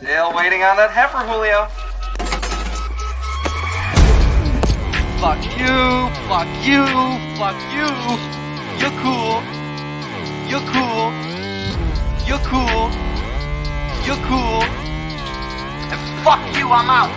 Still waiting on that heifer, Julio. Fuck you, fuck you, fuck you. You're cool. You're cool. You're cool. You're cool. And fuck you, I'm out.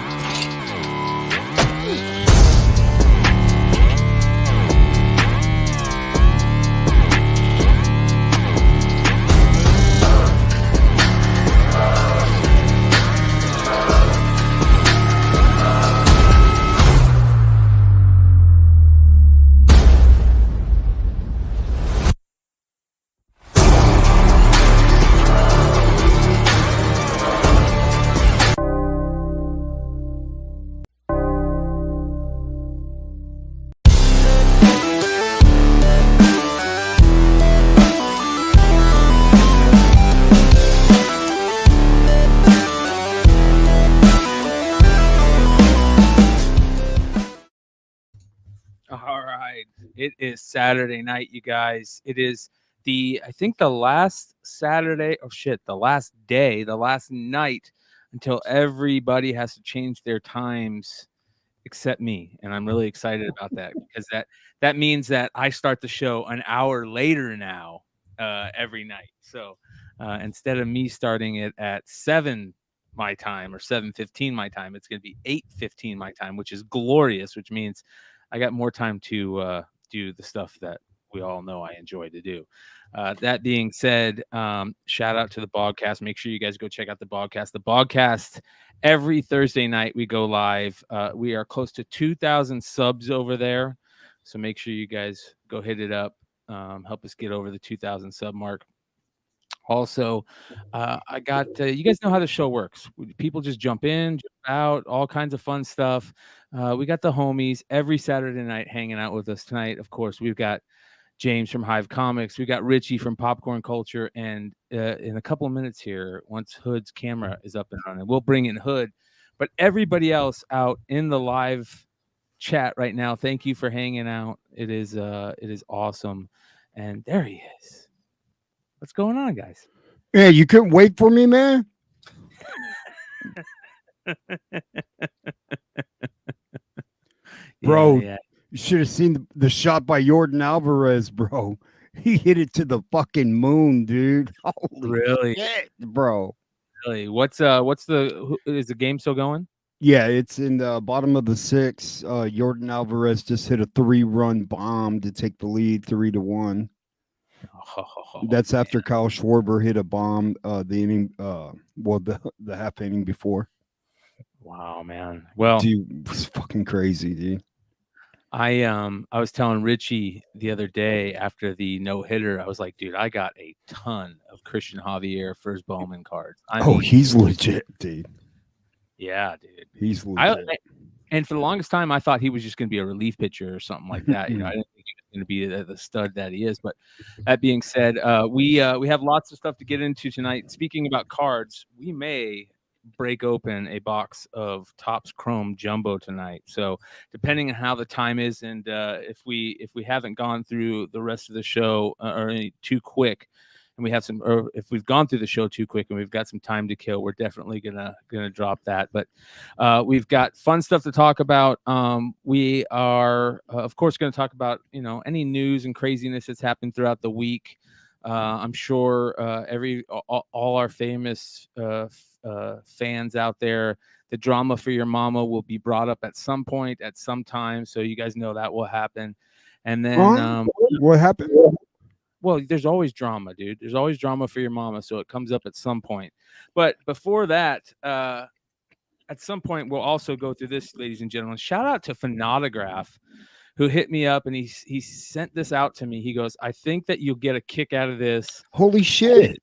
It is Saturday night, you guys. It is I think the last Saturday, the last day, the last night until everybody has to change their times except me. And I'm really excited about that because that means that I start the show an hour later now every night. So instead of me starting it at 7 my time or 7:15 my time, it's going to be 8:15 my time, which is glorious, which means I got more time to do the stuff that we all know I enjoy to do. That being said, shout out to the podcast. Make sure you guys go check out the podcast. The podcast, every Thursday night we go live. We are close to 2,000 subs over there. So make sure you guys go hit it up. Help us get over the 2,000 sub mark. Also, I got you guys know how the show works. People just jump in, jump out, all kinds of fun stuff. We got the homies every Saturday night hanging out with us. Tonight, of course, we've got James from Hive Comics. We got Richie from Popcorn Culture. And in a couple of minutes here, once Hood's camera is up and running, we'll bring in Hood. But everybody else out in the live chat right now, thank you for hanging out. It is awesome. And there he is. What's going on, guys? Yeah, you couldn't wait for me, man. Bro, yeah. You should have seen the shot by Jordan Alvarez, bro. He hit it to the fucking moon, dude. Holy Really? shit, bro. Really? Is the game still going? Yeah, it's in the bottom of the 6th. Jordan Alvarez just hit a 3-run bomb to take the lead 3-1. That's after Kyle Schwarber hit a bomb the inning, the half inning before. Wow, man. Well, dude, it's fucking crazy, dude. I was telling Richie the other day after the no-hitter, I was like, dude, I got a ton of Christian Javier first Bowman cards. He's legit, dude. Yeah, dude. He's legit. And for the longest time, I thought he was just going to be a relief pitcher or something like that. You know, I didn't think he was going to be the stud that he is. But that being said, we have lots of stuff to get into tonight. Speaking about cards, we may break open a box of Topps Chrome Jumbo tonight. So depending on how the time is, and if we haven't gone through the rest of the show or too quick, and we have or if we've gone through the show too quick and we've got some time to kill, we're definitely gonna drop that. But we've got fun stuff to talk about. We are of course going to talk about any news and craziness that's happened throughout the week. I'm sure all our famous fans out there, the drama for your mama will be brought up at some point at some time, so you guys know that will happen. And then what happened? Well, there's always drama, dude. There's always drama for your mama, so it comes up at some point. But before that, at some point, we'll also go through this, ladies and gentlemen. Shout out to Phonautograph, who hit me up, and he sent this out to me. He goes, I think that you'll get a kick out of this. Holy shit.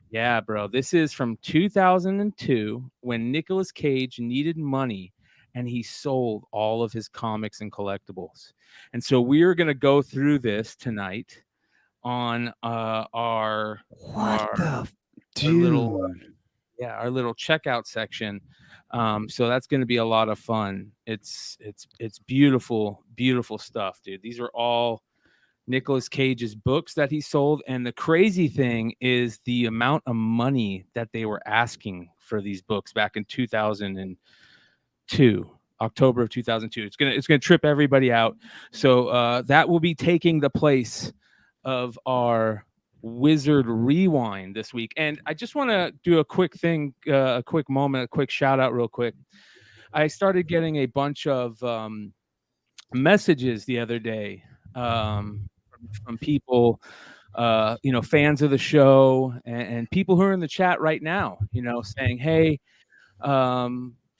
Yeah, bro. This is from 2002 when Nicolas Cage needed money, and he sold all of his comics and collectibles. And so we are going to go through this tonight on our little checkout section. So that's going to be a lot of fun. It's beautiful stuff, dude. These are all Nicolas Cage's books that he sold. And the crazy thing is the amount of money that they were asking for these books back in 2002, October of 2002. It's gonna trip everybody out. So that will be taking the place of our Wizard Rewind this week. And I just want to do a quick thing, a quick moment, a quick shout out real quick. I started getting a bunch of messages the other day from people, fans of the show and people who are in the chat right now, saying, hey, I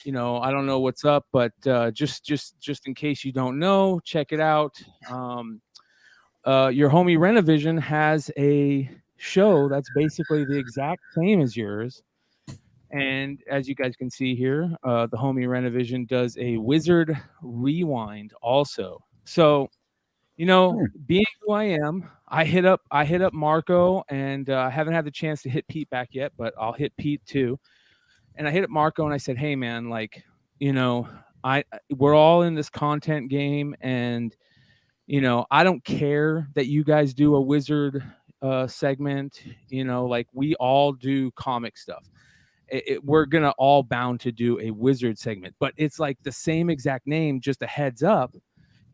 don't know what's up, but just in case you don't know, check it out. Your homie Renovision has a show that's basically the exact same as yours. And as you guys can see here, the homie Renovision does a Wizard Rewind also. So, being who I am, I hit up Marco, and I haven't had the chance to hit Pete back yet, but I'll hit Pete too. And I hit up Marco and I said, hey man, like, we're all in this content game, and I don't care that you guys do a Wizard segment, like we all do comic stuff. We're gonna all bound to do a Wizard segment, but it's like the same exact name, just a heads up.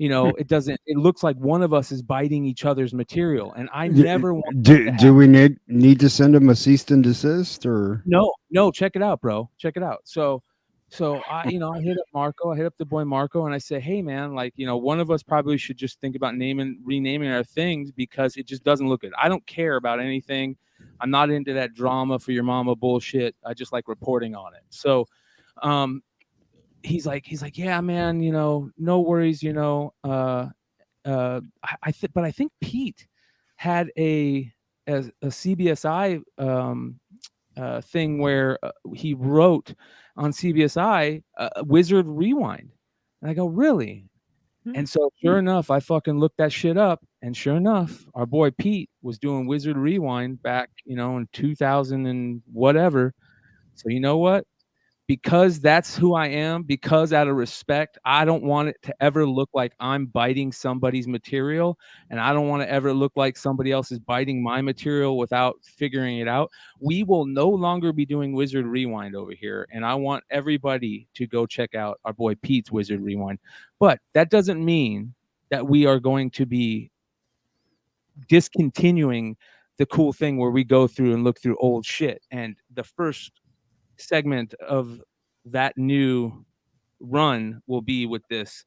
It looks like one of us is biting each other's material, and I never want do we need to send him a cease and desist, or no, check it out, bro. Check it out. So I hit up Marco, I hit up the boy Marco, and I say, hey man, like, one of us probably should just think about renaming our things, because it just doesn't look good. I don't care about anything. I'm not into that drama for your mama bullshit. I just like reporting on it. So he's like, yeah, man, no worries, but I think Pete had a CBSI thing where he wrote on CBSI Wizard Rewind. And I go, really? And so sure enough, I fucking looked that shit up, and sure enough, our boy Pete was doing Wizard Rewind back, in 2000 and whatever. So you know what? Because that's who I am, because out of respect, I don't want it to ever look like I'm biting somebody's material, and I don't want to ever look like somebody else is biting my material without figuring it out. We will no longer be doing Wizard Rewind over here, and I want everybody to go check out our boy Pete's Wizard Rewind. But that doesn't mean that we are going to be discontinuing the cool thing where we go through and look through old shit. And the first segment of that new run will be with this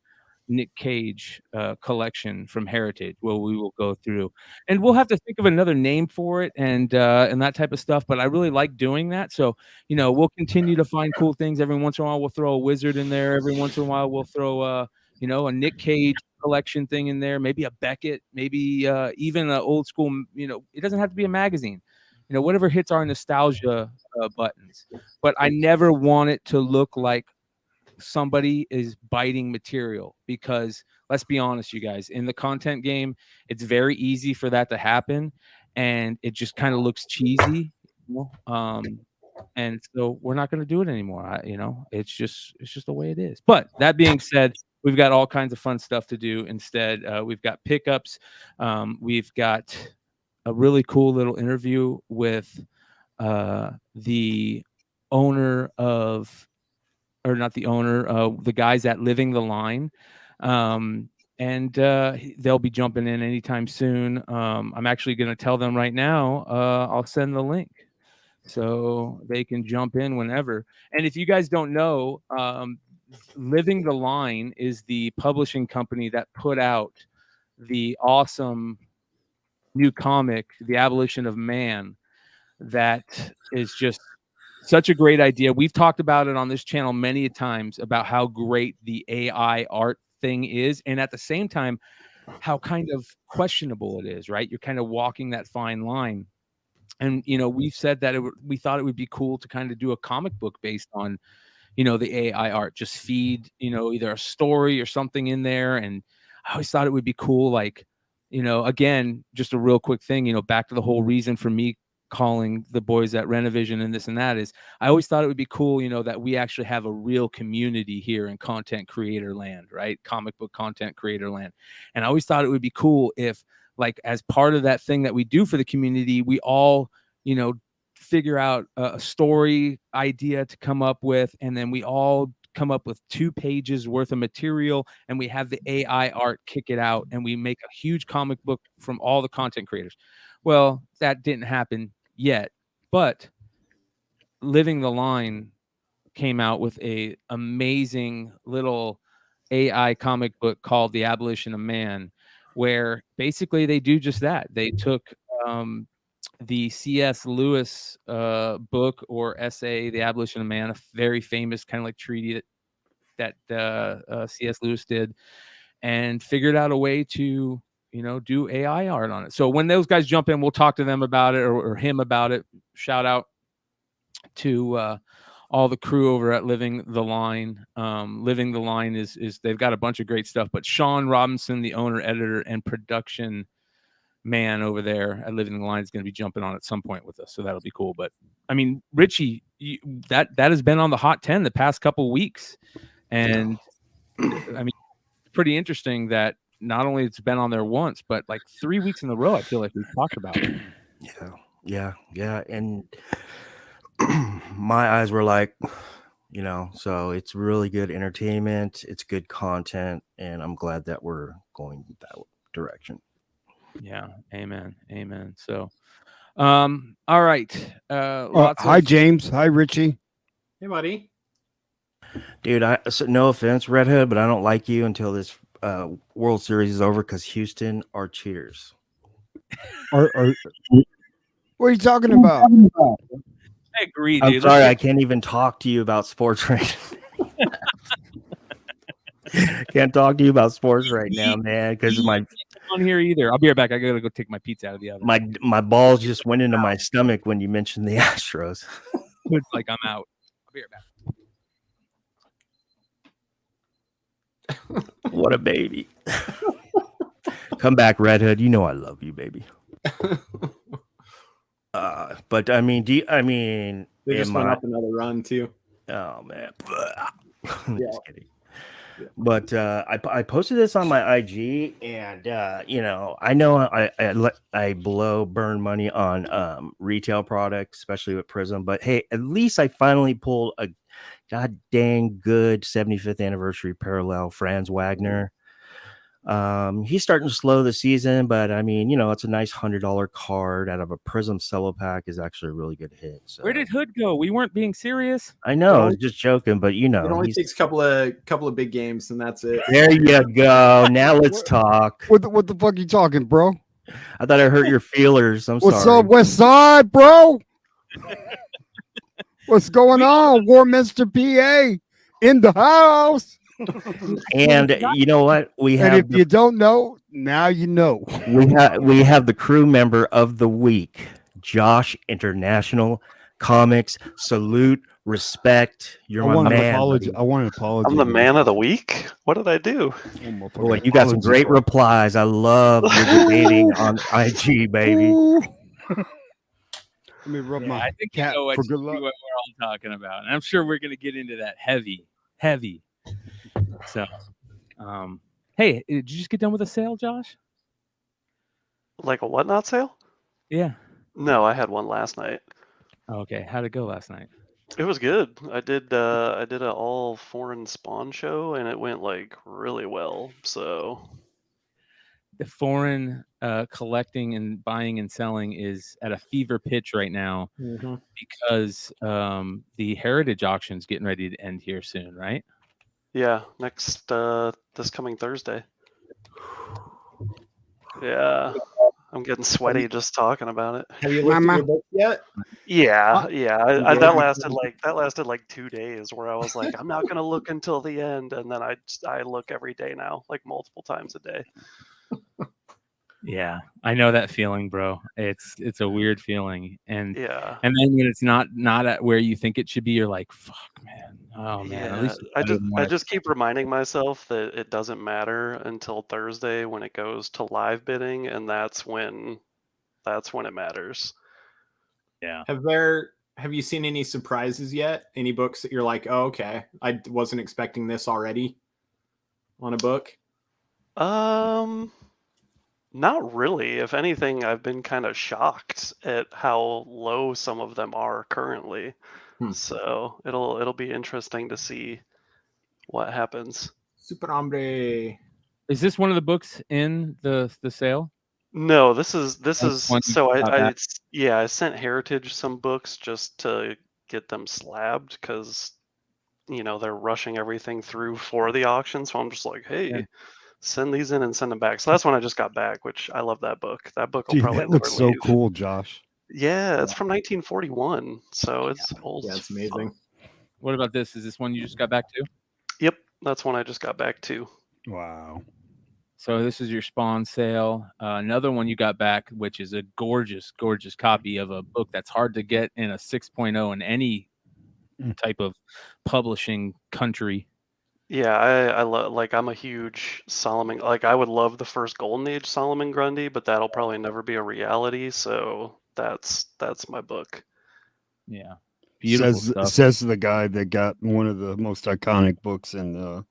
Nick Cage collection from Heritage, where we will go through, and we'll have to think of another name for it and that type of stuff. But I really like doing that, so we'll continue to find cool things. Every once in a while, we'll throw a Wizard in there. Every once in a while, we'll throw a Nick Cage collection thing in there. Maybe a Beckett, maybe even an old school. It doesn't have to be a magazine. Whatever hits our nostalgia buttons. But I never want it to look like somebody is biting material, because let's be honest, you guys, in the content game, it's very easy for that to happen, and it just kind of looks cheesy. And so we're not going to do it anymore. It's just the way it is. But that being said, we've got all kinds of fun stuff to do instead. We've got pickups. We've got a really cool little interview with the owner of, or not the owner, the guys at Living the Line. And they'll be jumping in anytime soon. I'm actually going to tell them right now, I'll send the link so they can jump in whenever. And if you guys don't know, Living the Line is the publishing company that put out the awesome new comic, The Abolition of Man, that is just such a great idea. We've talked about it on this channel many times about how great the AI art thing is, and at the same time, how kind of questionable it is, right? You're kind of walking that fine line. And, we've said that we thought it would be cool to kind of do a comic book based on, the AI art, just feed, either a story or something in there. And I always thought it would be cool, like, again, just a real quick thing, back to the whole reason for me calling the boys at Renovision and this and that is, I always thought it would be cool, that we actually have a real community here in content creator land, right? Comic book content creator land. And I always thought it would be cool if, like as part of that thing that we do for the community, we all, you know, figure out a story idea to come up with, and then we all come up with 2 pages worth of material, and we have the AI art kick it out, and we make a huge comic book from all the content creators. Well, that didn't happen yet, but Living the Line came out with a amazing little AI comic book called The Abolition of Man, where basically they do just that. They took the C.S. Lewis book or essay, The Abolition of Man, a very famous kind of like treaty that C.S. Lewis did, and figured out a way to, you know, do AI art on it. So when those guys jump in, we'll talk to them about it, or him about it. Shout out to all the crew over at Living the Line. Living the Line is they've got a bunch of great stuff, but Sean Robinson, the owner, editor, and production man over there at Living the Line, is going to be jumping on at some point with us, so that'll be cool. But I mean, Richie, that has been on the Hot 10 the past couple weeks, and I mean, it's pretty interesting that not only it's been on there once, but like 3 weeks in a row, I feel like we've talked about it. Yeah, and my eyes were like, you know, so it's really good entertainment, it's good content, and I'm glad that we're going that direction. Yeah, amen. So all right, hi James, hi Richie. Hey buddy. Dude, so no offense, Red Hood, but I don't like you until this World Series is over, because Houston are cheaters. What are you talking about? I agree, I'm dude. sorry, I can't even talk to you about sports right now. Can't talk to you about sports right now, man, because my on here either. I'll be right back. I gotta go take my pizza out of the oven. My balls just went into my stomach when you mentioned the Astros. It's like I'm out. I'll be right back. What a baby. Come back, Red Hood. You know I love you, baby. But I mean, they just went up another run too. Oh man. Yeah. Just kidding. Yeah. But I posted this on my IG, and you know I burn money on retail products, especially with Prism. But hey, at least I finally pulled a god dang good 75th anniversary parallel, Franz Wagner. He's starting to slow the season, but I mean, you know, it's a nice $100 card out of a Prism cello pack, is actually a really good hit. So. Where did Hood go? We weren't being serious. I know, I was just joking, but you know, it only takes a couple of big games, and that's it. There you go. Now let's talk. What the fuck you talking, bro? I thought I hurt your feelers. What's sorry. up, West Side, bro? What's going on, Warminster, PA, in the house? And you know what? And if you don't know, now you know. We have the crew member of the week, Josh, International Comics. Salute, respect. You're my man. I want to apologize. I'm the man of the week. What did I do? Boy, you got some great replies. I love your debating on IG, baby. Let me rub my I think cat you know for good luck. what we're all talking about, and I'm sure we're gonna get into that heavy. So, hey, did you just get done with a sale, Josh? Like a whatnot sale? Yeah. No, I had one last night. Okay, how'd it go last night? It was good. I did an all foreign Spawn show, and it went like really well. So the foreign collecting and buying and selling is at a fever pitch right now because the heritage auction's getting ready to end here soon, right? Yeah, next this coming Thursday. Yeah, I'm getting sweaty just talking about it. Have you looked at your book yet? Yeah. That lasted like 2 days, where I was like, I'm not gonna look until the end, and then I look every day now, like multiple times a day. Yeah, I know that feeling, bro. It's a weird feeling, and yeah, and then when it's not at where you think it should be, you're like, fuck, man. Oh man. Yeah, at least I just keep reminding myself that it doesn't matter until Thursday when it goes to live bidding, and that's when it matters. Yeah. Have you seen any surprises yet? Any books that you're like, oh, okay, I wasn't expecting this already on a book? Not really. If anything, I've been kind of shocked at how low some of them are currently. So it'll be interesting to see what happens. Super Hombre. Is this one of the books in the sale? No, this is one you so got back? I sent Heritage some books just to get them slabbed because they're rushing everything through for the auction. So I'm just like, hey, send these in and send them back. So that's when I just got back, which I love that book. That book will Dude, probably that never looks so leave. cool, Josh. Yeah, it's from 1941, so it's old. Yeah, it's amazing. What about this? Is this one you just got back to? Yep, that's one I just got back to. Wow. So this is your Spawn sale. Another one you got back, which is a gorgeous, gorgeous copy of a book that's hard to get in a 6.0 in any type of publishing country. Yeah, I love, like, I'm a huge Solomon, like, I would love the first Golden Age Solomon Grundy, but that'll probably never be a reality, so that's my book. Yeah. Beautiful stuff. Says the guy that got one of the most iconic books in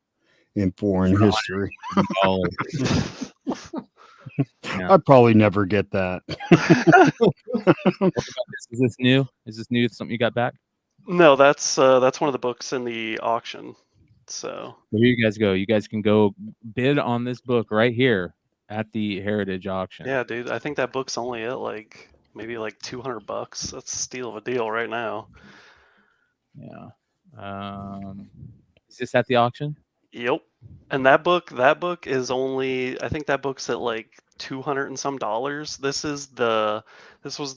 foreign history. Yeah. I'd probably never get that. Is this new? Is this new? Something you got back? No, that's one of the books in the auction. So There you guys go. You guys can go bid on this book right here at the Heritage auction. yeah, dude, I think that book's only at maybe $200. That's a steal of a deal right now. Yeah. Is this at the auction? Yep. And that book is only, I think that book's at $200 and some dollars. This was the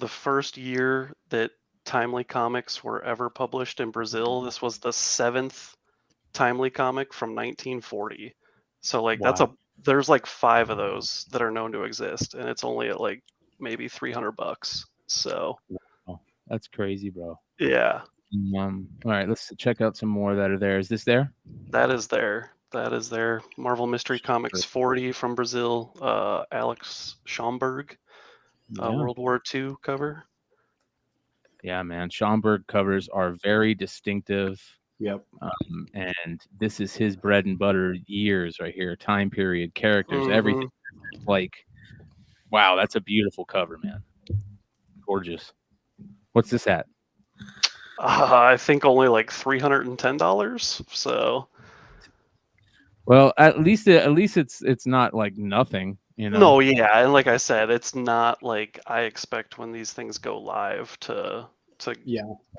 first year that Timely Comics were ever published in Brazil. This was the 7th Timely comic from 1940. So Wow. there's 5 of those that are known to exist, and it's only at maybe $300. So that's crazy, bro. yeah. All right, let's check out some more that are there. Is this there? That is there. Marvel Mystery Comics 40 from Brazil. Alex Schomburg, World War II cover. Yeah, man. Schomburg covers are very distinctive. Yep. And this is his bread and butter years right here. Time period, characters, everything. Wow, that's a beautiful cover, man. Gorgeous. What's this at? I think only $310. So, well, at least it's not nothing, No, yeah, and like I said, it's not like I expect when these things go live to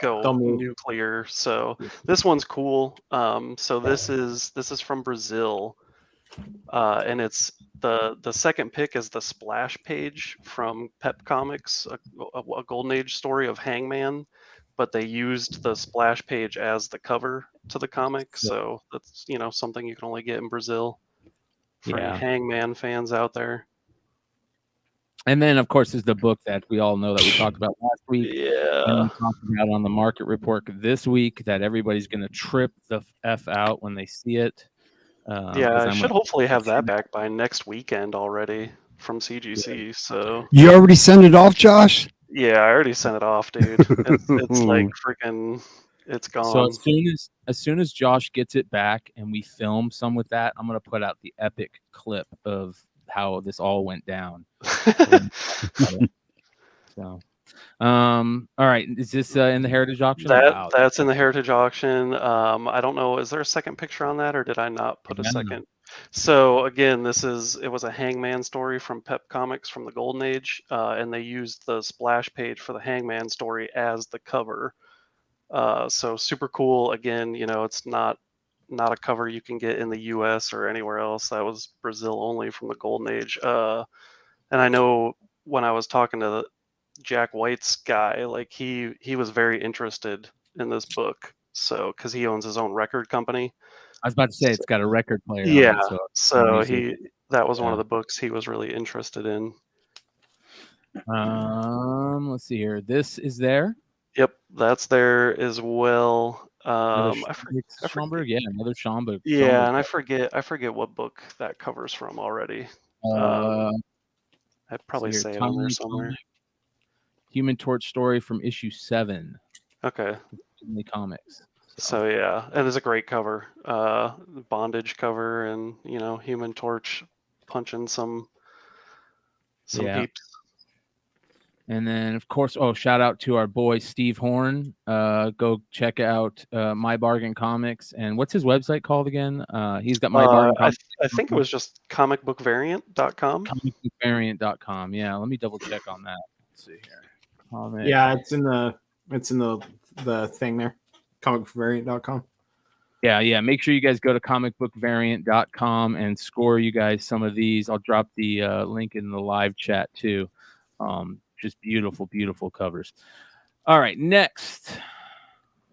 go nuclear. So this one's cool. So this is from Brazil, and it's the second pick is the splash page from Pep Comics, a Golden Age story of Hangman. But they used the splash page as the cover to the comic, so that's something you can only get in Brazil for any Hangman fans out there. And then, of course, is the book that we all know that we talked about last week. Yeah, and we talked about on the market report this week that everybody's going to trip the F out when they see it. I should hopefully have that back by next weekend already from CGC. So you already sent it off, Josh? Yeah, I already sent it off, dude. It's like freaking, it's gone. So as soon as Josh gets it back and we film some with that, I'm gonna put out the epic clip of how this all went down. So, all right, is this in the Heritage auction? That's in the Heritage auction. I don't know. Is there a second picture on that, or did I not put a second? So again, it was a Hangman story from Pep Comics from the Golden Age, and they used the splash page for the Hangman story as the cover. So super cool. Again, it's not a cover you can get in the U.S. or anywhere else. That was Brazil only from the Golden Age. And I know when I was talking to Jack White's guy, he was very interested in this book. So because he owns his own record company. I was about to say it's got a record player. Yeah, on it, that was one of the books he was really interested in. Let's see here. This is there. Yep, that's there as well. Schomburg, another Schomburg. Yeah, and I forget what book that covers from already. I'd probably say it on there somewhere. Human Torch story from issue 7. Okay. In the comics. So yeah, it is a great cover. Bondage cover, and Human Torch punching some some Yeah. peeps. And then, of course, shout out to our boy Steve Horn. Go check out My Bargain Comics. And what's his website called again? He's got My Bargain Comics. I think it was just comicbookvariant.com. Comicbookvariant.com. Yeah, let me double check on that. Let's see here. Comic. Yeah, it's in the thing there. Comicvariant.com. Yeah. Make sure you guys go to comicbookvariant.com and score you guys some of these. I'll drop the link in the live chat too. Just beautiful, beautiful covers. All right, next.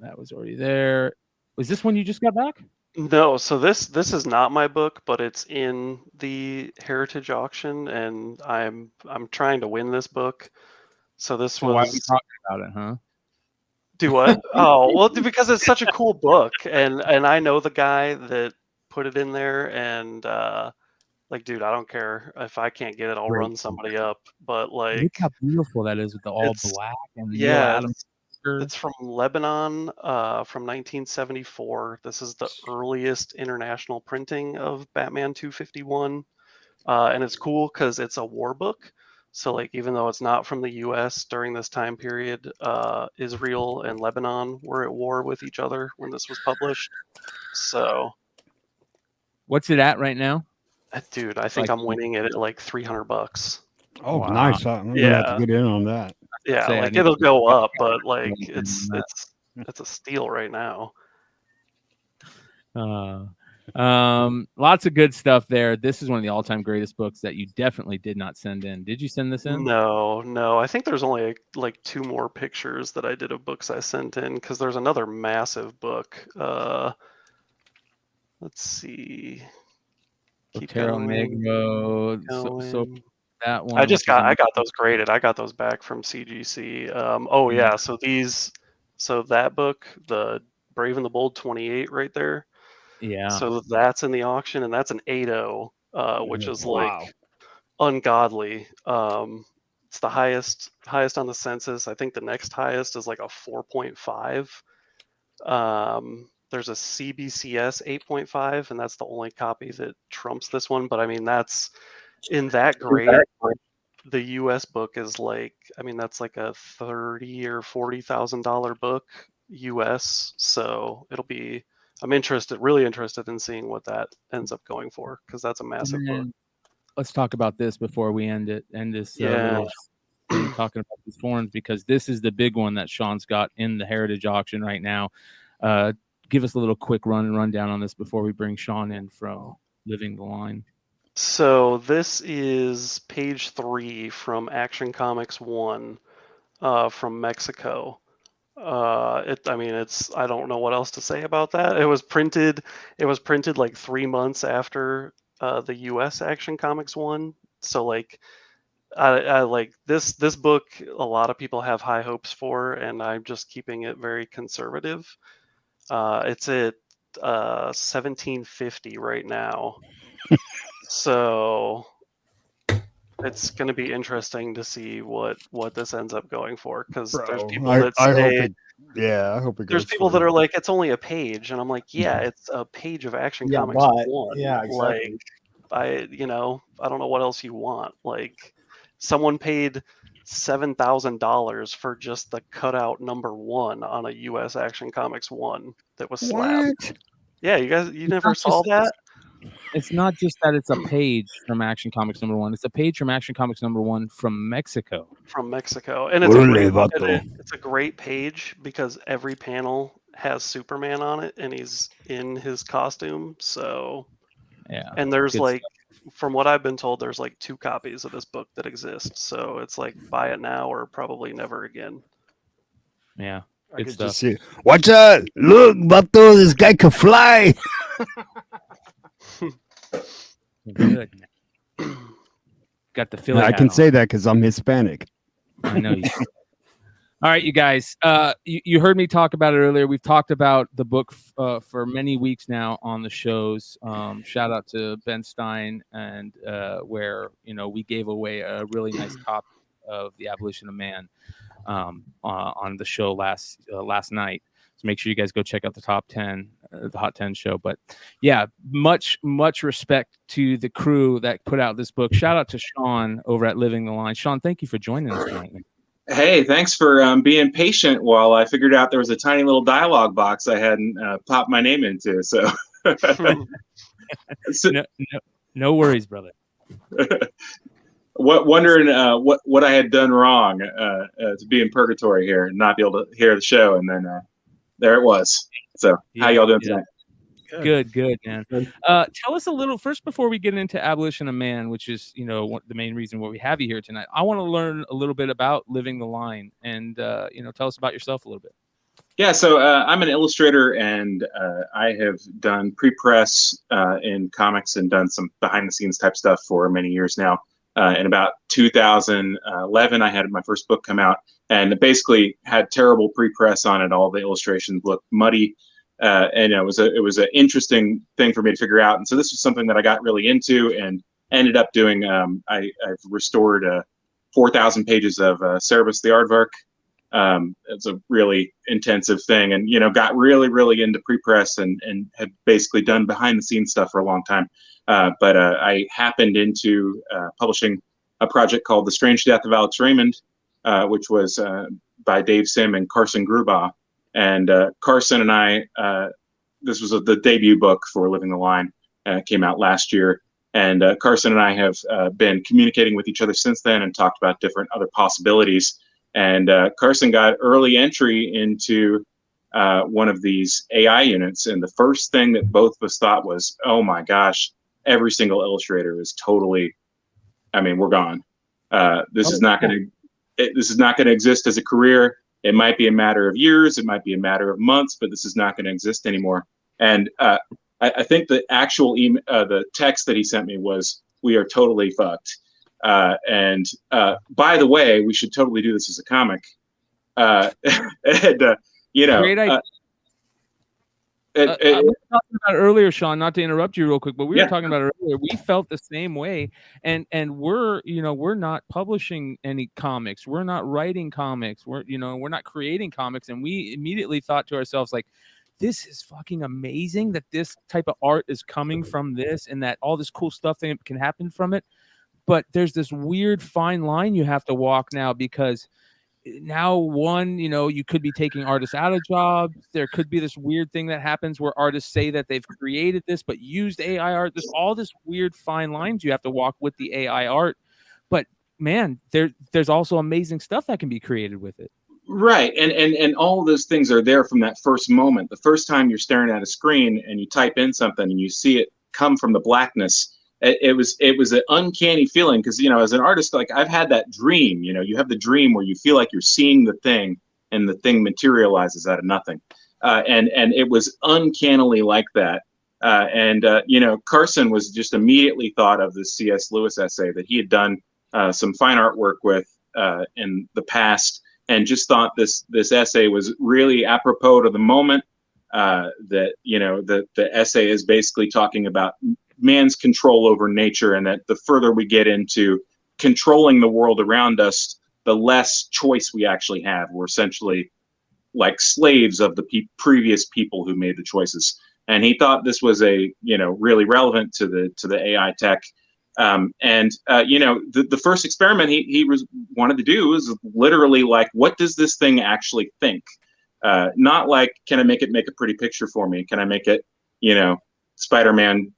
That was already there. Was this one you just got back? No, so this is not my book, but it's in the Heritage auction, and I'm trying to win this book. So this Why are we was talking about it, huh? do what? Oh, well, because it's such a cool book, and I know the guy that put it in there, and like, dude, I don't care if I can't get it, I'll run somebody up. But Look like, how beautiful that is with the all it's black and Neil yeah, Adams. it's from Lebanon, from 1974. This is the earliest international printing of Batman 251, and it's cool because it's a war book. So like, even though it's not from the U.S. during this time period, Israel and Lebanon were at war with each other when this was published. So, What's it at right now? dude, I think Like- I'm winning it at like $300. Oh, Wow. nice. I'm gonna have to get in on that. Yeah, Say I like need it'll to go look up, at but like it. it's a steal right now. Lots of good stuff there. This is one of the all-time greatest books that you definitely did not send in. Did you send this in? No. I think there's only like 2 more pictures that I did of books I sent in because there's another massive book. Let's see. Keep Terra going. Negro. So going. that one. I got those graded. I got those back from CGC. Yeah, so that book, the Brave and the Bold 28 right there. Yeah. So that's in the auction, and that's an 8.0, which is Wow. like ungodly. It's the highest on the census. I think the next highest is like a 4.5. There's a CBCS 8.5, and that's the only copy that trumps this one. But I mean, that's in that grade. The U.S. book is like, I mean, that's like a $30,000 or $40,000 book U.S. So it'll be. I'm really interested in seeing what that ends up going for, because that's a massive book. Let's talk about this before we end this Yeah. little thing talking about these forums, because this is the big one that Sean's got in the Heritage auction right now. Give us a little quick rundown on this before we bring Sean in from Living the Line. So this is page 3 from Action Comics 1, from Mexico. I don't know what else to say about that. It was printed like 3 months after the US Action Comics 1. So like, I like this book, a lot of people have high hopes for, and I'm just keeping it very conservative. It's at 1750 right now. So it's going to be interesting to see what this ends up going for, because there's people that say, I hope it goes. There's people that are like, it's only a page, and I'm like, yeah, it's a page of Action Comics 1. Yeah, exactly. Like, I don't know what else you want. Like, someone paid $7,000 for just the cutout number 1 on a US Action Comics 1 that was slapped. What? Yeah, you never saw that? It's not just that it's a page from Action Comics number 1. It's a page from Action Comics number 1 from Mexico. And it's a great page because every panel has Superman on it, and he's in his costume. So yeah, and there's good like, stuff. from what I've been told, there's like 2 copies of this book that exist. So it's like, buy it now or probably never again. Yeah, I good could stuff. just see. Watch out! Look, Bato, this guy can fly. Good. Got the Philly. I can say that because I'm Hispanic. I know you. All right, you guys. You heard me talk about it earlier. We've talked about the book for many weeks now on the shows. Shout out to Ben Stein, and where we gave away a really nice copy of The Abolition of Man on the show last night. So make sure you guys go check out the top 10, the Hot 10 show. But yeah, much respect to the crew that put out this book. Shout out to Sean over at Living the Line. Sean, thank you for joining us tonight. Hey, thanks for being patient while I figured out there was a tiny little dialogue box I hadn't popped my name into. So, no worries, brother. Wondering what I had done wrong to be in purgatory here and not be able to hear the show, and then there it was. So, how y'all doing tonight? Good, man. Tell us a little first before we get into Abolition of Man, which is the main reason why we have you here tonight. I want to learn a little bit about Living the Line, and tell us about yourself a little bit. Yeah, so I'm an illustrator, and I have done pre-press in comics and done some behind-the-scenes type stuff for many years now. In about 2011, I had my first book come out, and it basically had terrible pre-press on it. All the illustrations looked muddy. And it was an interesting thing for me to figure out. And so this was something that I got really into and ended up doing. I've restored 4,000 pages of Cerebus the Aardvark. It's a really intensive thing, and got really into pre-press and had basically done behind the scenes stuff for a long time. But I happened into publishing a project called The Strange Death of Alex Raymond, which was by Dave Sim and Carson Grubaugh. And Carson and I, this was the debut book for Living the Line. Came out last year. And Carson and I have been communicating with each other since then and talked about different other possibilities. And Carson got early entry into one of these AI units. And the first thing that both of us thought was, oh my gosh, every single illustrator is totally, we're gone. This is not going to exist as a career. It might be a matter of years, it might be a matter of months, but this is not going to exist anymore. And I think the actual the text that he sent me was, "We are totally fucked." And by the way, we should totally do this as a comic. And great idea. We were talking about earlier, Sean, not to interrupt you real quick, but we were talking about it earlier. We felt the same way, and we're not publishing any comics, we're not writing comics, we're not creating comics, and we immediately thought to ourselves, like, this is fucking amazing that this type of art is coming from this, and that all this cool stuff that can happen from it. But there's this weird fine line you have to walk now, because now you could be taking artists out of jobs. There could be this weird thing that happens where artists say that they've created this but used AI art. There's all this weird fine lines you have to walk with the AI art. But man, there's also amazing stuff that can be created with it. Right. And all of those things are there from that first moment. The first time you're staring at a screen and you type in something and you see it come from the blackness. It was an uncanny feeling, because as an artist, like, I've had that dream. You have the dream where you feel like you're seeing the thing and the thing materializes out of nothing, and it was uncannily like that. Carson was just immediately thought of the C.S. Lewis essay that he had done some fine artwork with in the past, and just thought this essay was really apropos to the moment. That the essay is basically talking about man's control over nature, and that the further we get into controlling the world around us, the less choice we actually have. We're essentially like slaves of the previous people who made the choices. And he thought this was really relevant to the AI tech. The first experiment he wanted to do was literally like, what does this thing actually think? Not like, can I make it make a pretty picture for me? Can I make it, Spider-Man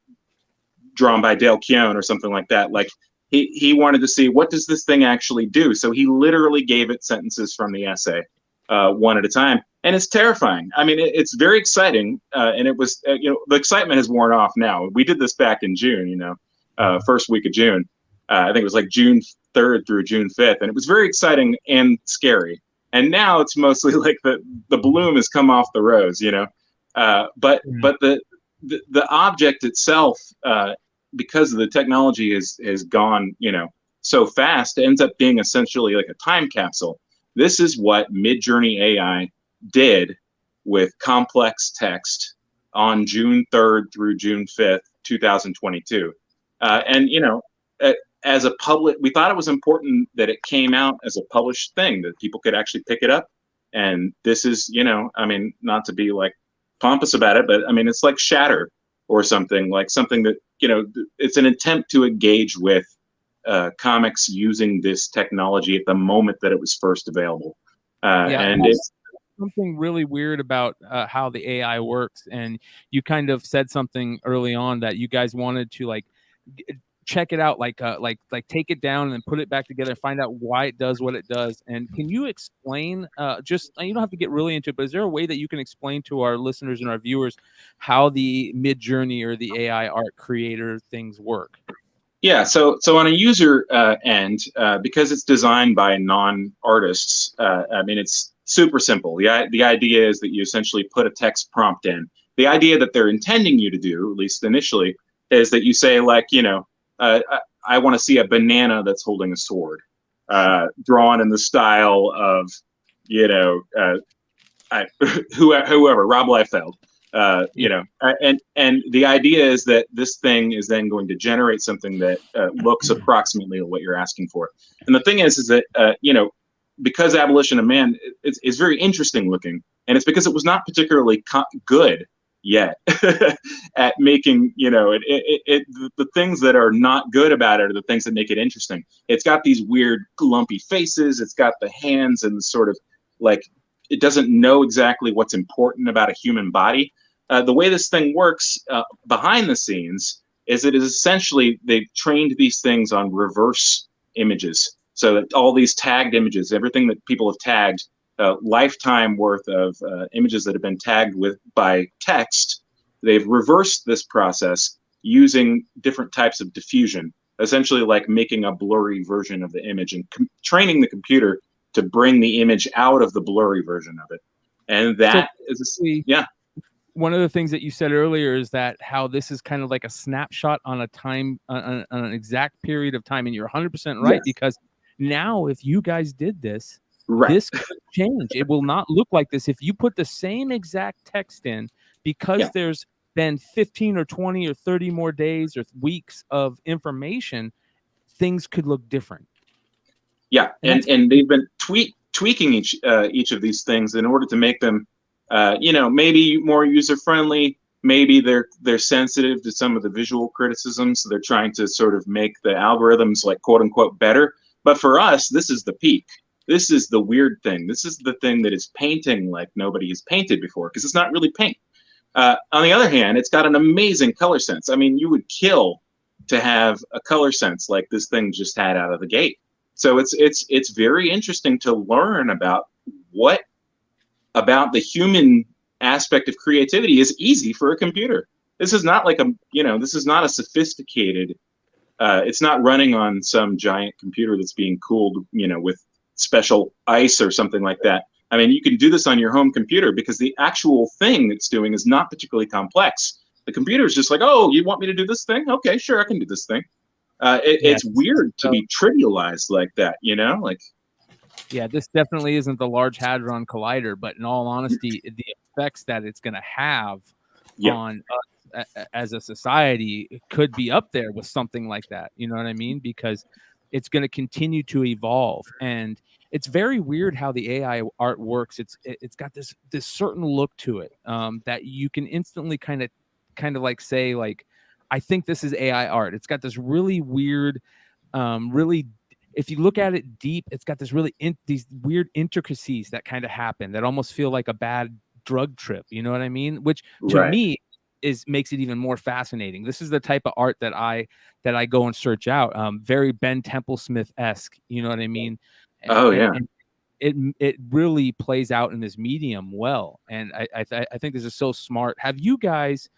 drawn by Dale Keown or something like that? Like, he wanted to see, what does this thing actually do? So he literally gave it sentences from the essay, one at a time. And it's terrifying. It's very exciting. And it was, the excitement has worn off now. We did this back in June, first week of June. I think it was like June 3rd through June 5th. And it was very exciting and scary. And now it's mostly like the bloom has come off the rose, but the object itself, because of the technology has gone, so fast, it ends up being essentially like a time capsule. This is what Midjourney AI did with complex text on June 3rd through June 5th, 2022. As a public, we thought it was important that it came out as a published thing, that people could actually pick it up. And this is, I mean, not to be like pompous about it, but I mean, it's like Shatter or something that, it's an attempt to engage with comics using this technology at the moment that it was first available. And it's something really weird about how the AI works. And you kind of said something early on that you guys wanted to like check it out, like take it down and put it back together and find out why it does what it does. And can you explain, just, you don't have to get really into it, but is there a way that you can explain to our listeners and our viewers how the Midjourney or the AI art creator things work? Yeah, so on a user end, because it's designed by non-artists, I mean, it's super simple. The idea is that you essentially put a text prompt in. The idea that they're intending you to do, at least initially, is that you say, like, I want to see a banana that's holding a sword, drawn in the style of, whoever, Rob Liefeld. And the idea is that this thing is then going to generate something that looks approximately what you're asking for. And the thing is that, because Abolition of Man is very interesting looking, and it's because it was not particularly good yet at making, the things that are not good about it are the things that make it interesting. It's got these weird lumpy faces. It's got the hands and sort of like, it doesn't know exactly what's important about a human body. The way this thing works behind the scenes is it is essentially, they've trained these things on reverse images. So that all these tagged images, everything that people have tagged, lifetime worth of images that have been tagged by text, they've reversed this process using different types of diffusion, essentially like making a blurry version of the image and training the computer to bring the image out of the blurry version of it. And that yeah. One of the things that you said earlier is that how this is kind of like a snapshot on a time, on an exact period of time. And you're 100% right, yes. Because now if you guys did this, this could change. It will not look like this. If you put the same exact text in, because there's been 15 or 20 or 30 more days or weeks of information, things could look different. Yeah, and they've been tweaking each of these things in order to make them, maybe more user-friendly. Maybe they're sensitive to some of the visual criticisms, so they're trying to sort of make the algorithms, like, quote-unquote, better. But for us, this is the peak. This is the weird thing. This is the thing that is painting like nobody has painted before, because it's not really paint. On the other hand, it's got an amazing color sense. I mean, you would kill to have a color sense like this thing just had out of the gate. So it's very interesting to learn about what about the human aspect of creativity is easy for a computer. This is not like this is not a sophisticated, it's not running on some giant computer that's being cooled, with special ice or something like that. I mean, you can do this on your home computer because the actual thing it's doing is not particularly complex. The computer is just like, oh, you want me to do this thing? Okay, sure, I can do this thing. It's weird to be trivialized like that, Yeah, this definitely isn't the Large Hadron Collider, but in all honesty, the effects that it's going to have on us as a society could be up there with something like that. You know what I mean? Because it's going to continue to evolve, and it's very weird how the AI art works. It's got this certain look to it that you can instantly kind of like say, like, I think this is AI art. It's got this really weird, if you look at it deep, it's got this really these weird intricacies that kind of happen that almost feel like a bad drug trip. You know what I mean? Which to me makes it even more fascinating. This is the type of art that I go and search out. Very Ben Templesmith-esque. You know what I mean? And it really plays out in this medium well, and I think this is so smart. Have you guys?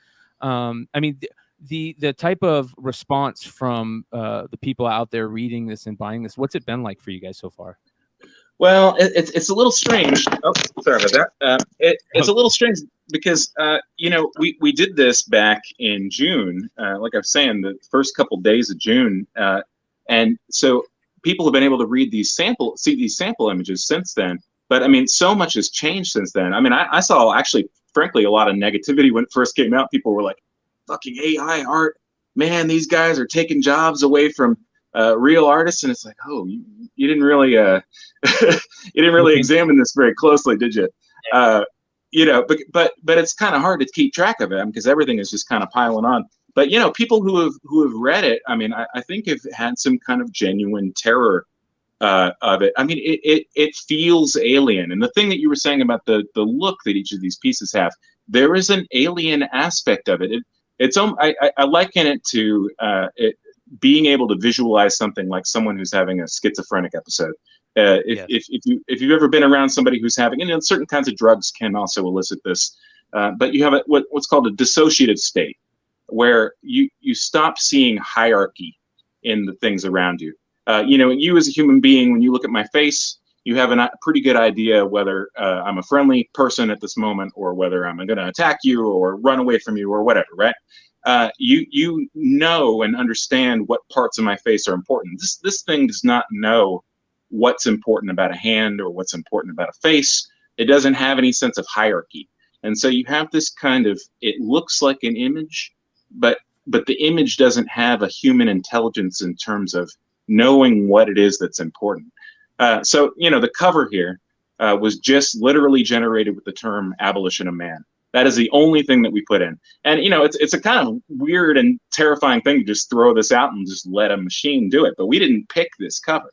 I mean, the type of response from the people out there reading this and buying this, what's it been like for you guys so far? Well, it's a little strange. Oh, sorry about that. It's a little strange because we did this back in June. Like I was saying, the first couple days of June, and so people have been able to see these sample images since then. But I mean, so much has changed since then. I mean, I saw actually, frankly, a lot of negativity when it first came out. People were like, "Fucking AI art, man! These guys are taking jobs away from real artists, and it's like, oh, you didn't really you didn't really examine this very closely, did you? But it's kind of hard to keep track of it because everything is just kind of piling on. But people who have read it, I mean, I think have had some kind of genuine terror of it. I mean, it feels alien. And the thing that you were saying about the look that each of these pieces have, there is an alien aspect of it. I liken it to being able to visualize something like someone who's having a schizophrenic episode. If you've ever been around somebody who's having, certain kinds of drugs can also elicit this, but you have what's called a dissociative state, where you stop seeing hierarchy in the things around you. You as a human being, when you look at my face, you have a pretty good idea whether I'm a friendly person at this moment or whether I'm going to attack you or run away from you or whatever, right? You know and understand what parts of my face are important. This thing does not know what's important about a hand or what's important about a face. It doesn't have any sense of hierarchy. And so you have this kind of, it looks like an image, but the image doesn't have a human intelligence in terms of knowing what it is that's important. So the cover here was just literally generated with the term abolition of man. That is the only thing that we put in. And, it's a kind of weird and terrifying thing to just throw this out and just let a machine do it. But we didn't pick this cover,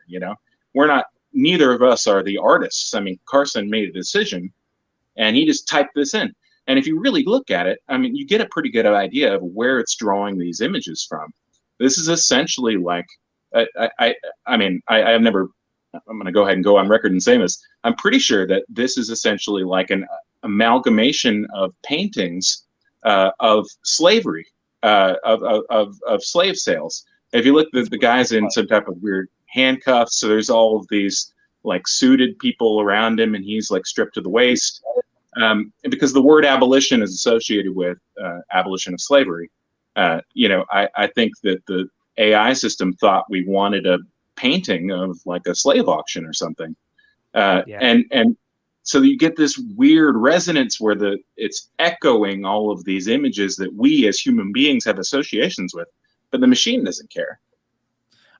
neither of us are the artists. I mean, Carson made a decision and he just typed this in. And if you really look at it, I mean, you get a pretty good idea of where it's drawing these images from. This is essentially like, I'm going to go ahead and go on record and say this. I'm pretty sure that this is essentially like an amalgamation of paintings of slavery, of slave sales. If you look at the guy's in some type of weird handcuffs, so there's all of these like suited people around him, and he's like stripped to the waist. And because the word abolition is associated with abolition of slavery, I think that the AI system thought we wanted a painting of like a slave auction or something. And so you get this weird resonance where it's echoing all of these images that we as human beings have associations with, but the machine doesn't care.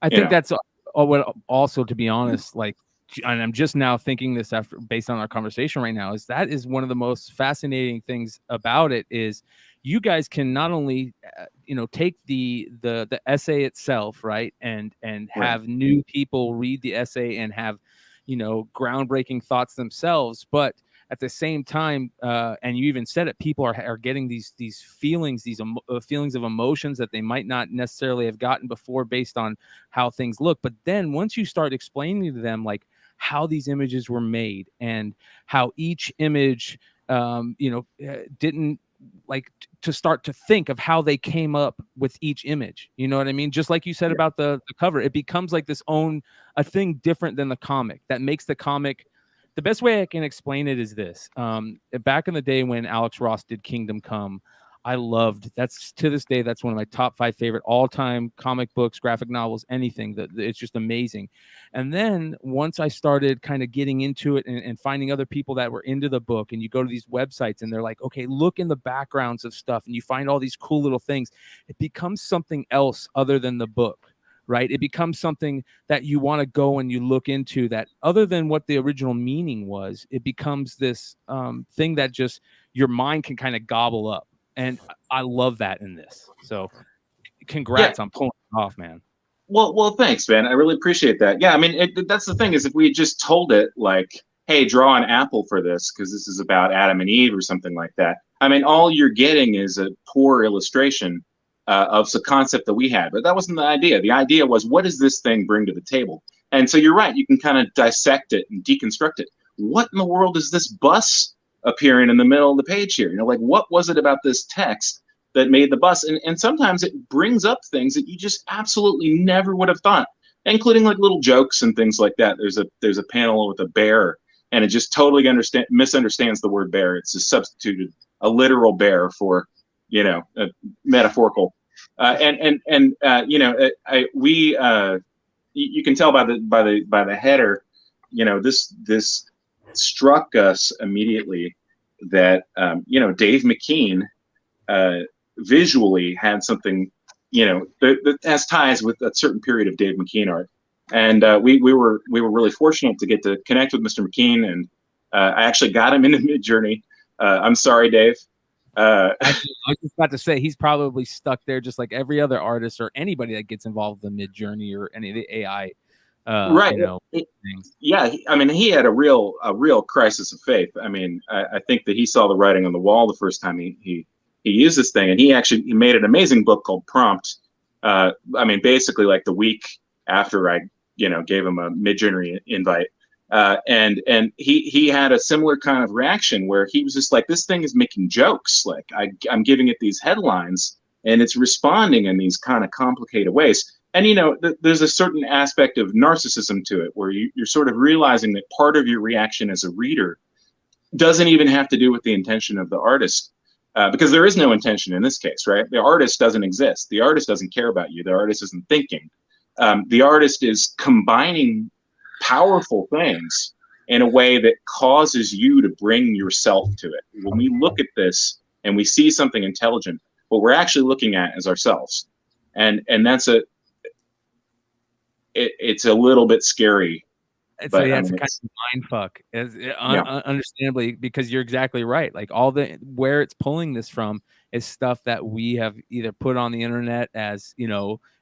I think that's what also, to be honest, like, and I'm just now thinking this based on our conversation right now, is that is one of the most fascinating things about it is you guys can not only take the essay itself, right, and have new people read the essay and have groundbreaking thoughts themselves, but at the same time, and you even said it, people are getting these feelings, feelings of emotions that they might not necessarily have gotten before based on how things look. But then once you start explaining to them like how these images were made and how each image didn't like to start to think of how they came up with each image, you know what I mean? Just like you said about the cover, it becomes like a thing different than the comic that makes the comic. The best way I can explain it is this. Back in the day when Alex Ross did Kingdom Come, I loved, that's to this day, that's one of my top 5 favorite all-time comic books, graphic novels, anything. It's just amazing. And then once I started kind of getting into it and finding other people that were into the book, and you go to these websites and they're like, okay, look in the backgrounds of stuff, and you find all these cool little things, it becomes something else other than the book. Right? It becomes something that you want to go and you look into that other than what the original meaning was. It becomes this thing that just your mind can kind of gobble up. And I love that in this. So congrats on pulling it off, man. Well, thanks, man. I really appreciate that. Yeah, I mean, that's the thing is if we had just told it like, hey, draw an apple for this because this is about Adam and Eve or something like that. I mean, all you're getting is a poor illustration of the concept that we had, but that wasn't the idea. The idea was, what does this thing bring to the table? And so you're right, you can kind of dissect it and deconstruct it. What in the world is this bus appearing in the middle of the page here? Like, what was it about this text that made the bus? And sometimes it brings up things that you just absolutely never would have thought, including like little jokes and things like that. There's a panel with a bear, and it just totally misunderstands the word bear. It's just substituted a literal bear for a metaphorical, you can tell by the header, this struck us immediately that Dave McKean visually had something that has ties with a certain period of Dave McKean art. And we were really fortunate to get to connect with Mr. McKean, and I actually got him into Midjourney. I'm sorry, Dave. I was just about to say he's probably stuck there just like every other artist or anybody that gets involved in Midjourney or any of the AI right. Things. Yeah, I mean, he had a real crisis of faith. I mean, I think that he saw the writing on the wall the first time he used this thing, and he made an amazing book called Prompt. I mean, basically like the week after I gave him a Midjourney invite. And he had a similar kind of reaction where he was just like, this thing is making jokes. Like I'm giving it these headlines and it's responding in these kind of complicated ways. And, there's a certain aspect of narcissism to it where you're sort of realizing that part of your reaction as a reader doesn't even have to do with the intention of the artist. Because there is no intention in this case, right? The artist doesn't exist. The artist doesn't care about you. The artist isn't thinking. The artist is combining powerful things in a way that causes you to bring yourself to it. When we look at this and we see something intelligent, what we're actually looking at is ourselves. And that's it's a little bit scary. It's a kind of mind fuck, understandably, because you're exactly right. Like where it's pulling this from is stuff that we have either put on the internet as,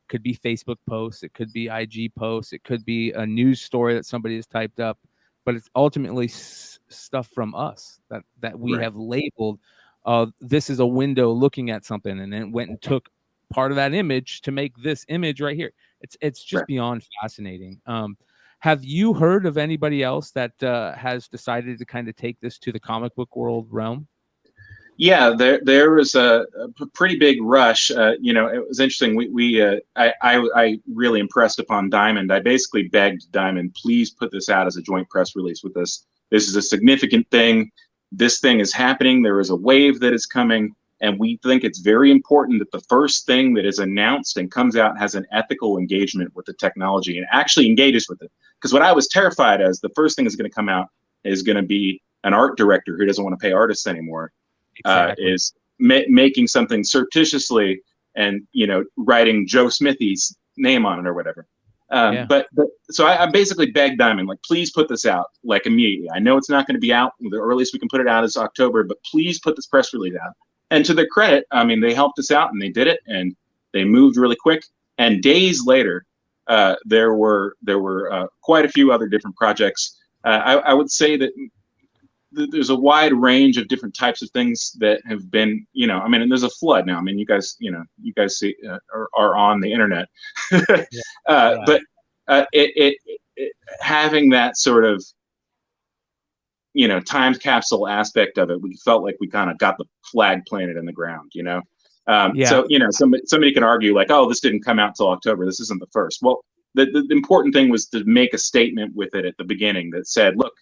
could be Facebook posts, it could be IG posts, it could be a news story that somebody has typed up, but it's ultimately stuff from us that we have labeled. This is a window looking at something, and then went and took part of that image to make this image right here. It's just beyond fascinating. Have you heard of anybody else that has decided to kind of take this to the comic book world realm? Yeah, there was a pretty big rush. It was interesting. I really impressed upon Diamond. I basically begged Diamond, please put this out as a joint press release with us. This is a significant thing. This thing is happening. There is a wave that is coming. And we think it's very important that the first thing that is announced and comes out has an ethical engagement with the technology and actually engages with it. Because what I was terrified as the first thing is going to come out is going to be an art director who doesn't want to pay artists anymore, is making something surreptitiously and, writing Joe Smithy's name on it or whatever. But so I basically begged Diamond, like, please put this out like immediately. I know it's not going to be out. The earliest we can put it out is October, but please put this press release out. And to their credit, I mean, they helped us out and they did it and they moved really quick. And days later, there were quite a few other different projects. I would say that there's a wide range of different types of things that have been, and there's a flood now. I mean, you guys see, are on the internet, but having that sort of, time capsule aspect of it, we felt like we kind of got the flag planted in the ground, So, somebody can argue like, oh, this didn't come out till October. This isn't the first. Well, the important thing was to make a statement with it at the beginning that said, look,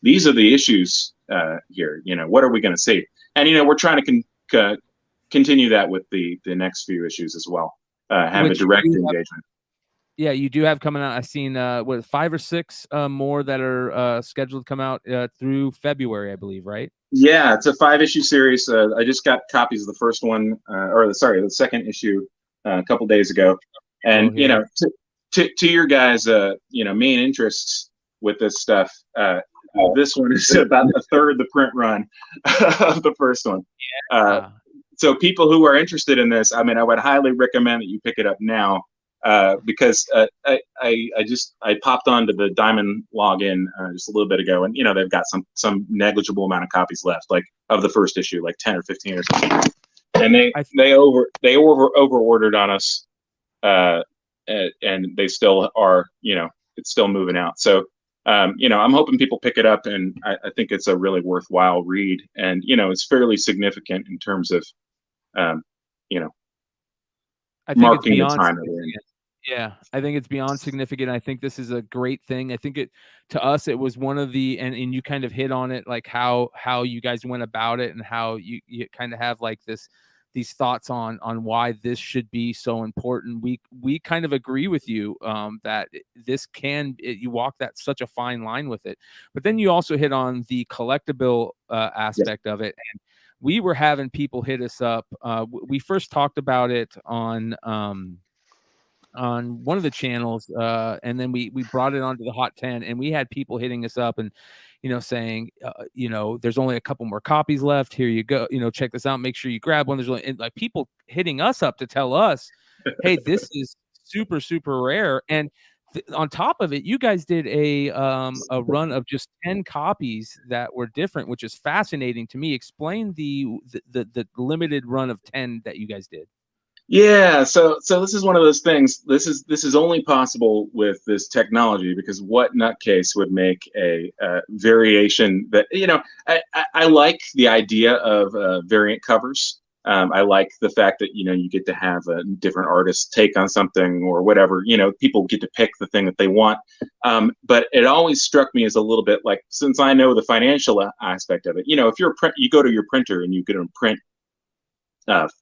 these are the issues here. What are we going to see? And, we're trying to continue that with the next few issues as well. Have a direct engagement. Yeah, you do have coming out. I've seen 5 or 6 more that are scheduled to come out through February, I believe, right? Yeah, it's a 5-issue series. I just got copies of the first one, the second issue a couple days ago. And to your guys, main interests with this stuff, this one is about a third of the print run of the first one. So people who are interested in this, I mean, I would highly recommend that you pick it up now. Because I popped onto the Diamond login just a little bit ago, and they've got some negligible amount of copies left, like of the first issue, like 10 or 15 or something. And they over ordered on us, and they still are, it's still moving out. So I'm hoping people pick it up, and I think it's a really worthwhile read, and it's fairly significant in terms of I think marking it's the time that we're in. Yeah, I think it's beyond significant. I think this is a great thing. I think to us, it was one of the, and you kind of hit on it, like how you guys went about it and how you kind of have like these thoughts on why this should be so important. We kind of agree with you that this you walk that such a fine line with it, but then you also hit on the collectible aspect of it. And we were having people hit us up. We first talked about it on one of the channels, and then we brought it onto the Hot 10, and we had people hitting us up and, you know, saying, you know, there's only a couple more copies left. Here you go. You know, check this out. Make sure you grab one. There's only, and like people hitting us up to tell us, hey, this is super, super rare. And on top of it, you guys did a run of just 10 copies that were different, which is fascinating to me. Explain the limited run of 10 that you guys did. Yeah, so this is one of those things. This is only possible with this technology, because what nutcase would make a variation that, you know, I like the idea of variant covers. I like the fact that, you know, you get to have a different artist take on something or whatever. You know, people get to pick the thing that they want. But it always struck me as a little bit like, since I know the financial aspect of it, you know, if you're you go to your printer and you get to print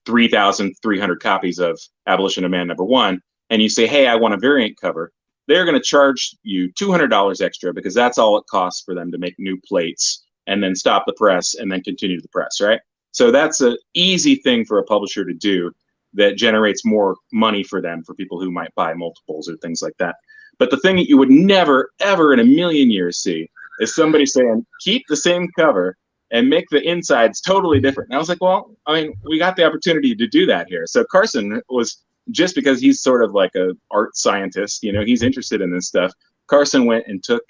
3,300 copies of Abolition of Man #1, and you say, hey, I want a variant cover, they're going to charge you $200 extra, because that's all it costs for them to make new plates and then stop the press and then continue the press, right? So that's an easy thing for a publisher to do that generates more money for them, for people who might buy multiples or things like that. But the thing that you would never, ever in a million years see is somebody saying, keep the same cover and make the insides totally different. And I was like, well, I mean, we got the opportunity to do that here. So Carson was, just because he's sort of like a art scientist, you know, he's interested in this stuff. Carson went and took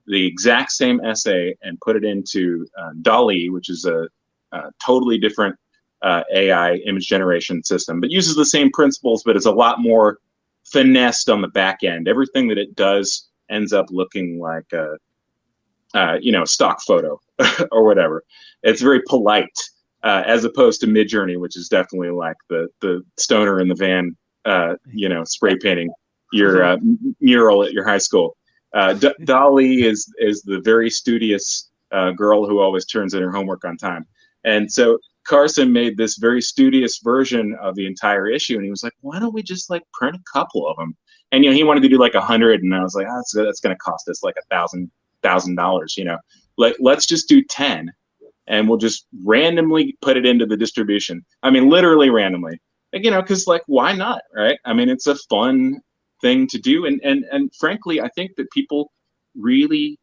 the exact same essay and put it into DALL-E, which is a totally different AI image generation system, but uses the same principles, but it's a lot more finessed on the back end. Everything that it does ends up looking like a you know, stock photo or whatever. It's very polite, as opposed to Midjourney, which is definitely like the stoner in the van, you know, spray painting your mural at your high school. DALL-E is the very studious girl who always turns in her homework on time. And so Carson made this very studious version of the entire issue, and he was like, why don't we just like print a couple of them? And, you know, he wanted to do like 100, and I was like, oh, that's going to cost us like $1,000, you know, like, let's just do 10 and we'll just randomly put it into the distribution. I mean, literally randomly, you know, because like, why not, right? I mean, it's a fun thing to do. And frankly, I think that people really,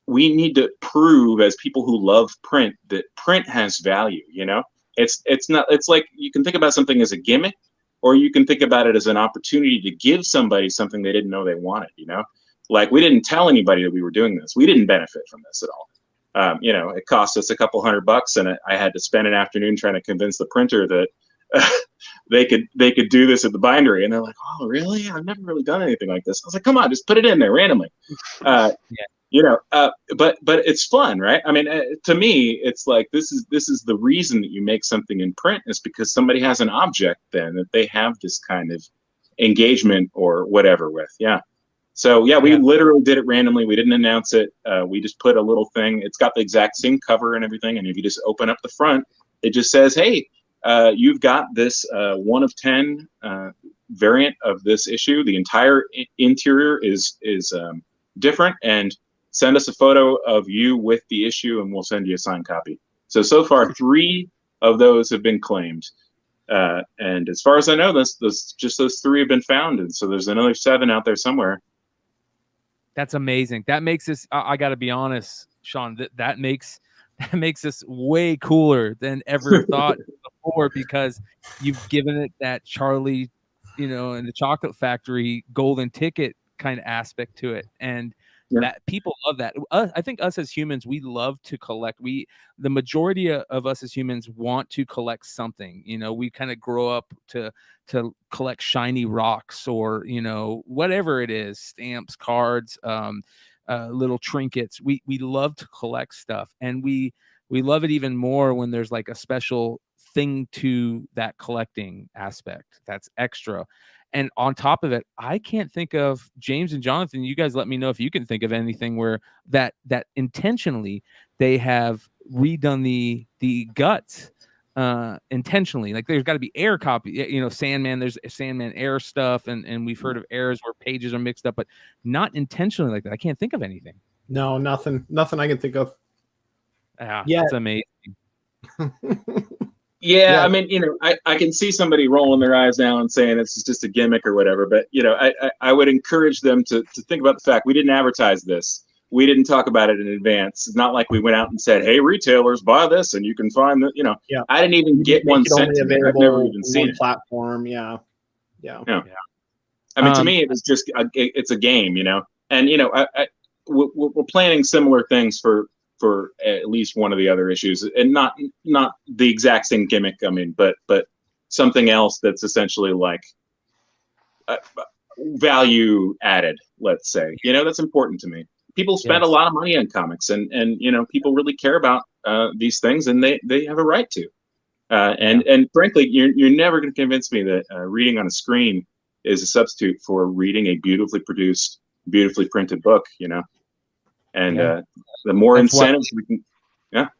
we need to prove, as people who love print, that print has value. You know, it's not, it's like, you can think about something as a gimmick, or you can think about it as an opportunity to give somebody something they didn't know they wanted, you know? Like, we didn't tell anybody that we were doing this. We didn't benefit from this at all. You know, it cost us a couple $100, and I had to spend an afternoon trying to convince the printer that they could do this at the bindery. And they're like, oh, really? I've never really done anything like this. I was like, come on, just put it in there randomly. Yeah. You know, but it's fun, right? I mean, to me, it's like, this is the reason that you make something in print, is because somebody has an object then that they have this kind of engagement or whatever with. Yeah. So yeah, we literally did it randomly. We didn't announce it. We just put a little thing. It's got the exact same cover and everything. And if you just open up the front, it just says, hey, you've got this 1 of 10 variant of this issue. The entire interior is different, and send us a photo of you with the issue and we'll send you a signed copy. So far, 3 of those have been claimed. And as far as I know, just those 3 have been found. And so there's another 7 out there somewhere. That's amazing. That makes this, I got to be honest, Sean, that makes this way cooler than ever thought before, because you've given it that Charlie, you know, and the Chocolate Factory golden ticket kind of aspect to it. And that people love that. I think us as humans, we love to collect. The majority of us as humans want to collect something. You know, we kind of grow up to collect shiny rocks, or, you know, whatever it is, stamps, cards, little trinkets. We love to collect stuff, and we love it even more when there's like a special thing to that collecting aspect that's extra. And on top of it, I can't think of, James and Jonathan, you guys let me know if you can think of anything where that intentionally they have redone the guts intentionally. Like, there's got to be error copy, you know, Sandman, there's Sandman error stuff, and we've heard of errors where pages are mixed up, but not intentionally like that. I can't think of anything. No, nothing I can think of. Yeah, it's amazing. Yeah, I mean, I can see somebody rolling their eyes now and saying this is just a gimmick or whatever, but I would encourage them to think about the fact we didn't advertise this. We didn't talk about it in advance. It's not like we went out and said, "Hey, retailers, buy this and you can find the." Yeah. I didn't even get one sent to me. I've never even seen it. Platform, yeah. I mean, to me, it was just it's a game, and we're planning similar things for at least one of the other issues, and not the exact same gimmick. I mean, but something else that's essentially like value added. Let's say, that's important to me. People spend a lot of money on comics, and people really care about these things, and they have a right to. And frankly, you're never going to convince me that reading on a screen is a substitute for reading a beautifully produced, beautifully printed book. And the more incentives we can, That's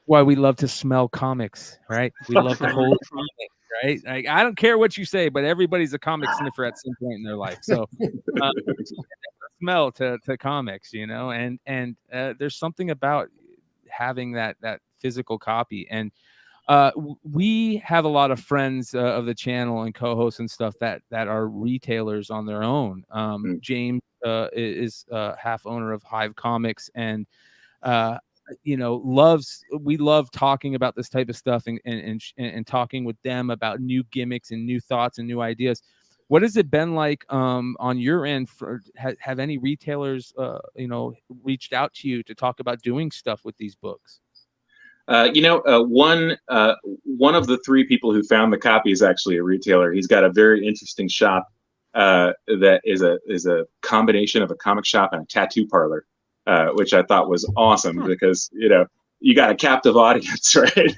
why we love to smell comics, right? We love to hold comics, right? Like, I don't care what you say, but everybody's a comic sniffer at some point in their life. So smell to comics, and there's something about having that physical copy. And we have a lot of friends of the channel and co-hosts and stuff that are retailers on their own. James is half owner of Hive Comics, and we love talking about this type of stuff and talking with them about new gimmicks and new thoughts and new ideas. What has it been like on your end? Have any retailers reached out to you to talk about doing stuff with these books? One of the three people who found the copy is actually a retailer. He's got a very interesting shop that is a combination of a comic shop and a tattoo parlor, which I thought was awesome because you got a captive audience, right?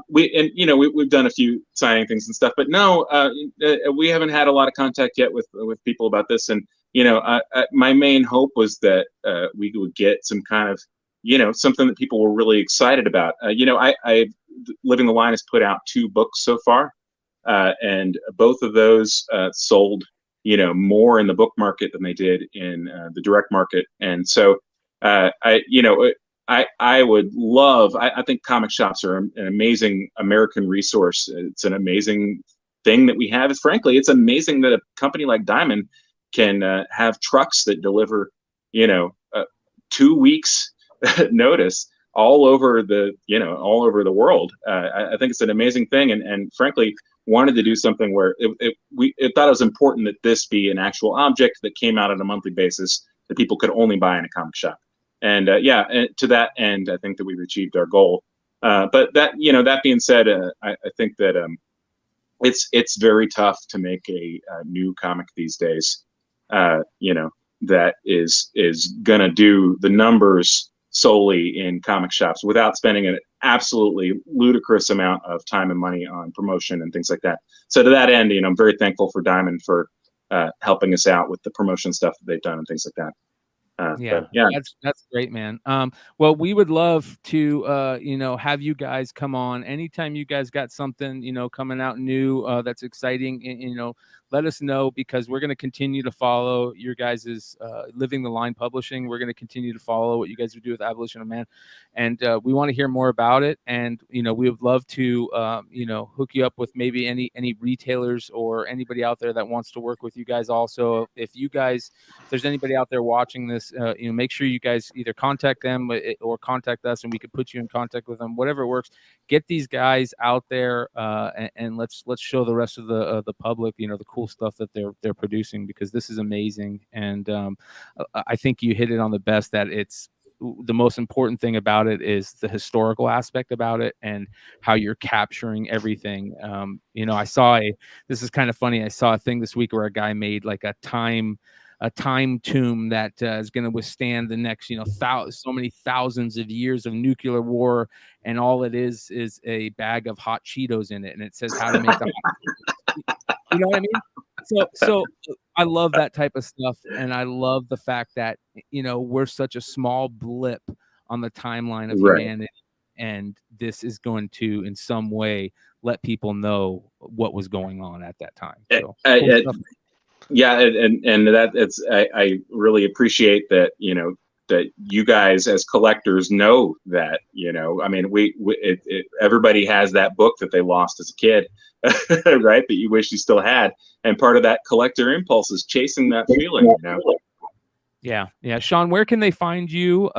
We've done a few signing things and stuff, but no, we haven't had a lot of contact yet with people about this. And my main hope was that we would get some kind of something that people were really excited about. I Living the Line has put out 2 books so far, and both of those sold more in the book market than they did in the direct market. And so I would love. I think comic shops are an amazing American resource. It's an amazing thing that we have. Frankly, it's amazing that a company like Diamond can have trucks that deliver 2 weeks notice all over the world. I think it's an amazing thing, and frankly wanted to do something where it thought it was important that this be an actual object that came out on a monthly basis that people could only buy in a comic shop. And to that end, I think that we've achieved our goal. But that being said, I think that it's very tough to make a new comic these days. That is gonna do the numbers solely in comic shops without spending an absolutely ludicrous amount of time and money on promotion and things like that. So to that end, I'm very thankful for Diamond for helping us out with the promotion stuff that they've done and things like that. That's great, man. Well, we would love to have you guys come on anytime you guys got something coming out new that's exciting, and let us know, because we're going to continue to follow your guys's Living the Line publishing. We're going to continue to follow what you guys would do with Abolition of Man, and we want to hear more about it. And we would love to hook you up with maybe any retailers or anybody out there that wants to work with you guys. Also, if there's anybody out there watching this, make sure you guys either contact them or contact us, and we could put you in contact with them. Whatever works. Get these guys out there, and let's show the rest of the public, the cool stuff that they're producing, because this is amazing. And I think you hit it on the best, that it's the most important thing about it is the historical aspect about it and how you're capturing everything. This is kind of funny. I saw a thing this week where a guy made like a time tomb that is going to withstand the next, so many thousands of years of nuclear war, and all it is a bag of hot Cheetos in it, and it says how to make the hot Cheetos. You know what I mean? So I love that type of stuff, and I love the fact that we're such a small blip on the timeline of humanity, and this is going to, in some way, let people know what was going on at that time. So, cool stuff. Yeah, and that I really appreciate that. you guys as collectors know that, I mean, everybody has that book that they lost as a kid, right? That you wish you still had. And part of that collector impulse is chasing that feeling, Yeah. Sean, where can they find you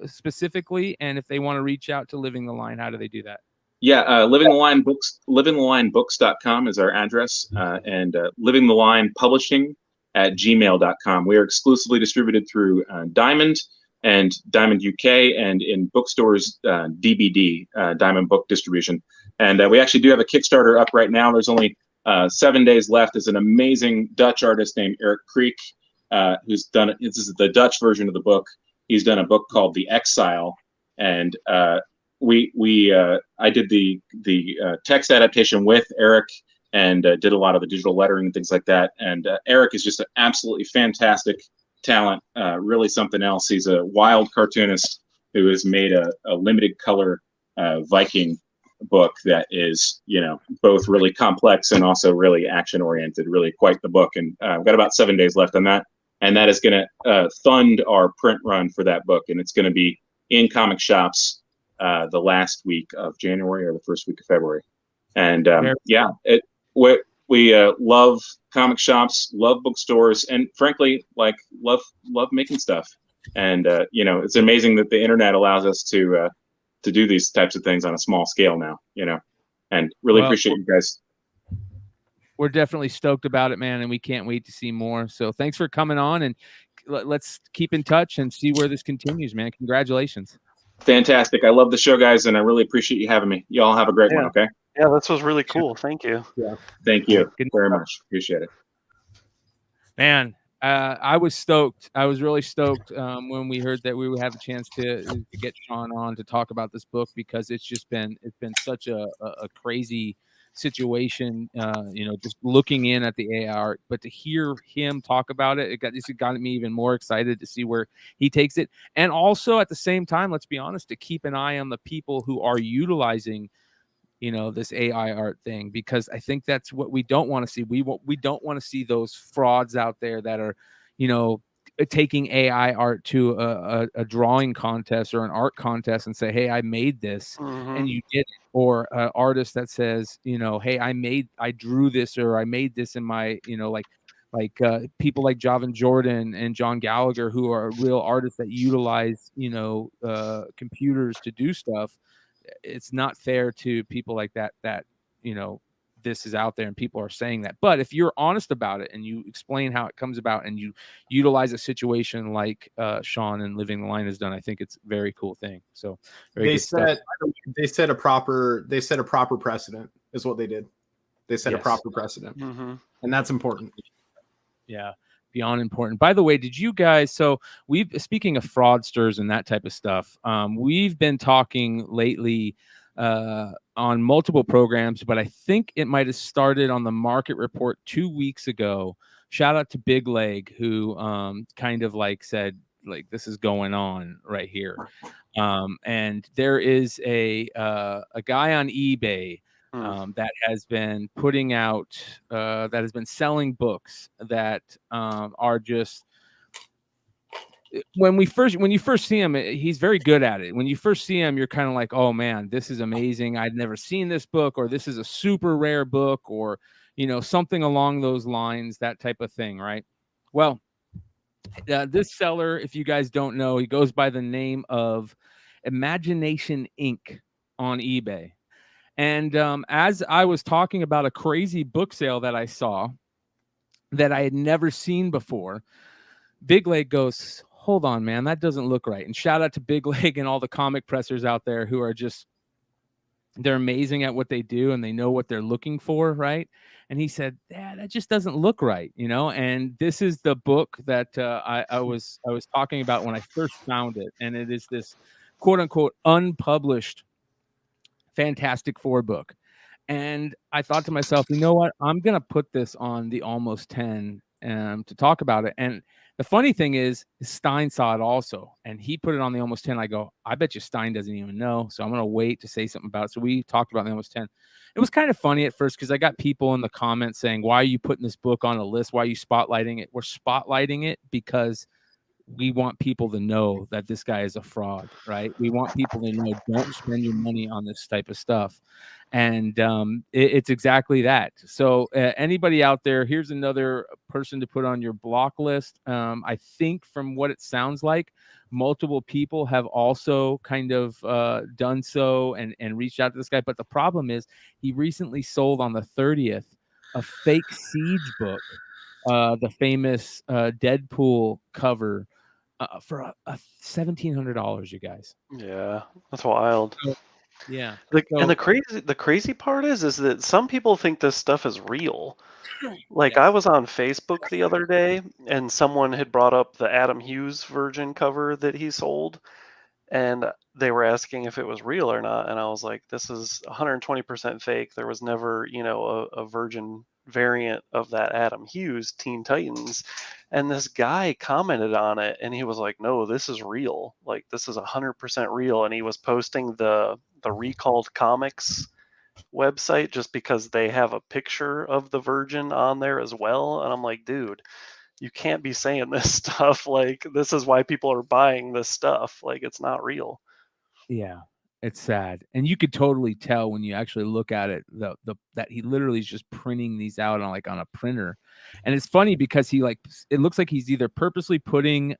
specifically? And if they want to reach out to Living the Line, how do they do that? Yeah, Living the Line Books, livingthelinebooks.com is our address, and Living the Line Publishing at gmail.com. We are exclusively distributed through Diamond and Diamond UK, and in bookstores, DBD, Diamond Book Distribution. And we actually do have a Kickstarter up right now. There's only 7 days left. There's an amazing Dutch artist named Eric Creek, who's done, this is the Dutch version of the book. He's done a book called The Exile, and I did the text adaptation with Eric, and did a lot of the digital lettering and things like that. And Eric is just an absolutely fantastic talent, really something else. He's a wild cartoonist who has made a limited color Viking book that is, both really complex and also really action oriented, really quite the book. And I've got about 7 days left on that. And that is going to fund our print run for that book. And it's going to be in comic shops the last week of January or the first week of February. And we love comic shops, love bookstores, and frankly, love making stuff. And it's amazing that the internet allows us to do these types of things on a small scale now. And really appreciate you guys. We're definitely stoked about it, man, and we can't wait to see more. So thanks for coming on, and let's keep in touch and see where this continues, man. Congratulations. Fantastic. I love the show, guys, and I really appreciate you having me. You all have a great one, okay? Yeah, this was really cool. Thank you. Yeah. Thank you very much. Appreciate it. Man, I was stoked. I was really stoked when we heard that we would have a chance to get Sean on to talk about this book, because it's been such a crazy situation, just looking in at the AI art, but to hear him talk about it, it got me even more excited to see where he takes it. And also at the same time, let's be honest, to keep an eye on the people who are utilizing, this AI art thing, because I think that's what we don't want to see. We don't want to see those frauds out there that are, taking AI art to a drawing contest or an art contest and say, hey, I made this, and you did it. Or an artist that says, hey, I drew this, or I made this in my, people like Javin Jordan and John Gallagher, who are real artists that utilize, computers to do stuff. It's not fair to people like that, this is out there and people are saying that. But if you're honest about it and you explain how it comes about and you utilize a situation like Sean and Living the Line has done, I think it's a very cool thing. So they set a proper precedent is what they did. They set a proper precedent, and that's important. Yeah, beyond important. By the way, did you guys, so speaking of fraudsters and that type of stuff, we've been talking lately on multiple programs, but I think it might have started on the Market Report 2 weeks ago. Shout out to Big Leg, who kind of said, this is going on right here. And there is a guy on eBay that has been putting out, that has been selling books that are just, when you first see him, he's very good at it. When you first see him, you're kind of like, oh man, this is amazing. I'd never seen this book, or this is a super rare book, or, something along those lines, that type of thing. Right. Well, this seller, if you guys don't know, he goes by the name of Imagination Inc. on eBay. And as I was talking about a crazy book sale that I saw that I had never seen before, Big Leg goes, hold on, man, that doesn't look right. And shout out to Big Leg and all the comic pressers out there who are they're amazing at what they do and they know what they're looking for, right? And he said, yeah, that just doesn't look right, And this is the book that I was talking about when I first found it. And it is this quote unquote unpublished Fantastic Four book. And I thought to myself, you know what? I'm going to put this on the Almost 10 to talk about it. And the funny thing is Stein saw it also, and he put it on the Almost 10. I go, I bet you Stein doesn't even know. So I'm going to wait to say something about it. So we talked about the Almost 10. It was kind of funny at first because I got people in the comments saying, why are you putting this book on a list? Why are you spotlighting it? We're spotlighting it because we want people to know that this guy is a fraud, right? We want people to know, don't spend your money on this type of stuff. And it's exactly that. So anybody out there, here's another person to put on your block list. I think from what it sounds like, multiple people have also kind of done so and reached out to this guy. But the problem is he recently sold on the 30th a fake Siege book, the famous Deadpool cover, for $1,700, you guys. Yeah, that's wild. So, yeah. And the crazy part is that some people think this stuff is real. Like, I was on Facebook the other day, and someone had brought up the Adam Hughes Virgin cover that he sold, and they were asking if it was real or not, and I was like, this is 120% fake. There was never, a Virgin variant of that Adam Hughes Teen Titans. And this guy commented on it, and he was like, no, this is real. Like, this is 100% real. And he was posting the Recalled Comics website just because they have a picture of the Virgin on there as well. And I'm like, dude, you can't be saying this stuff. Like, this is why people are buying this stuff. Like, it's not real. Yeah, it's sad. And you could totally tell when you actually look at it, that he literally is just printing these out on a printer. And it's funny because it looks like he's either purposely putting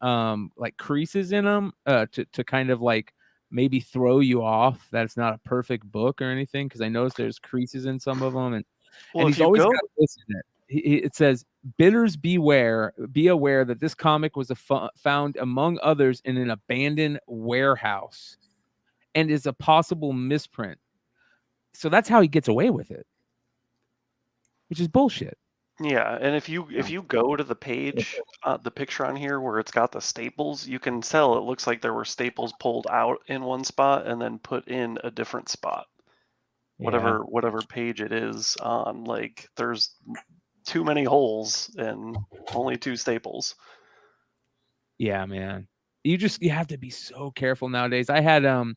like creases in them to kind of like maybe throw you off that it's not a perfect book or anything, because I noticed there's creases in some of them, and he's always got this in it. It says, bidders beware, be aware that this comic was found among others in an abandoned warehouse and is a possible misprint. So that's how he gets away with it, which is bullshit. Yeah, and if you go to the page, the picture on here where it's got the staples, you can tell it looks like there were staples pulled out in one spot and then put in a different spot. Whatever page it is on, like, there's too many holes and only 2 staples. Yeah, man. You have to be so careful nowadays. I had a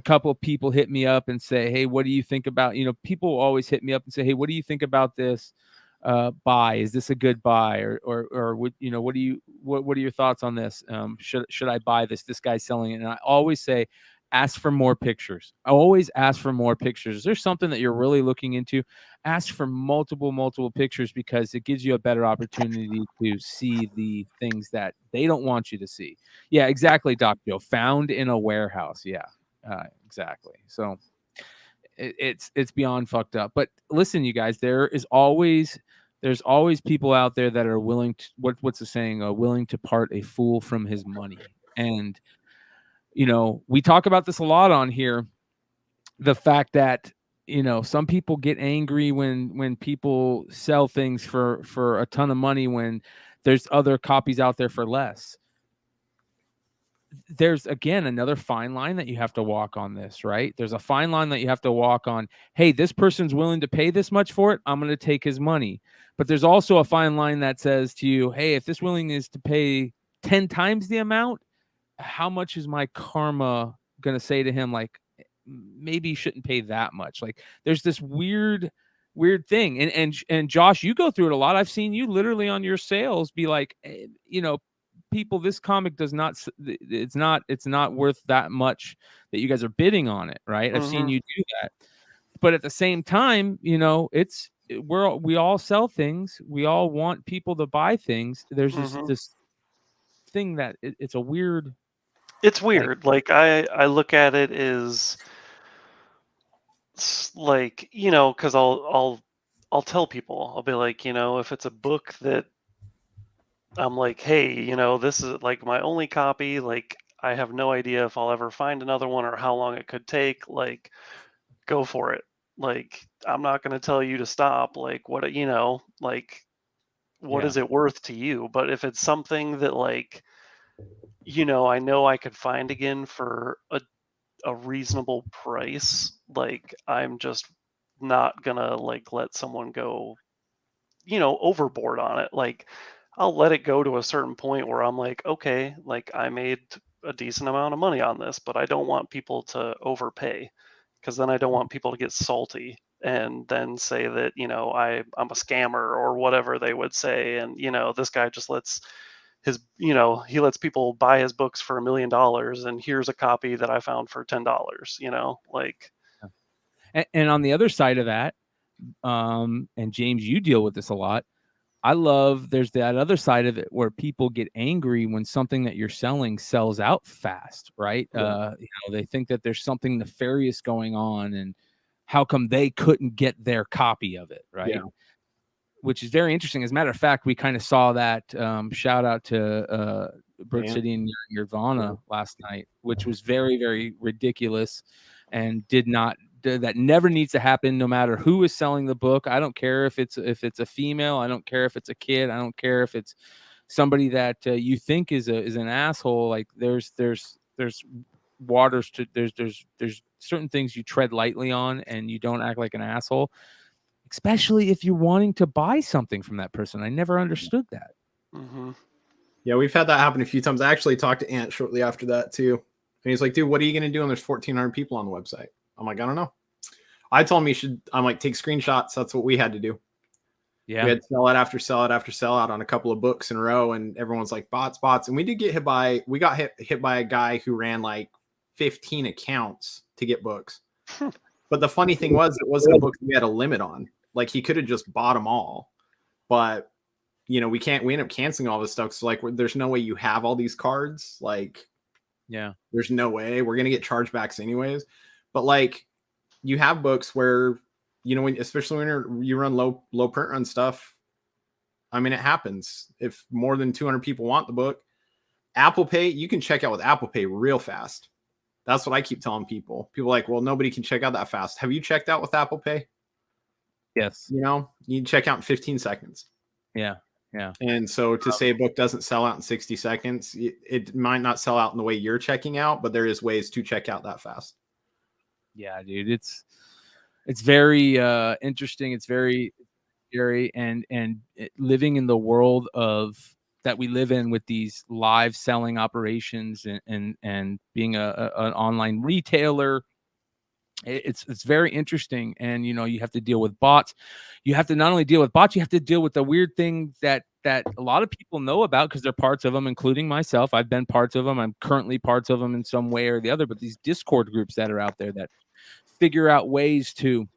couple of people hit me up and say, hey, what do you think about, people always hit me up and say, hey, what do you think about this buy? Is this a good buy? Or what are your thoughts on this? Should I buy this? This guy's selling it. And I always say, ask for more pictures. I always ask for more pictures. Is there something that you're really looking into? Ask for multiple pictures, because it gives you a better opportunity to see the things that they don't want you to see. Yeah, exactly, Doc Joe. Found in a warehouse. Yeah, exactly. So it's beyond fucked up. But listen, you guys, there's always people out there that are willing to, what's the saying? Willing to part a fool from his money. And we talk about this a lot on here. The fact that, some people get angry when people sell things for a ton of money when there's other copies out there for less. There's, again, another fine line that you have to walk on this, right? There's a fine line that you have to walk on. Hey, this person's willing to pay this much for it, I'm going to take his money. But there's also a fine line that says to you, hey, if this willing is to pay 10 times the amount, how much is my karma going to say to him? Like, maybe you shouldn't pay that much. Like, there's this weird thing. And Josh, you go through it a lot. I've seen you literally on your sales be like, people, this comic it's not worth that much that you guys are bidding on it, right? I've seen you do that. But at the same time, we all sell things. We all want people to buy things. There's this thing that it's a weird. It's weird. Like, I look at it as, like, because I'll tell people, I'll be like, if it's a book that I'm like, hey, this is like my only copy, like, I have no idea if I'll ever find another one or how long it could take, like, go for it. Like, I'm not going to tell you to stop. Like, what is it worth to you? But if it's something that, like, I know I could find again for a reasonable price, like, I'm just not gonna, like, let someone go, overboard on it. Like, I'll let it go to a certain point where I'm like, okay, like, I made a decent amount of money on this, but I don't want people to overpay, because then I don't want people to get salty and then say that, I'm a scammer or whatever they would say. And, this guy just lets his, he lets people buy his books for $1 million, and here's a copy that I found for $10. Like. And on the other side of that, and James, you deal with this a lot. I love there's that other side of it where people get angry when something that you're selling sells out fast, right? They think that there's something nefarious going on, and how come they couldn't get their copy of it, right? Yeah. Which is very interesting. As a matter of fact, we kind of saw that. Shout out to Brook City and Nirvana last night, which was very, very ridiculous, and that never needs to happen, no matter who is selling the book. I don't care if it's a female. I don't care if it's a kid. I don't care if it's somebody that you think is an asshole. Like there's waters to there's certain things you tread lightly on, and you don't act like an asshole, especially if you're wanting to buy something from that person. I never understood that. Mm-hmm. Yeah, we've had that happen a few times. I actually talked to Ant shortly after that too, and he's like, "Dude, what are you gonna do when there's 1,400 people on the website?" I'm like, I don't know. I told him I'm like, take screenshots. That's what we had to do. Yeah. We had sellout after sellout after sellout on a couple of books in a row, and everyone's like, bots. And we got hit by a guy who ran like 15 accounts to get books. But the funny thing was, it wasn't a book that we had a limit on. Like, he could have just bought them all. But, we end up canceling all this stuff. So like, there's no way you have all these cards. Like, yeah, there's no way. We're going to get chargebacks anyways. But like, you have books where, especially when you run low print run stuff. I mean, it happens. If more than 200 people want the book, Apple Pay, you can check out with Apple Pay real fast. That's what I keep telling people. People are like, well, nobody can check out that fast. Have you checked out with Apple Pay? Yes. You can check out in 15 seconds. Yeah. Yeah. And so to say a book doesn't sell out in 60 seconds, it might not sell out in the way you're checking out, but there is ways to check out that fast. Yeah, dude, it's very interesting. It's very scary, and living in the world that we live in with these live selling operations and being an online retailer. It's very interesting, and you have to deal with bots. You have to not only deal with bots, you have to deal with the weird thing that a lot of people know about because they're parts of them, including myself. I've been parts of them. I'm currently parts of them in some way or the other. But these Discord groups that are out there that figure out ways to,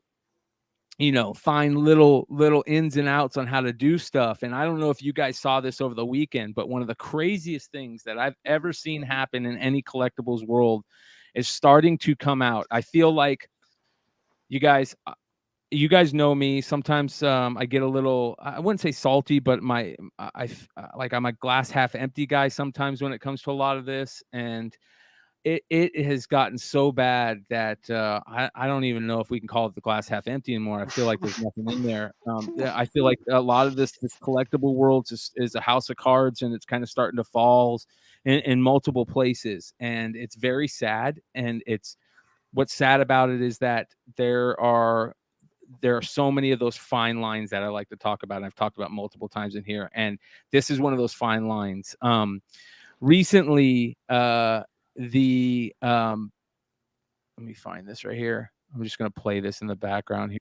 find little ins and outs on how to do stuff. And I don't know if you guys saw this over the weekend, but one of the craziest things that I've ever seen happen in any collectibles world is starting to come out. I feel like you guys know me. Sometimes I get a little, I wouldn't say salty, but I'm a glass half empty guy sometimes when it comes to a lot of this. And it has gotten so bad that I don't even know if we can call it the glass half empty anymore. I feel like there's nothing in there. I feel like a lot of this collectible world is a house of cards, and it's kind of starting to fall in multiple places, and it's very sad. And what's sad about it is that there are so many of those fine lines that I like to talk about. And I've talked about multiple times in here, and this is one of those fine lines. Recently, let me find this right here. I'm just going to play this in the background here.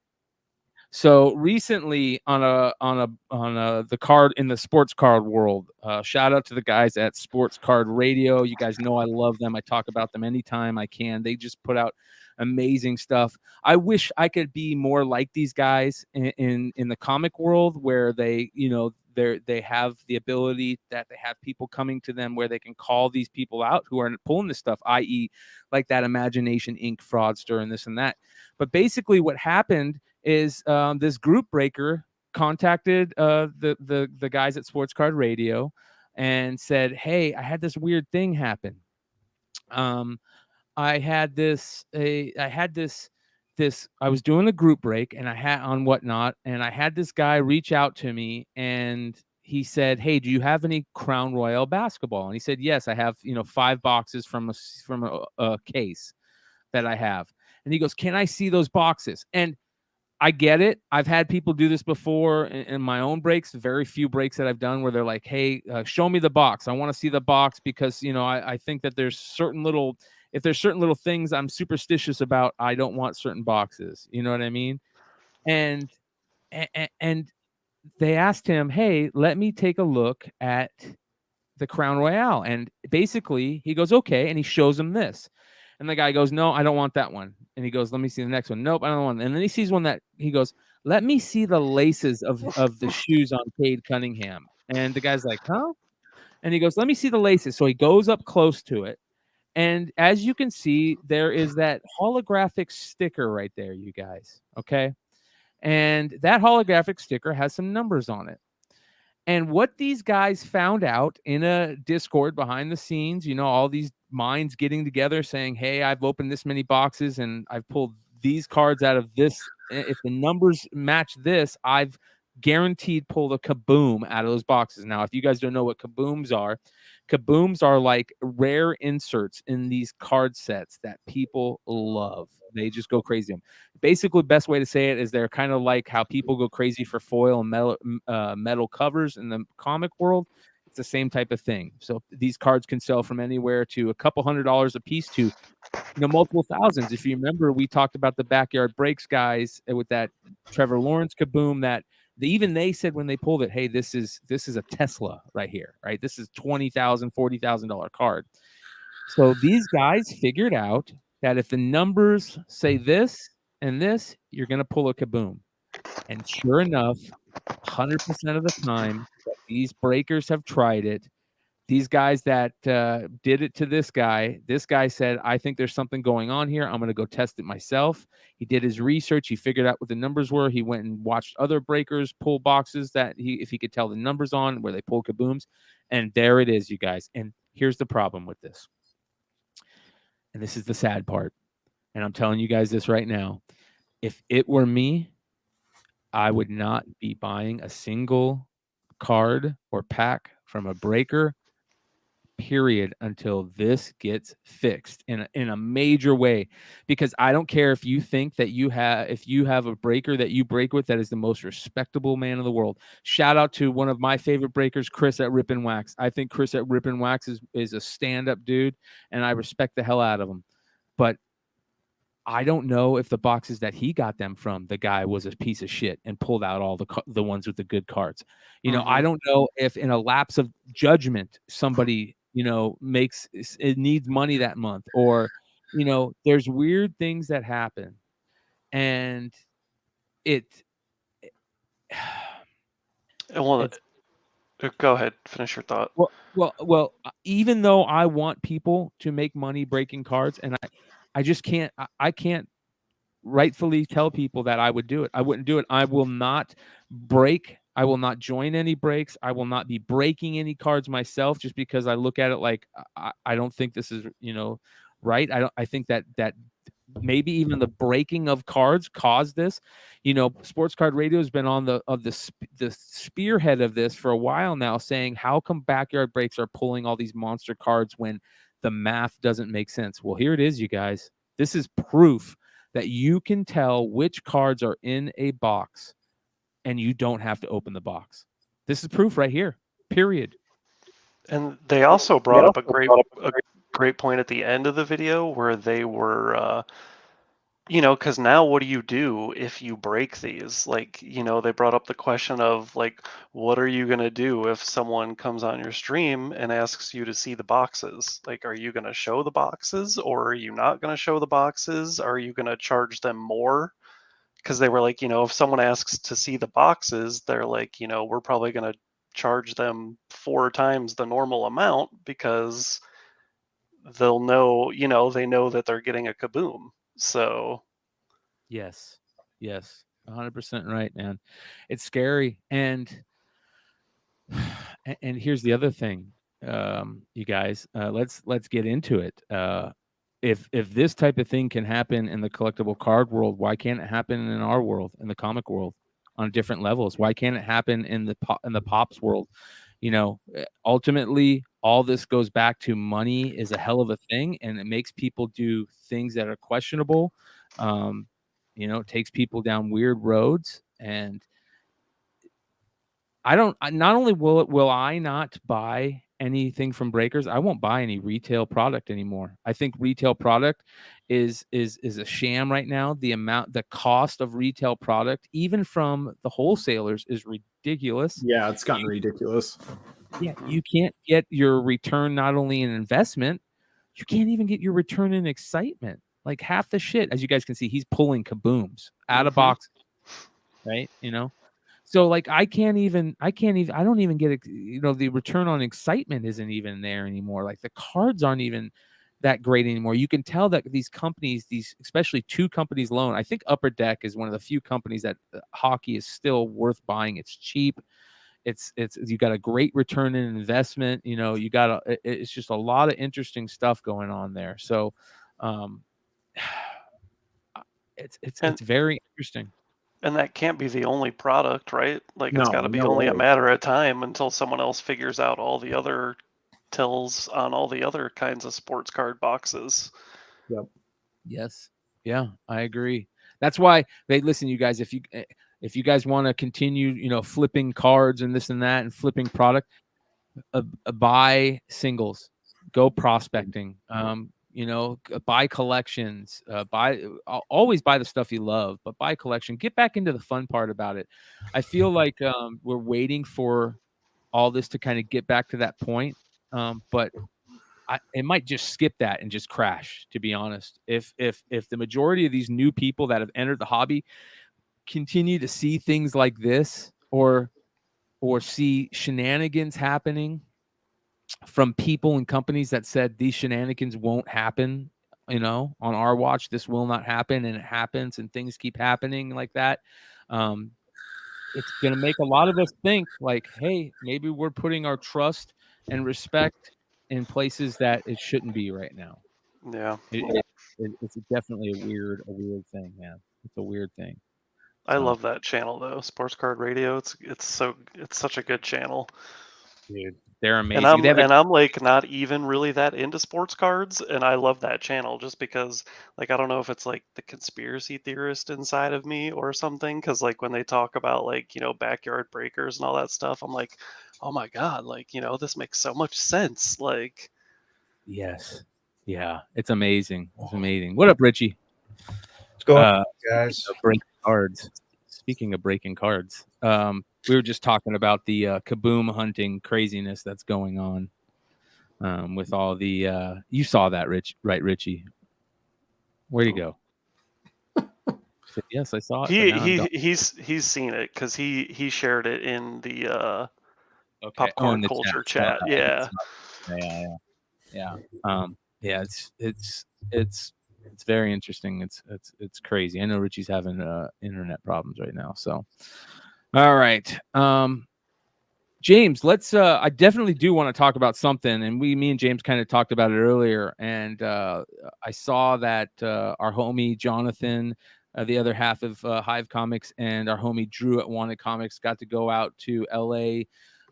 So recently on the card in the sports card world, shout out to the guys at Sports Card Radio. You guys know I love them. I talk about them anytime I can. They just put out amazing stuff. I wish I could be more like these guys in the comic world, where they have the ability that they have people coming to them where they can call these people out who are pulling this stuff, i.e. like that Imagination Inc. fraudster and this and that. But basically what happened is this group breaker contacted the guys at Sports Card Radio and said, hey, I had this weird thing happen. I was doing a group break and I had on Whatnot, and I had this guy reach out to me, and he said, hey, do you have any Crown Royale basketball? And he said, yes, I have 5 boxes from a case that I have. And he goes, can I see those boxes? And I get it. I've had people do this before in my own breaks, very few breaks that I've done, where they're like, hey, show me the box. I want to see the box because, I think that there's certain little things I'm superstitious about, I don't want certain boxes. You know what I mean? And they asked him, hey, let me take a look at the Crown Royale. And basically he goes, okay. And he shows him this. And the guy goes, no, I don't want that one. And he goes, let me see the next one. Nope, I don't want it. And then he sees one that he goes, let me see the laces of the shoes on Cade Cunningham. And the guy's like, huh? And he goes, let me see the laces. So he goes up close to it. And as you can see, there is that holographic sticker right there, you guys. Okay. And that holographic sticker has some numbers on it. And what these guys found out in a Discord behind the scenes, you know, all these minds getting together saying, hey, I've opened this many boxes and I've pulled these cards out of this. If the numbers match this, I've guaranteed pulled a kaboom out of those boxes. Now, if you guys don't know what kabooms are like rare inserts in these card sets that people love. They just go crazy. Basically, best way to say it is they're kind of like how people go crazy for foil and metal covers in the comic world. It's the same type of thing. So these cards can sell from anywhere to a couple $100s a piece to, you know, multiple thousands. If you remember, we talked about the Backyard Breaks guys with that Trevor Lawrence kaboom that even they said when they pulled it, hey, this is a Tesla right here, right? This is $20,000, $40,000 card. So these guys figured out that if the numbers say this and this, you're going to pull a kaboom. And sure enough, 100% of the time, these breakers have tried it. These guys that did it to this guy said, I think there's something going on here. I'm going to go test it myself. He did his research. He figured out what the numbers were. He went and watched other breakers pull boxes that if he could tell the numbers on where they pull kabooms. And there it is, you guys. And here's the problem with this. And this is the sad part. And I'm telling you guys this right now. If it were me, I would not be buying a single card or pack from a breaker, period, until this gets fixed in a major way. Because I don't care if you think that you have a breaker that you break with that is the most respectable man in the world. Shout out to one of my favorite breakers, Chris at Rip and Wax. I think Chris at Rip and Wax is a stand-up dude, and I respect the hell out of him. But I don't know if the boxes that he got them from, the guy was a piece of shit and pulled out all the ones with the good cards. You know, I don't know if in a lapse of judgment, somebody, you know, it needs money that month, or, you know, there's weird things that happen, and well, go ahead, finish your thought. Well, even though I want people to make money breaking cards, and I just can't, I can't rightfully tell people that I would do it. I wouldn't do it. I will not break. I will not join any breaks. I will not be breaking any cards myself just because I look at it like I don't think this is, you know, right. I think that maybe even the breaking of cards caused this. You know, Sports Card Radio has been on the spearhead of this for a while now, saying how come Backyard Breaks are pulling all these monster cards when the math doesn't make sense. Well, here it is, you guys. This is proof that you can tell which cards are in a box and you don't have to open the box. This is proof right here, period. And they also brought up a great point at the end of the video where they were, you know, because now what do you do if you break these? Like, you know, they brought up the question of, like, what are you going to do if someone comes on your stream and asks you to see the boxes? Like, are you going to show the boxes, or are you not going to show the boxes? Are you going to charge them more? Because they were like, you know, if someone asks to see the boxes, they're like, you know, we're probably going to charge them 4 times the normal amount because they'll know, you know, they know that they're getting a kaboom. So yes, 100% right, man. It's scary. And here's the other thing, you guys, let's get into it. If this type of thing can happen in the collectible card world, why can't it happen in our world, in the comic world, on different levels? Why can't it happen in the pops world? You know, ultimately, all this goes back to money is a hell of a thing, and it makes people do things that are questionable. You know, it takes people down weird roads, and not only will I not buy anything from breakers, I won't buy any retail product anymore. I think retail product is a sham right now. The cost of retail product, even from the wholesalers, is ridiculous. Yeah, it's gotten ridiculous. Yeah, you can't get your return not only in investment, you can't even get your return in excitement. Like half the shit, as you guys can see, he's pulling kabooms out of box, right? So like I don't even get it. The return on excitement isn't even there anymore. Like the cards aren't even that great anymore. You can tell that these companies, especially two companies alone, I think Upper Deck is one of the few companies that hockey is still worth buying. It's cheap. It's you got a great return in investment. It's just a lot of interesting stuff going on there. So it's very interesting. And that can't be the only product, right? Like it's No, got to be no only a way. matter of time until someone else figures out all the other tells on all the other kinds of sports card boxes. Yep. Yes. Yeah, I agree. That's why listen, you guys, if you guys want to continue, flipping cards and this and that and flipping product, buy singles, go prospecting, buy collections, always buy the stuff you love, but buy collection, get back into the fun part about it. I feel like we're waiting for all this to kind of get back to that point. But it might just skip that and just crash, to be honest. If the majority of these new people that have entered the hobby continue to see things like this or see shenanigans happening from people and companies that said these shenanigans won't happen, on our watch, this will not happen, and it happens and things keep happening like that, it's going to make a lot of us think like, hey, maybe we're putting our trust and respect in places that it shouldn't be right now. Yeah. It's definitely a weird thing, man. It's a weird thing. I love that channel though, Sports Card Radio. It's such a good channel. Dude, they're amazing. And I'm like not even really that into sports cards, and I love that channel just because, like, I don't know if it's like the conspiracy theorist inside of me or something, because like when they talk about like backyard breakers and all that stuff, I'm like, oh my god, like this makes so much sense. Like, yes, yeah, it's amazing. It's amazing. What up, Richie? What's going on, guys? Breaking cards. Speaking of breaking cards, we were just talking about the kaboom hunting craziness that's going on with all the. You saw that, right, Richie? Where'd he go? Said, yes, I saw it. He's seen it because he shared it in the popcorn in the culture chat. Yeah. Yeah. It's very interesting. It's crazy. I know Richie's having internet problems right now. So, all right, James, let's. I definitely do want to talk about something, and me and James kind of talked about it earlier. And I saw that our homie Jonathan, the other half of Hive Comics, and our homie Drew at Wanted Comics got to go out to LA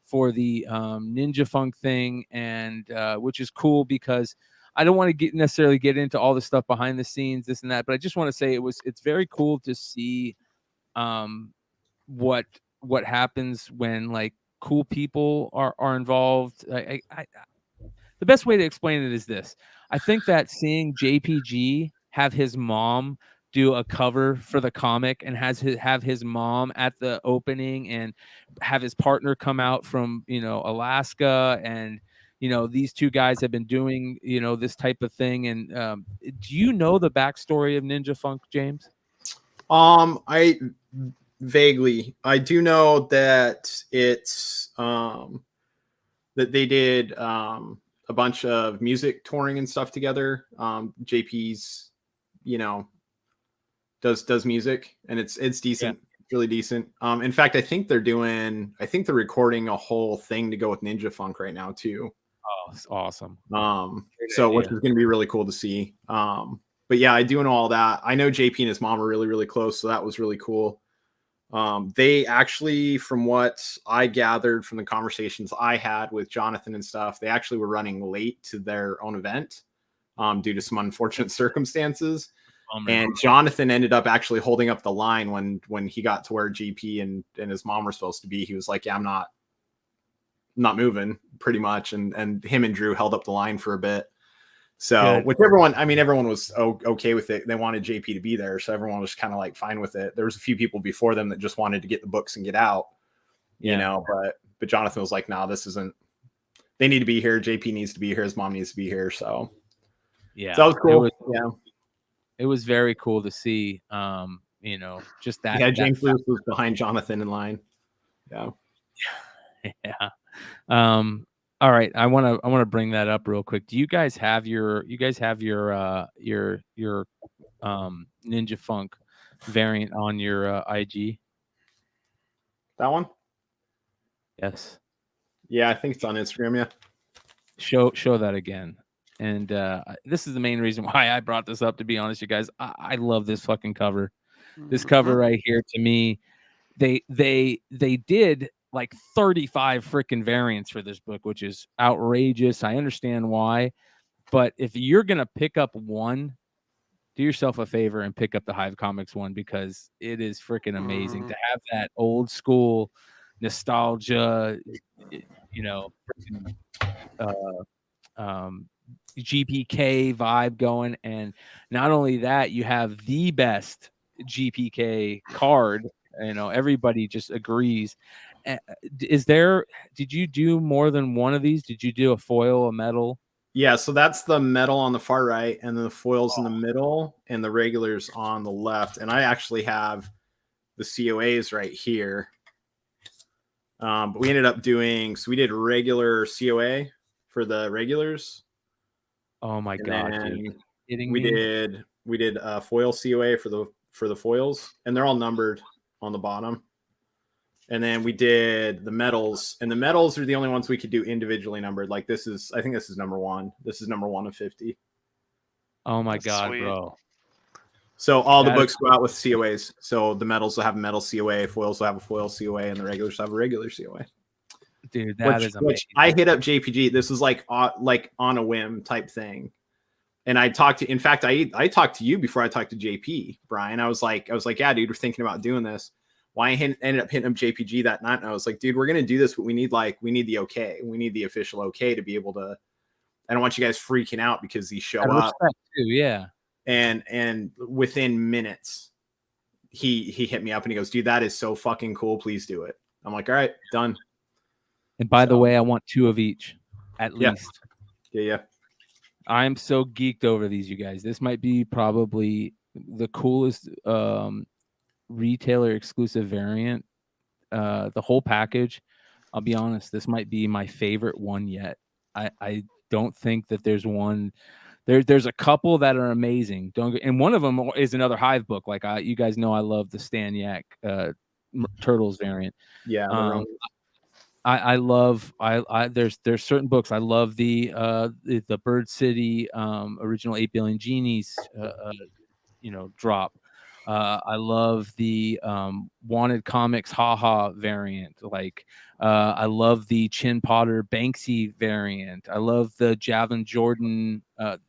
for the Ninja Funk thing, and which is cool because I don't want to necessarily get into all the stuff behind the scenes, this and that, but I just want to say it's very cool to see what happens when like cool people are involved. The best way to explain it is this. I think that seeing JPG have his mom do a cover for the comic and have his mom at the opening and have his partner come out from Alaska, and these two guys have been doing this type of thing. And do you know the backstory of Ninja Funk, James? I vaguely. I do know that it's that they did a bunch of music touring and stuff together. JP's does music, and it's decent. Yeah. Really decent. In fact, I think they're recording a whole thing to go with Ninja Funk right now too. Oh, it's awesome. Which is going to be really cool to see. But yeah, I do know all that. I know JP and his mom are really, really close, so that was really cool. They actually, from what I gathered from the conversations I had with Jonathan and stuff, they actually were running late to their own event due to some unfortunate circumstances. And Jonathan ended up actually holding up the line when he got to where GP and his mom were supposed to be. He was like, yeah, I'm not moving, pretty much. And him and Drew held up the line for a bit. So with everyone was okay with it. They wanted JP to be there. So everyone was kind of like fine with it. There was a few people before them that just wanted to get the books and get out, but Jonathan was like, nah, this isn't they need to be here. JP needs to be here. His mom needs to be here. So yeah, so that was cool. It was very cool to see. You know, just that. Yeah, James Lewis was behind Jonathan in line. Yeah. Yeah. All right, I want to bring that up real quick. Do you guys have your Ninja Funk variant on your IG? That one? Yes. Yeah, I think it's on Instagram. Yeah. Show that again. And this is the main reason why I brought this up, to be honest, you guys. I love this fucking cover. This cover right here, to me, they did like 35 freaking variants for this book, which is outrageous. I understand why, but if you're gonna pick up one, do yourself a favor and pick up the Hive Comics one, because it is freaking amazing to have that old school nostalgia, you know, GPK vibe going. And not only that, you have the best GPK card. You know, everybody just agrees. Did you do more than one of these? Did you do a foil, a metal? Yeah, so that's the metal on the far right, and then the foils in the middle, and the regulars on the left. And I actually have the COAs right here. But we ended up doing, so we did regular COA for the regulars. Oh my god, dude. We did foil COA for the foils, and they're all numbered on the bottom. And then we did the metals, and the metals are the only ones we could do individually numbered. Like I think this is number 1. This is number 1 of 50. Oh my That's god, sweet. bro. So all the books go out with COAs. So the metals will have a metal COA, foils will have a foil COA, and the regulars will have a regular COA. Dude, that is amazing. Which I hit up JPG. This was like on a whim type thing. And I talked to you before I talked to JP, Brian. I was like, yeah, dude, we're thinking about doing this. Why I ended up hitting up JPG that night, and I was like, dude, we're gonna do this, but we need the okay. We need the official okay to be able to. I don't want you guys freaking out because these show up. Too, yeah. And within minutes, he hit me up and he goes, dude, that is so fucking cool. Please do it. I'm like, all right, done. And by the way, I want 2 of each, at least. Yeah. I'm so geeked over these, you guys. This might be probably the coolest retailer exclusive variant. The whole package. I'll be honest, this might be my favorite one yet. I don't think that there's one. There's a couple that are amazing. And one of them is another Hive book. Like you guys know, I love the Stan Yak Turtles variant. Yeah. There's certain books I love. The Bird City original 8 Billion Genies drop. I love the Wanted Comics haha variant. Like I love the Chin Potter Banksy variant. I love the Javin Jordan. There's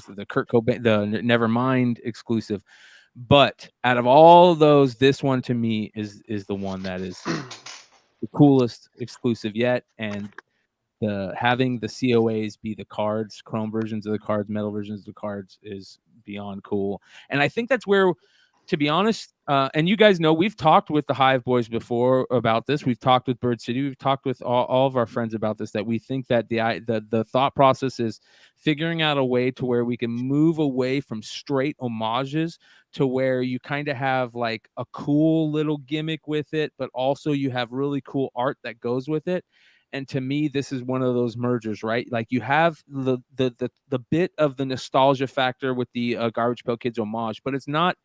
the Kurt Cobain, the Nevermind exclusive. But out of all those, this one to me is the one that is the coolest exclusive yet. And having the COAs be the cards, chrome versions of the cards, metal versions of the cards is beyond cool. And I think that's where, to be honest, and you guys know, we've talked with the Hive Boys before about this. We've talked with Bird City. We've talked with all of our friends about this, that we think that the thought process is figuring out a way to where we can move away from straight homages to where you kind of have like a cool little gimmick with it, but also you have really cool art that goes with it. And to me, this is one of those mergers, right? Like you have the bit of the nostalgia factor with the Garbage Pail Kids homage, but it's not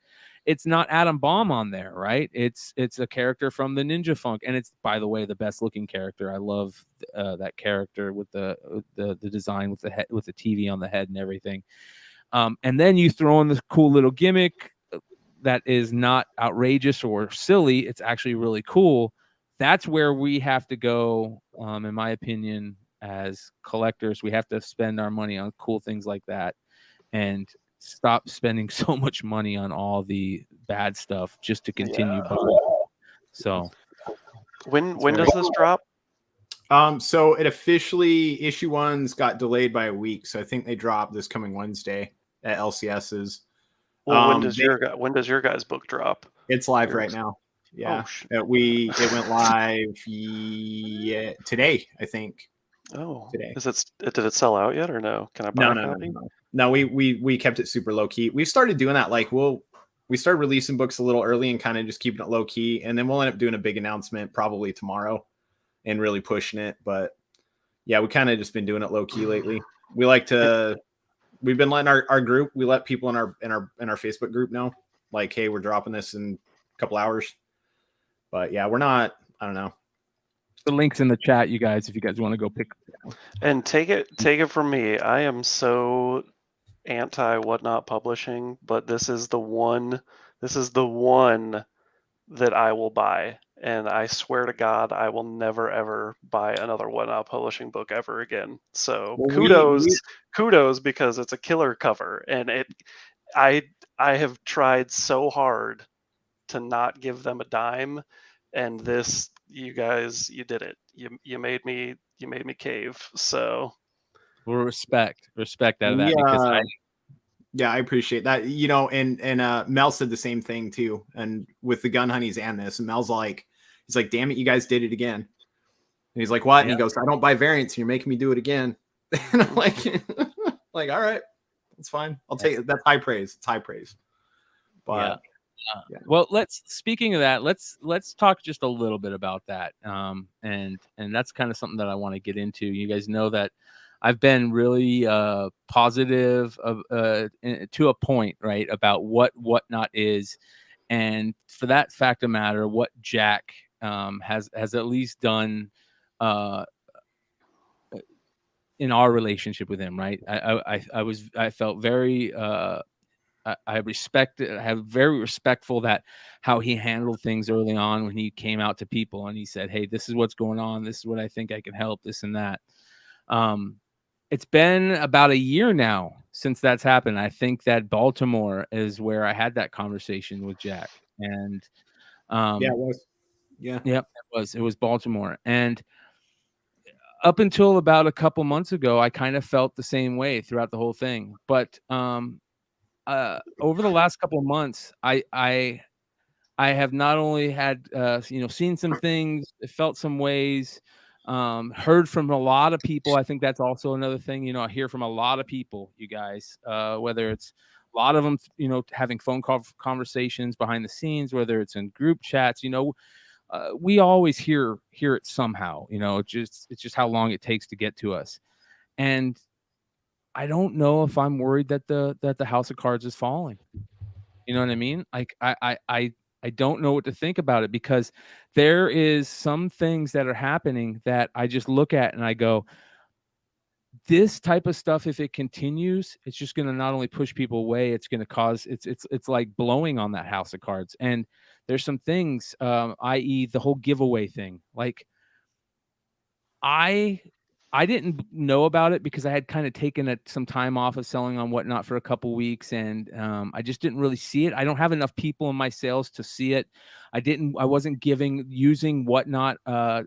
Adam Bomb on there, right? It's a character from the Ninja Funk, and it's, by the way, the best looking character. I love that character with the design with the head, with the TV on the head and everything. And then you throw in this cool little gimmick that is not outrageous or silly. It's actually really cool. That's where we have to go, in my opinion, as collectors. We have to spend our money on cool things like that and stop spending so much money on all the bad stuff just to continue buying. So when does this drop? So it officially, issue 1's got delayed by a week, so I think they drop this coming Wednesday at LCS's. Well, when does your guys' book drop? It's live right now. Yeah, Oh, it went live today, I think. Oh, Today. did it sell out yet or no? Can I buy a copy? No, we kept it super low key. We started doing that, like we started releasing books a little early and kind of just keeping it low key, and then we'll end up doing a big announcement probably tomorrow and really pushing it. But yeah, we kind of just been doing it low key lately. We've been letting our group, we let people in our Facebook group know, like, hey, we're dropping this in a couple hours. But yeah, we're not, I don't know. The link's in the chat, you guys, if you guys want to go pick it. And take it from me. I am so anti whatnot publishing, but this is the one that I will buy. And I swear to God, I will never ever buy another whatnot publishing book ever again. So kudos, because it's a killer cover, and I have tried so hard to not give them a dime, and this, you guys, you did it. You made me cave. So Well, respect out of that, because I appreciate that. You know, and Mel said the same thing too. And with the gun honeys and this, and Mel's like, he's like, damn it, you guys did it again. And he's like, what? And he goes, I don't buy variants. You're making me do it again. And I'm like, like, all right, that's fine. I'll take it. That's high praise. It's high praise. But well, speaking of that, let's talk just a little bit about that. And that's kind of something that I want to get into. You guys know that I've been really positive to a point, right, about whatnot is, and for that fact of matter, what Jack has at least done in our relationship with him, right? I felt very I'm very respectful that how he handled things early on when he came out to people and he said, hey, this is what's going on, this is what I think I can help, this and that. It's been about a year now since that's happened. I think that Baltimore is where I had that conversation with Jack, and it was. It was Baltimore. And up until about a couple months ago, I kind of felt the same way throughout the whole thing. But over the last couple of months, I have not only had seen some things, felt some ways, heard from a lot of people. I think that's also another thing. You know, I hear from a lot of people, you guys, whether it's a lot of them, having phone call conversations behind the scenes, whether it's in group chats. We always hear it somehow. It's just how long it takes to get to us. And I don't know if I'm worried that the House of Cards is falling. You know what I mean? Like I don't know what to think about it, because there is some things that are happening that I just look at and I go, this type of stuff, if it continues, it's just going to not only push people away, it's going to cause it's like blowing on that House of Cards. And there's some things, i.e. the whole giveaway thing. Like I didn't know about it because I had kind of taken some time off of selling on Whatnot for a couple weeks, and I just didn't really see it. I don't have enough people in my sales to see it. I wasn't using Whatnot, the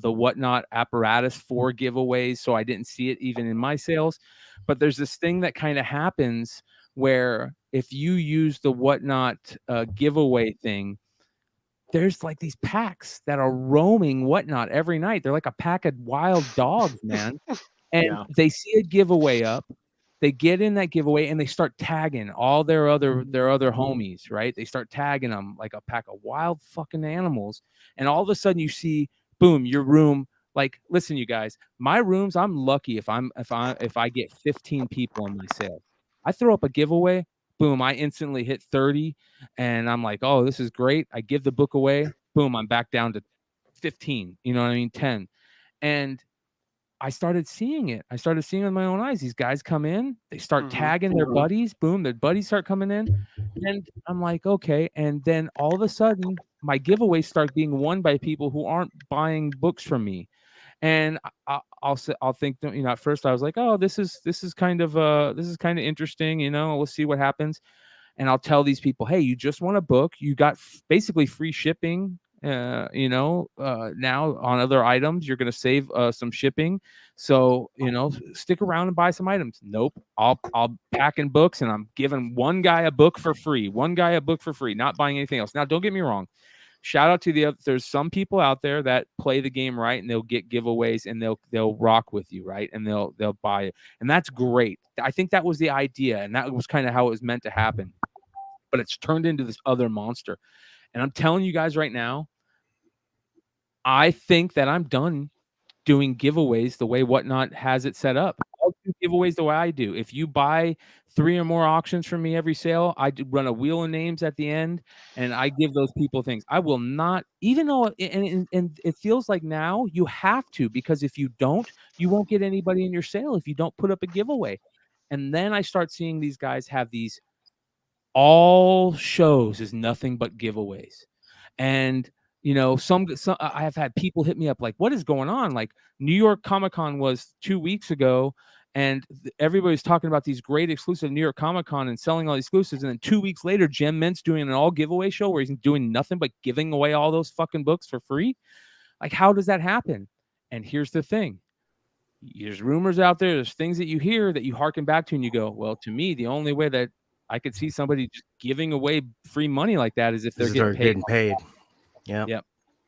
Whatnot apparatus for giveaways, so I didn't see it even in my sales. But there's this thing that kind of happens where if you use the Whatnot giveaway thing, there's like these packs that are roaming Whatnot every night. They're like a pack of wild dogs, man. And they see a giveaway up, they get in that giveaway and they start tagging all their other homies, right? They start tagging them like a pack of wild fucking animals. And all of a sudden you see, boom, your room. Like, listen, you guys, my rooms, I'm lucky if I get 15 people in my sale. I throw up a giveaway, boom, I instantly hit 30, and I'm like, oh, this is great. I give the book away, boom, I'm back down to 15, 10. And I started seeing it. I started seeing it with my own eyes. These guys come in, they start tagging their buddies, boom, their buddies start coming in. And I'm like, okay. And then all of a sudden, my giveaways start being won by people who aren't buying books from me. And I'll think, at first I was like, oh, this is kind of interesting, we'll see what happens. And I'll tell these people, hey, you just won a book, you got basically free shipping, now on other items, you're going to save some shipping, so stick around and buy some items. Nope, I'll pack in books and I'm giving one guy a book for free, not buying anything else. Now don't get me wrong, shout out to there's some people out there that play the game right, and they'll get giveaways, and they'll rock with you, right, and they'll buy it, and that's great. I think that was the idea, and that was kind of how it was meant to happen, but it's turned into this other monster. And I'm telling you guys right now, I think that I'm done doing giveaways the way Whatnot has it set up. I'll do giveaways the way I do. If you buy 3 or more auctions from me every sale, I run a wheel of names at the end, and I give those people things. I will not, even though, and it feels like now you have to, because if you don't, you won't get anybody in your sale if you don't put up a giveaway. And then I start seeing these guys have these all shows is nothing but giveaways. And you know, some I have had people hit me up like, what is going on? Like, New York Comic Con was 2 weeks ago, and everybody's talking about these great exclusive New York Comic Con and selling all these exclusives. And then 2 weeks later, Jim Mint's doing an all giveaway show where he's doing nothing but giving away all those fucking books for free. Like, how does that happen? And here's the thing. There's rumors out there. There's things that you hear that you harken back to, and you go, well, to me, the only way that I could see somebody just giving away free money like that is if they're getting paid. Yep.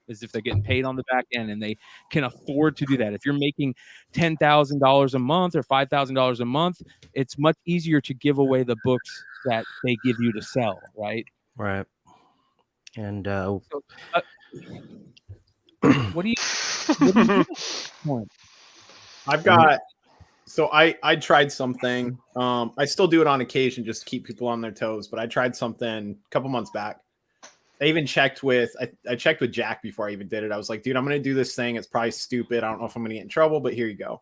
As if they're getting paid on the back end, and they can afford to do that. If you're making $10,000 a month or $5,000 a month, it's much easier to give away the books that they give you to sell, right? Right. And what do you I've got, so I tried something. I still do it on occasion just to keep people on their toes, but I tried something a couple months back. I even checked with, I checked with Jack before I even did it. I was like, dude, I'm going to do this thing. It's probably stupid. I don't know if I'm going to get in trouble, but here you go.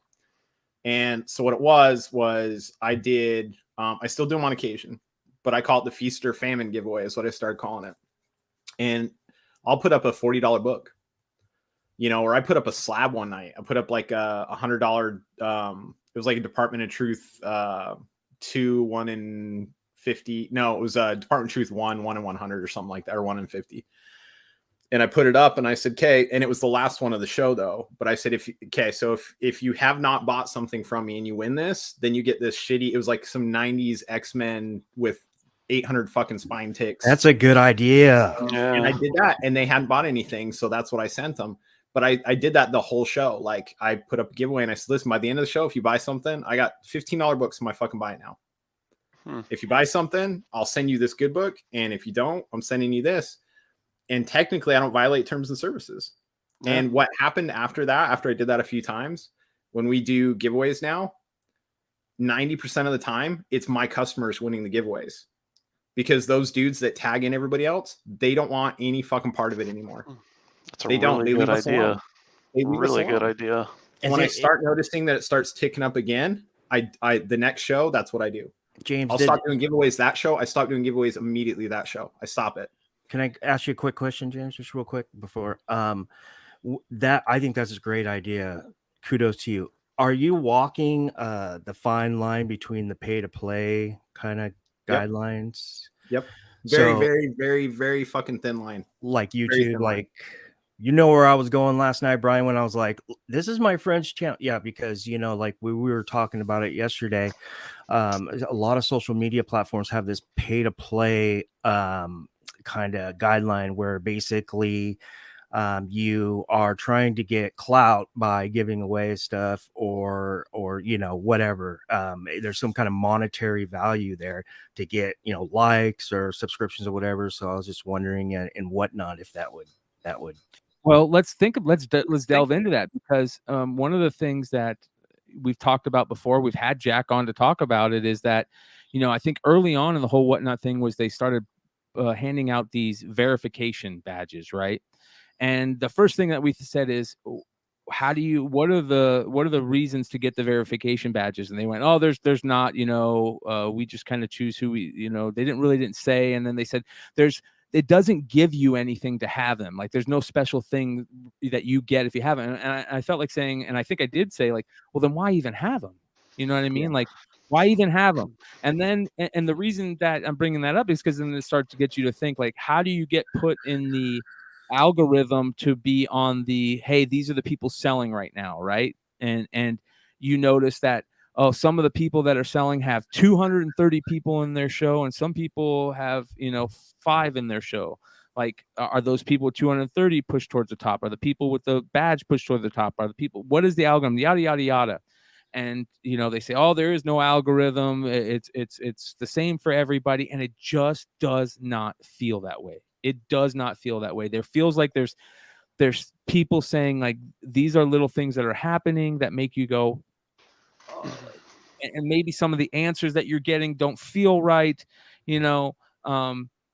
And so what it was I did, I still do them on occasion, but I call it the Feast or Famine giveaway is what I started calling it. And I'll put up a $40 book, you know, or I put up a slab one night. I put up like a $100, it was like a Department of Truth 2, 1 in 50. No, it was a Department of Truth 1 in 100 or something like that, or 1 in 50. And I put it up and I said, okay. And it was the last one of the show though. But I said, so if you have not bought something from me and you win this, then you get this shitty, it was like some 90s X-Men with 800 fucking spine ticks. That's a good idea. And I did that, and they hadn't bought anything. So that's what I sent them. But I did that the whole show. Like, I put up a giveaway and I said, listen, by the end of the show, if you buy something, I got $15 books. Am I fucking buy it now? If you buy something, I'll send you this good book. And if you don't, I'm sending you this. And technically, I don't violate terms and services. Yeah. And what happened after that, after I did that a few times, when we do giveaways now, 90% of the time, it's my customers winning the giveaways. Because those dudes that tag in everybody else, they don't want any fucking part of it anymore. That's a really good idea. Really good idea. And when I start noticing that it starts ticking up again, I the next show, that's what I do. James, I'll stop doing giveaways that show. I stop doing giveaways immediately that show. I stop it. Can I ask you a quick question, James, just real quick before that? I think that's a great idea. Kudos to you. Are you walking the fine line between the pay to play kind of guidelines? Yep. Very, very fucking thin line. Like YouTube, like, you know where I was going last night, Brian, when I was like, this is my friend's channel. Yeah, because, you know, like we were talking about it yesterday. A lot of social media platforms have this pay to play kind of guideline where basically you are trying to get clout by giving away stuff or you know, whatever. There's some kind of monetary value there to get, you know, likes or subscriptions or whatever. So I was just wondering and whatnot if that would. Well, let's delve into that, because one of the things that we've talked about before, we've had Jack on to talk about it, is that, you know, I think early on in the whole Whatnot thing was they started handing out these verification badges, right? And the first thing that we said is, what are the reasons to get the verification badges? And they went, oh, there's not, you know, we just kind of choose who we, you know, they didn't say. And then they said it doesn't give you anything to have them. Like, there's no special thing that you get if you have them. And I felt like saying, and I think I did say, like, well, then why even have them? You know what I mean? Like, why even have them? And then, and the reason that I'm bringing that up is because then it starts to get you to think, like, how do you get put in the algorithm to be on the, hey, these are the people selling right now, right? And you notice that, oh, some of the people that are selling have 230 people in their show, and some people have, you know, 5 in their show. Like, are those people with 230 pushed towards the top? Are the people with the badge pushed toward the top? Are the people, what is the algorithm? Yada, yada, yada. And, you know, they say, oh, there is no algorithm. It's the same for everybody. And it just does not feel that way. It does not feel that way. There feels like there's people saying like, these are little things that are happening that make you go, and maybe some of the answers that you're getting don't feel right. You know,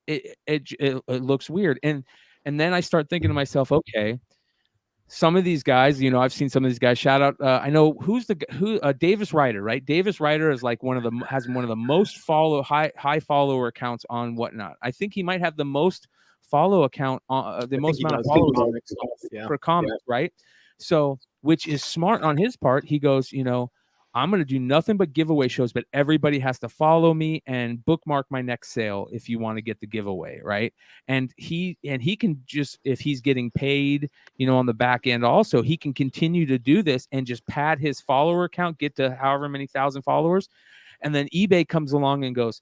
it looks weird. And then I start thinking to myself, okay, some of these guys, you know, I've seen some of these guys. Shout out, I know who Davis Ryder, right? Davis Ryder is like has one of the most high follower accounts on Whatnot. I think he might have the most follow account on the most amount of followers for comics, right? So, which is smart on his part. He goes, you know, I'm going to do nothing but giveaway shows, but everybody has to follow me and bookmark my next sale if you want to get the giveaway, right? And he can just, if he's getting paid, you know, on the back end also, he can continue to do this and just pad his follower count, get to however many thousand followers. And then eBay comes along and goes,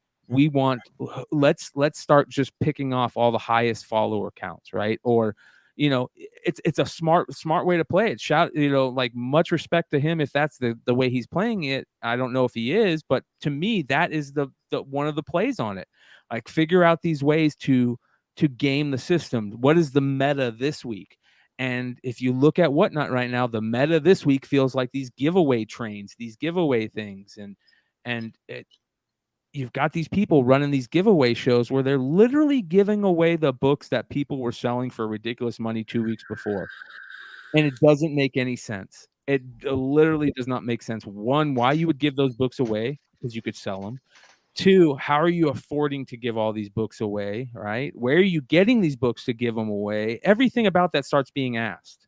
let's start just picking off all the highest follower counts, right? Or, you know, it's a smart way to play it. You know, like, much respect to him if that's the way he's playing it. I don't know if he is, but to me, that is the one of the plays on it. Like, figure out these ways to game the system. What is the meta this week? And if you look at Whatnot right now, the meta this week feels like these giveaway trains, these giveaway things, and you've got these people running these giveaway shows where they're literally giving away the books that people were selling for ridiculous money 2 weeks before. And it doesn't make any sense. It literally does not make sense. One, why you would give those books away, because you could sell them. Two, how are you affording to give all these books away, right? Where are you getting these books to give them away? Everything about that starts being asked.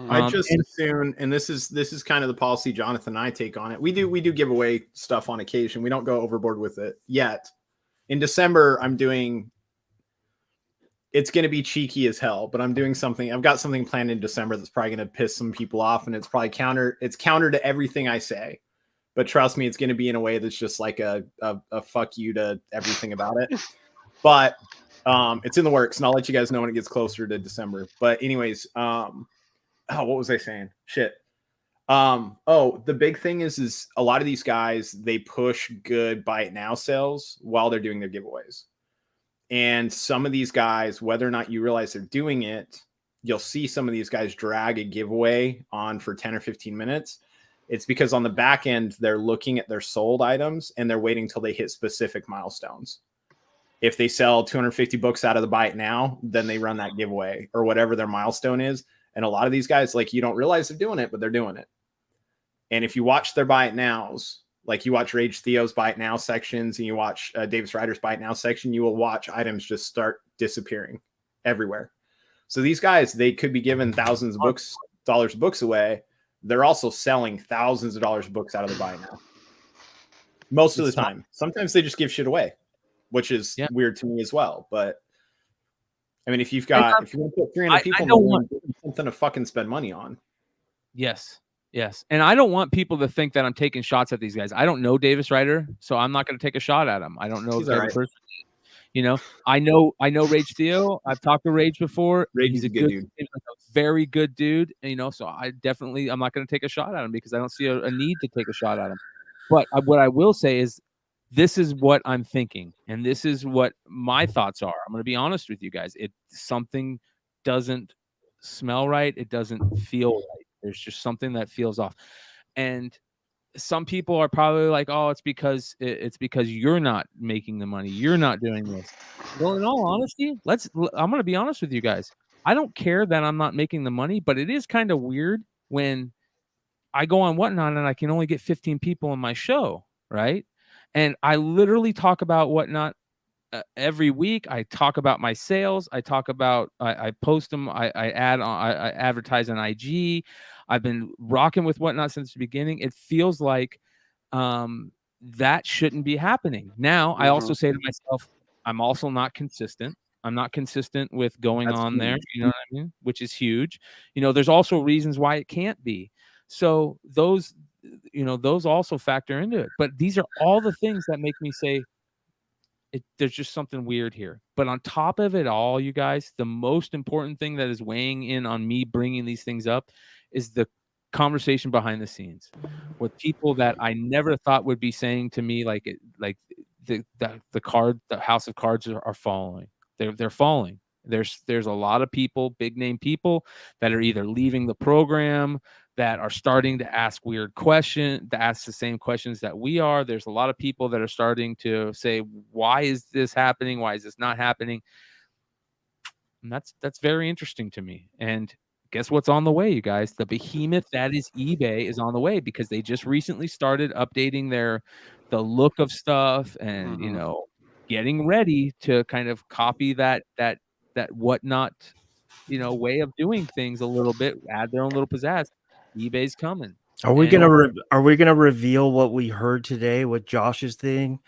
I just assume, and this is kind of the policy Jonathan and I take on it. We do give away stuff on occasion. We don't go overboard with it yet. In December, it's going to be cheeky as hell, but I'm doing something. I've got something planned in December that's probably going to piss some people off, and it's probably counter to everything I say. But trust me, it's going to be in a way that's just like a fuck you to everything about it. But it's in the works, and I'll let you guys know when it gets closer to December. But anyways, what was I saying? Shit. The big thing is a lot of these guys, they push good buy it now sales while they're doing their giveaways. And some of these guys, whether or not you realize they're doing it, you'll see some of these guys drag a giveaway on for 10 or 15 minutes. It's because on the back end, they're looking at their sold items and they're waiting till they hit specific milestones. If they sell 250 books out of the buy it now, then they run that giveaway or whatever their milestone is. And a lot of these guys, like, you don't realize they're doing it, but they're doing it. And if you watch their buy it nows, like you watch Rage Theo's buy it now sections and you watch Davis Ryder's buy it now section, you will watch items just start disappearing everywhere. So these guys, they could be giving thousands of dollars of books away. They're also selling thousands of dollars of books out of the buy it now. Most of the time. Sometimes they just give shit away, which is weird to me as well. But I mean, if you want to put 300 people in the room, something to fucking spend money on. Yes. And I don't want people to think that I'm taking shots at these guys. I don't know Davis Ryder, so I'm not going to take a shot at him. I don't know the person. You know, I know Rage Theo. I've talked to Rage before. He's a good dude. He's a very good dude. You know, so I'm not going to take a shot at him because I don't see a need to take a shot at him. But what I will say is, this is what I'm thinking, and this is what my thoughts are. I'm going to be honest with you guys. Something doesn't smell right. It doesn't feel right. There's just something that feels off. And some people are probably like, oh, it's because you're not making the money. You're not doing this. Well, in all honesty, I'm going to be honest with you guys. I don't care that I'm not making the money, but it is kind of weird when I go on Whatnot and I can only get 15 people in my show, right? And I literally talk about Whatnot every week. I talk about my sales. I talk about, I post them. I advertise on IG. I've been rocking with Whatnot since the beginning. It feels like that shouldn't be happening. Now, I also say to myself, I'm also not consistent. I'm not consistent with going on there. You know what I mean? Which is huge. You know, there's also reasons why it can't be. So those also factor into it. But these are all the things that make me say there's just something weird here. But on top of it all, you guys, the most important thing that is weighing in on me bringing these things up is the conversation behind the scenes with people that I never thought would be saying to me, like the House of Cards are falling. They're falling. There's a lot of people, big name people, that are either leaving the program, that are starting to ask weird questions, to ask the same questions that we are. There's a lot of people that are starting to say, why is this happening? Why is this not happening? And that's very interesting to me. And guess what's on the way, you guys? The behemoth that is eBay is on the way, because they just recently started updating the look of stuff and, you know, getting ready to kind of copy that whatnot, you know, way of doing things a little bit, add their own little pizzazz. eBay's coming. Are we gonna reveal what we heard today with Josh's thing?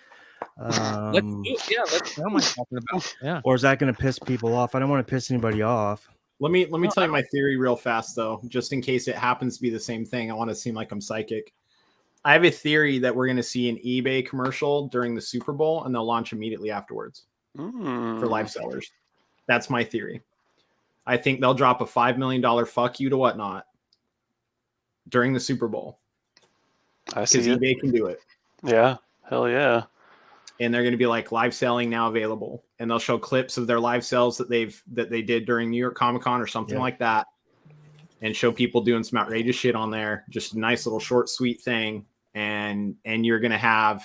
Let's do it. Yeah, what am I talking about? Yeah. Or is that gonna piss people off? I don't want to piss anybody off. Let me tell you my theory real fast, though, just in case it happens to be the same thing. I want to seem like I'm psychic. I have a theory that we're going to see an eBay commercial during the Super Bowl, and they'll launch immediately afterwards for live sellers. That's my theory. I think they'll drop a $5 million fuck you to whatnot during the Super Bowl. I see it. eBay can do it. Yeah, hell yeah. And they're going to be like, live selling now available, and they'll show clips of their live sales that they did during New York Comic Con or something like that, and show people doing some outrageous shit on there. Just a nice little short, sweet thing, and you're going to have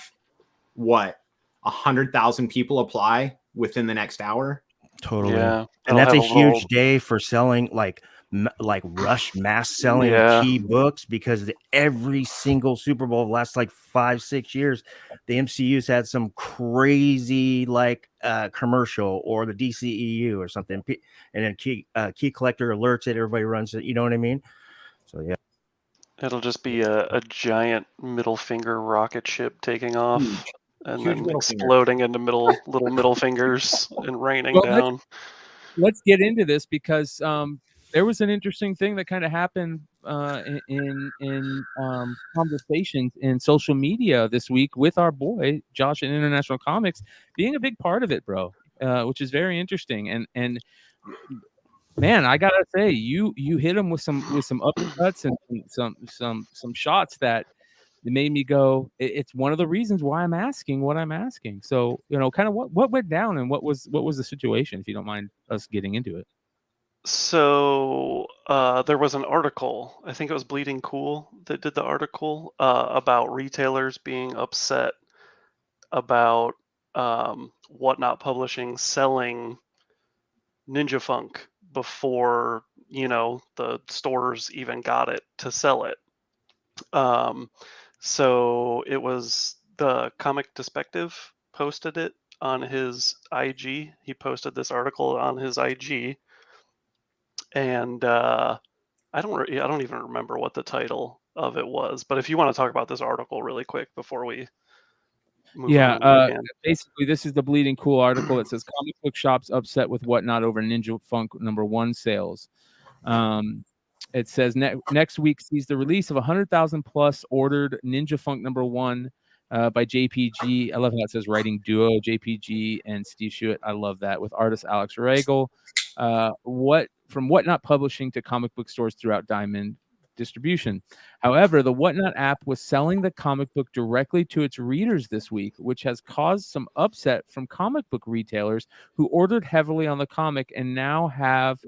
100,000 people apply within the next hour. Totally. Yeah, and that's a huge day for selling, like rush mass selling key books, because every single Super Bowl of the last like 5-6 years, the MCU's had some crazy commercial, or the DCEU or something, and then key collector alerts it, everybody runs it, you know what I mean? So yeah, it'll just be a giant middle finger rocket ship taking off and then exploding into little middle fingers and raining down. Let's get into this, because there was an interesting thing that kind of happened in conversations in social media this week with our boy Josh in International Comics being a big part of it, bro, which is very interesting. And man, I gotta say, you hit him with some uppercuts and some shots that made me go, it's one of the reasons why I'm asking what I'm asking. So, you know, kind of what went down, and what was the situation, if you don't mind us getting into it. So there was an article, I think it was Bleeding Cool that did the article about retailers being upset about Whatnot Publishing selling Ninja Funk before, you know, the stores even got it to sell it. So it was the Comic Perspective posted it on his IG. He posted this article on his IG. And I don't even remember what the title of it was. But if you want to talk about this article really quick before we move on, basically this is the Bleeding Cool article. It says comic book shops upset with Whatnot over Ninja Funk #1 sales. It says next week sees the release of 100,000 plus ordered Ninja Funk #1 by JPG. I love how it says writing duo JPG and Steve Schuett. I love that, with artist Alex Regal. From Whatnot Publishing to comic book stores throughout Diamond distribution. However, the Whatnot app was selling the comic book directly to its readers this week, which has caused some upset from comic book retailers who ordered heavily on the comic and now have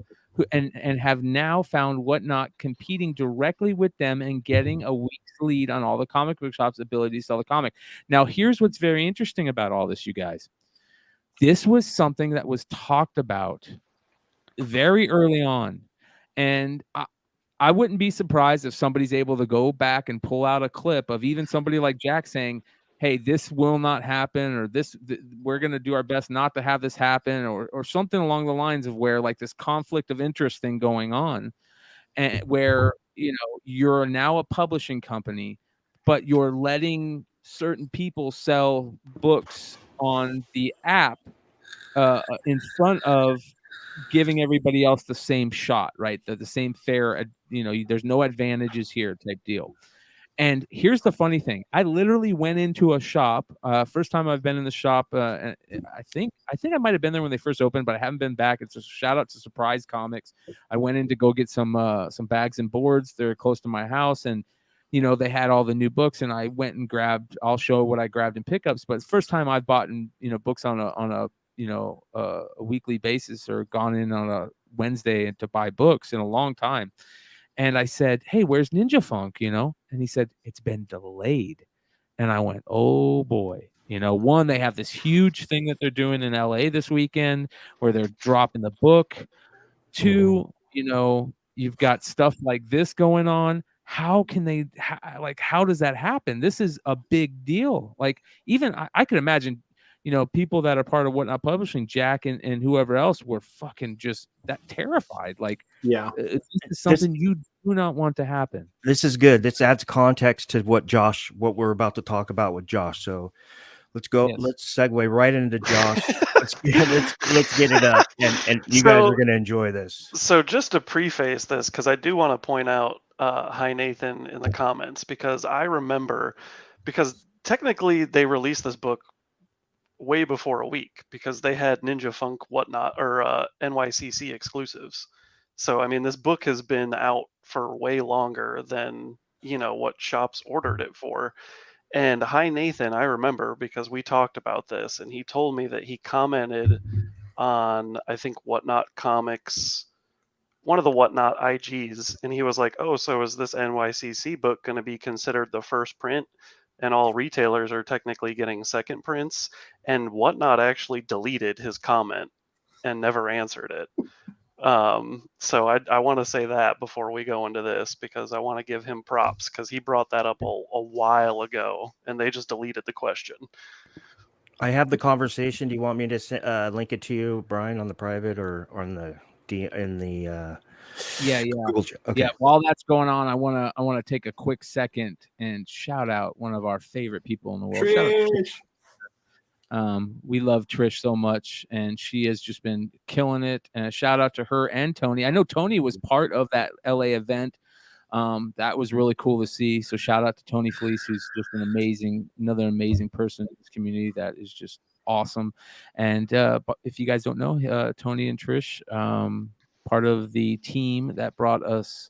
now found Whatnot competing directly with them and getting a week's lead on all the comic book shops' ability to sell the comic. Now, here's what's very interesting about all this, you guys. This was something that was talked about very early on, and I wouldn't be surprised if somebody's able to go back and pull out a clip of even somebody like Jack saying, hey, this will not happen, or we're going to do our best not to have this happen, or something along the lines of where, like, this conflict of interest thing going on, and where, you know, you're now a publishing company, but you're letting certain people sell books on the app in front of giving everybody else the same shot, right? The same fair, you know, there's no advantages here type deal. And here's the funny thing. I literally went into a shop. First time I've been in the shop. And I think I might have been there when they first opened, but I haven't been back. It's a shout out to Surprise Comics. I went in to go get some bags and boards. They're close to my house, and they had all the new books, and I went and grabbed. I'll show what I grabbed in pickups. But it's the first time I've bought books on a weekly basis or gone in on a Wednesday to buy books in a long time. And I said, "Hey, where's Ninja Funk?" And he said, "It's been delayed." And I went, "Oh boy." One, they have this huge thing that they're doing in LA this weekend where they're dropping the book. Two, you've got stuff like this going on. How can they, how does that happen? This is a big deal. Like, even I could imagine, people that are part of Whatnot Publishing, Jack and whoever else, were fucking just that terrified. Like, yeah, this is something you do not want to happen. This is good. This adds context to what we're about to talk about with Josh. So let's go. Yes. Let's segue right into Josh. let's get it up, and you guys are going to enjoy this. So just to preface this, because I do want to point out, hi Nathan in the comments, because I remember, because technically they released this book way before a week, because they had Ninja Funk Whatnot or NYCC exclusives. So I mean, this book has been out for way longer than what shops ordered it for. And hi Nathan, I remember because we talked about this, and he told me that he commented on, I think, Whatnot Comics, one of the Whatnot IGs, and he was like, "Oh, so is this NYCC book going to be considered the first print, and all retailers are technically getting second prints?" And Whatnot actually deleted his comment and never answered it. So I want to say that before we go into this, because I want to give him props, because he brought that up a while ago, and they just deleted the question. I have the conversation. Do you want me to link it to you, Brian, on the private or on the yeah. Google okay. Yeah, while that's going on, I want to take a quick second and shout out one of our favorite people in the world. Shout out Trish. We love Trish so much, and she has just been killing it. And a shout out to her and Tony. I know Tony was part of that LA event. That was really cool to see. So shout out to Tony Fleece, who's just another amazing person in this community that is just awesome. And but if you guys don't know, Tony and Trish, part of the team that brought us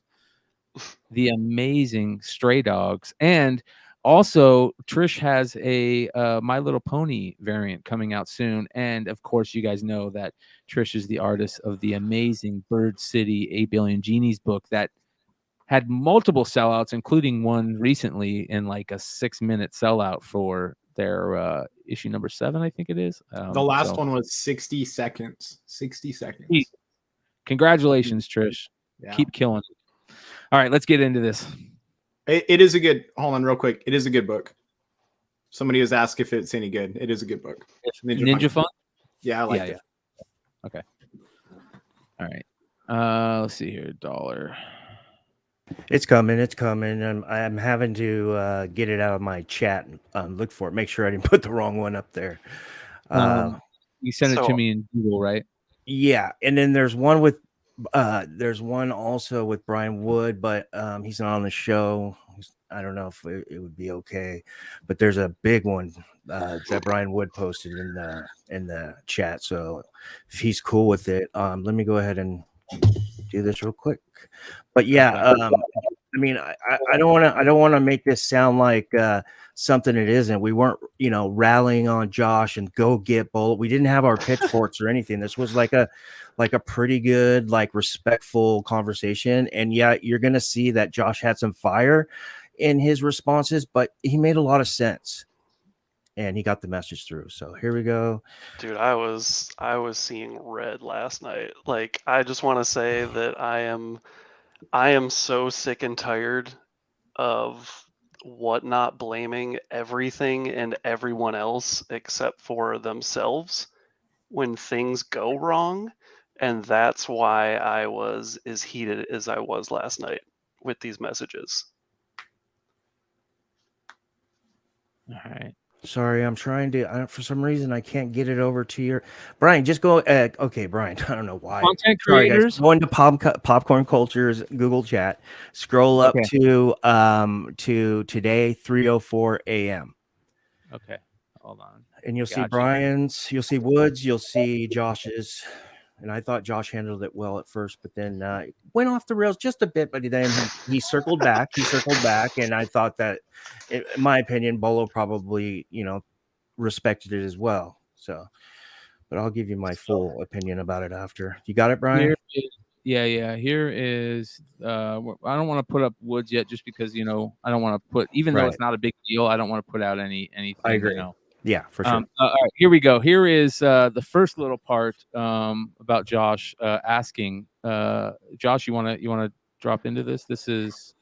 the amazing Stray Dogs. And also, Trish has a My Little Pony variant coming out soon. And of course, you guys know that Trish is the artist of the amazing Bird City 8 Billion Genies book that had multiple sellouts, including one recently in like a 6-minute sellout for their issue number 7, I think it is. The last one was 60 seconds. 60 seconds. Congratulations, Trish. Yeah. Keep killing it. All right, let's get into this. It is a good, hold on real quick. It is a good book. Somebody has asked if it's any good. It is a good book. Ninja Funk? Yeah, I like it. Yeah. Okay. All right. Let's see here. $1. It's coming. I'm having to get it out of my chat and look for it. Make sure I didn't put the wrong one up there. You sent it to me in Google, right? Yeah, and then there's one also with Brian Wood, but he's not on the show. I don't know if it would be okay, but there's a big one that Brian Wood posted in the chat. So if he's cool with it, let me go ahead and do this real quick. But yeah, I mean, I don't want to make this sound like something it isn't. We weren't, rallying on Josh and go get Bullet. We didn't have our pitchforks or anything. This was like a pretty good, like, respectful conversation. And yeah, you're gonna see that Josh had some fire in his responses, but he made a lot of sense. And he got the message through. So here we go. Dude, I was seeing red last night. Like, I just want to say that I am so sick and tired of Whatnot blaming everything and everyone else except for themselves when things go wrong. And that's why I was as heated as I was last night with these messages. All right. Sorry, I'm trying to. For some reason, I can't get it over to your Brian. Just go. Okay, Brian. I don't know why. Content Sorry, guys. creators. Go into Popcorn Culture's Google Chat. Scroll up to today 3:04 a.m. Okay, hold on. And you'll see Gotcha. Brian's. You'll see Woods. You'll see Josh's. And I thought Josh handled it well at first, but then went off the rails just a bit. But then he circled back. He circled back, and I thought that, in my opinion, Bolo probably respected it as well. So, but I'll give you my full opinion about it after. You got it, Brian? Yeah. Here is. I don't want to put up Woods yet, just because I don't want to put, even though it's not a big deal, I don't want to put out anything. I agree. Yeah, for sure. All right, here we go. Here is the first little part about Josh asking. Josh, you want to drop into this? This is.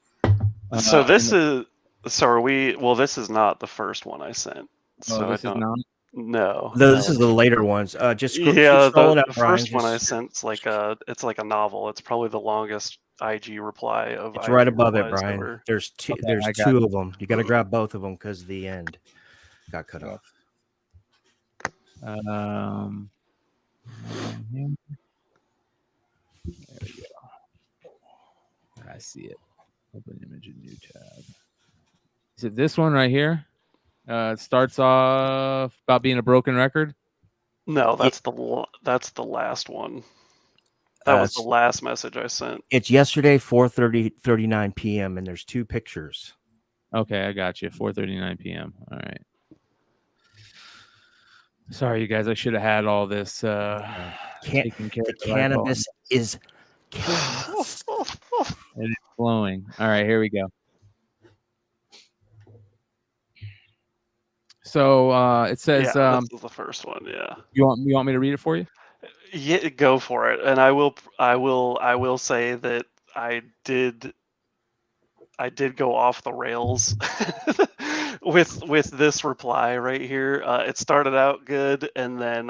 So this is. So are we? Well, this is not the first one I sent. So this is not. No, this is the later ones. Just yeah, the first one I sent. It's like a novel. It's probably the longest IG reply of. It's right above it, Brian. Ever. There's two. Okay, there's two of them. You got to grab both of them because the end got cut off. There we go. I see it. Open image in new tab. Is it this one right here? It starts off about being a broken record. No, that's the last one. That was the last message I sent. It's yesterday, 4:39 p.m. and there's two pictures. Okay, I got you. 4:39 p.m. All right. Sorry, you guys. I should have had all this. Taken care the cannabis is killing us. It is flowing. All right, here we go. So it says. Yeah, this is the first one. Yeah. You want me to read it for you? Yeah, go for it. And I will say that I did go off the rails with this reply right here. It started out good, and then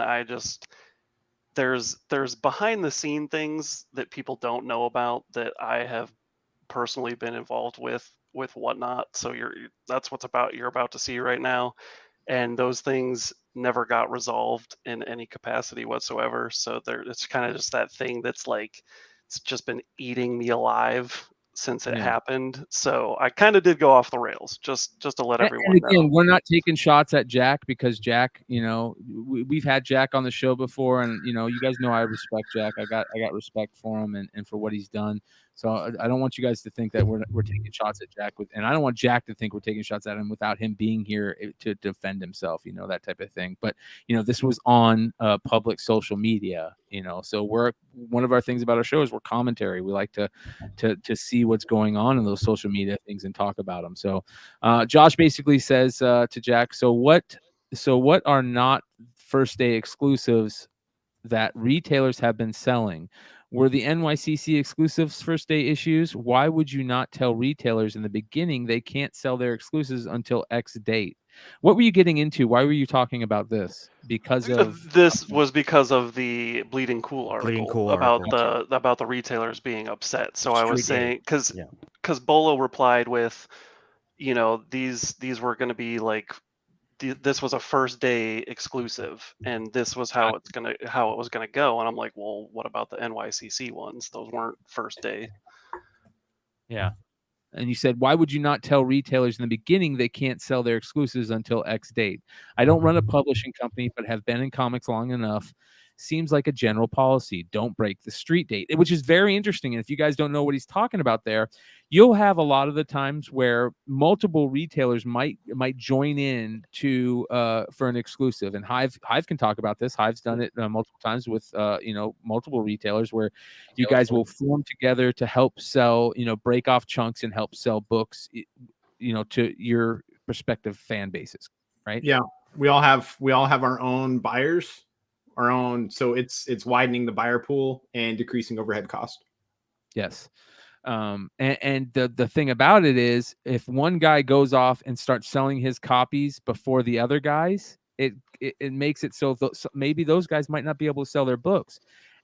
there's behind the scene things that people don't know about that I have personally been involved with whatnot. So that's you're about to see right now, and those things never got resolved in any capacity whatsoever. So it's kind of just that thing that's like it's just been eating me alive since it happened. So I kind of did go off the rails just to let everyone know. We're not taking shots at Jack because Jack, we've had Jack on the show before, and you guys know I respect Jack. I got respect for him and for what he's done. So I don't want you guys to think that we're taking shots at Jack and I don't want Jack to think we're taking shots at him without him being here to defend himself, that type of thing. But this was on public social media, so one of our things about our show is we're commentary. We like to see what's going on in those social media things and talk about them. So Josh basically says to Jack, so what are not first day exclusives that retailers have been selling? Were the NYCC exclusives first day issues? Why would you not tell retailers in the beginning they can't sell their exclusives until X date? What were you getting into? Why were you talking about this? Because of this was because of the Bleeding Cool article about the retailers being upset. So I was saying because Bolo replied with, these were going to be like. This was a first day exclusive, and this was how it was gonna go. And I'm like, well, what about the NYCC ones? Those weren't first day. Yeah. And you said, why would you not tell retailers in the beginning they can't sell their exclusives until X date? I don't run a publishing company, but have been in comics long enough. Seems like a general policy. Don't break the street date, which is very interesting. And if you guys don't know what he's talking about there, you'll have a lot of the times where multiple retailers might join in to for an exclusive. And Hive can talk about this. Hive's done it multiple times with multiple retailers where you guys will form together to help sell, break off chunks and help sell books, to your respective fan bases, right? Yeah, we all have our own buyers. Our own, so it's widening the buyer pool and decreasing overhead cost. Yes. And the thing about it is, if one guy goes off and starts selling his copies before the other guys, it makes it so maybe those guys might not be able to sell their books.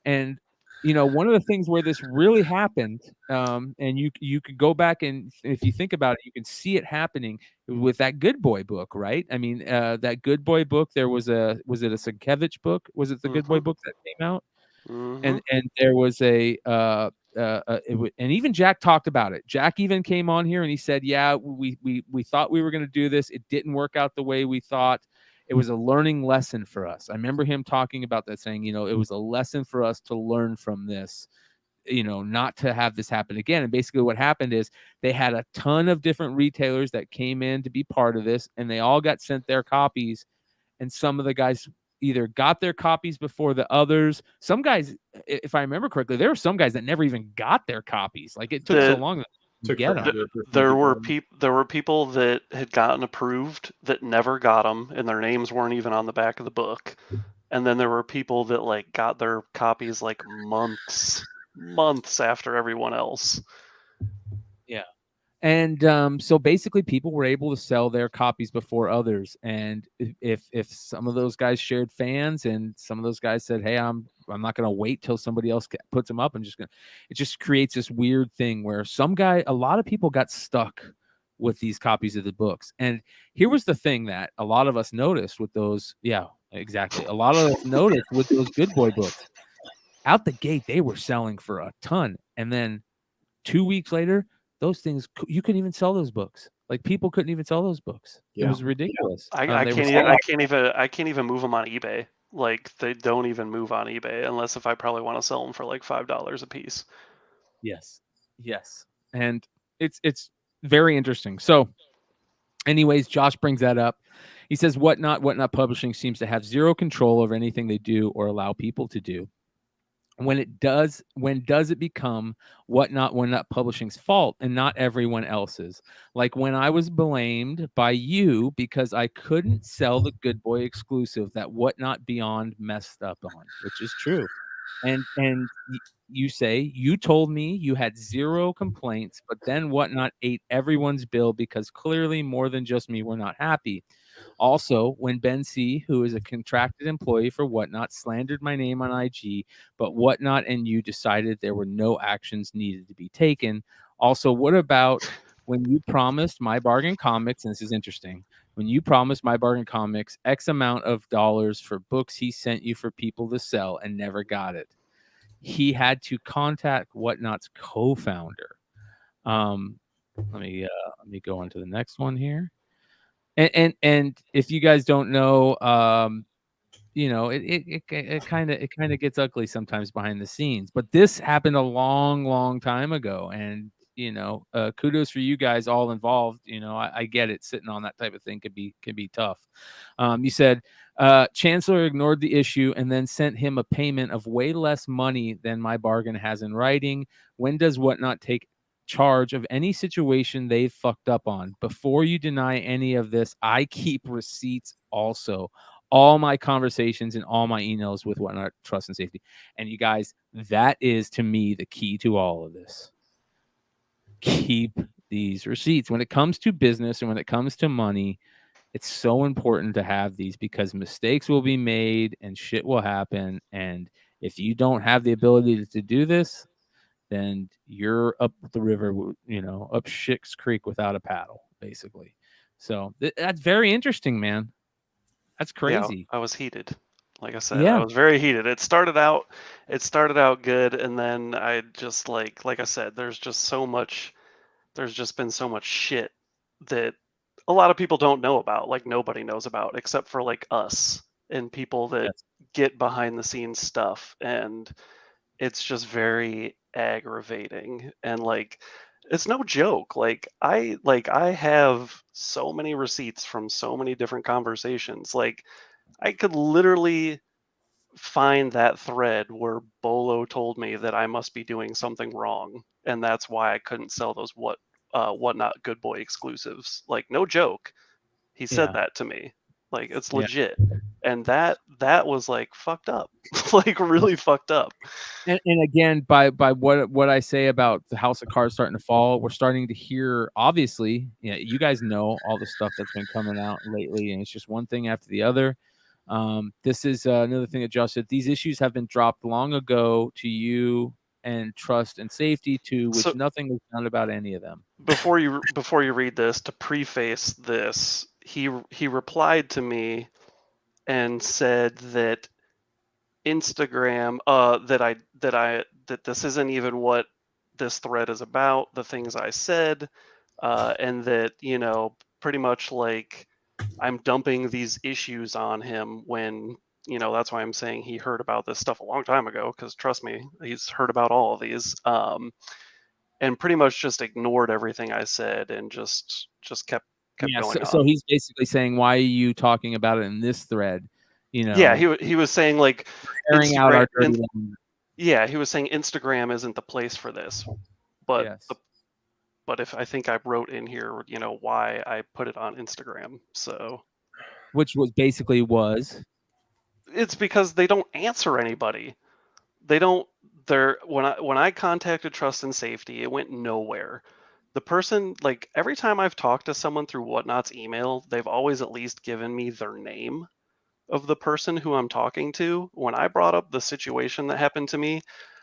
And you know, one of the things where this really happened, and you could go back and if you think about it, you can see it happening with that Good Boy book, right? I mean, that Good Boy book, there was it a Sienkiewicz book? Was it the Good Boy book that came out? And there was and even Jack talked about it. Jack even came on here and he said, yeah, we thought we were going to do this. It didn't work out the way we thought. It was a learning lesson for us. I remember him talking about that, saying, you know, it was a lesson for us to learn from this, you know, not to have this happen again. And basically what happened is they had a ton of different retailers that came in to be part of this, and they all got sent their copies. And some of the guys either got their copies before the others. Some guys, if I remember correctly, there were some guys that never even got their copies. Like it took so long to get them. There were people that had gotten approved that never got them, and their names weren't even on the back of the book. And then there were people that like got their copies like months after everyone else. Yeah. And so basically people were able to sell their copies before others. And if some of those guys shared fans and some of those guys said, hey, I'm not going to wait till somebody else puts them up, it just creates this weird thing where a lot of people got stuck with these copies of the books. And here was the thing that a lot of us noticed with those. Yeah, exactly. A lot of us noticed with those Good Boy books out the gate, they were selling for a ton. And then 2 weeks later, those things, you couldn't even sell those books. Like people couldn't even sell those books. Yeah. It was ridiculous. I can't even move them on eBay. Like they don't even move on eBay unless if I probably want to sell them for like $5 a piece. Yes. And it's very interesting. So anyways, Josh brings that up. He says, Whatnot Publishing seems to have zero control over anything they do or allow people to do. When does it become Whatnot Publishing's fault and not everyone else's? Like when I was blamed by you because I couldn't sell the Good Boy exclusive that Whatnot Beyond messed up on, which is true. And you say you told me you had zero complaints, but then Whatnot ate everyone's bill because clearly more than just me were not happy. Also, when Ben C., who is a contracted employee for Whatnot, slandered my name on IG, but Whatnot and you decided there were no actions needed to be taken. Also, what about when you promised My Bargain Comics, and this is interesting, when you promised My Bargain Comics X amount of dollars for books he sent you for people to sell and never got it? He had to contact Whatnot's co-founder. Let me go on to the next one here. And if you guys don't know, you know, it kind of gets ugly sometimes behind the scenes. But this happened a long time ago, and you know, kudos for you guys all involved. You know, I get it. Sitting on that type of thing can be tough. You said Chancellor ignored the issue and then sent him a payment of way less money than My Bargain has in writing. When does Whatnot take charge of any situation they've fucked up on? Before you deny any of this, I keep receipts also. All my conversations and all my emails with Whatnot Trust and Safety. And you guys, that is to me the key to all of this. Keep these receipts. When it comes to business and when it comes to money, it's so important to have these because mistakes will be made and shit will happen. And if you don't have the ability to do this, then you're up the river, you know, up Schick's Creek without a paddle, basically. So that's very interesting, man. That's crazy. Yeah, I was heated. Like I said, I was very heated. It started out good, and then I just like I said, there's just been so much shit that a lot of people don't know about, like nobody knows about except for like us and people that get behind the scenes stuff, and it's just very aggravating. And like it's no joke. Like I have so many receipts from so many different conversations. Like I could literally find that thread where Bolo told me that I must be doing something wrong, and that's why I couldn't sell those Whatnot Good Boy exclusives. Like no joke, he said that to me. Like it's legit, and that was like fucked up, like really fucked up. And again, by what I say about the House of Cards starting to fall, we're starting to hear. Obviously, you guys know all the stuff that's been coming out lately, and it's just one thing after the other. This is another thing that Josh said. These issues have been dropped long ago to you and trust and safety, to which nothing was done about any of them. Before you read this, to preface this, he replied to me and said that Instagram, that this isn't even what this thread is about, the things I said, and that, you know, pretty much like I'm dumping these issues on him when, you know, that's why I'm saying he heard about this stuff a long time ago, because trust me, he's heard about all of these, and pretty much just ignored everything I said and just kept going on. So he's basically saying, why are you talking about it in this thread? You know, yeah, he was saying like airing out our dirty yeah, he was saying Instagram isn't the place for this, but yes. But if I think I wrote in here, you know, why I put it on Instagram, so which was basically it's because they don't answer anybody. They don't. They're when I contacted Trust and Safety, it went nowhere. The person, like every time I've talked to someone through Whatnot's email, they've always at least given me their name of the person who I'm talking to. When I brought up the situation that happened to me,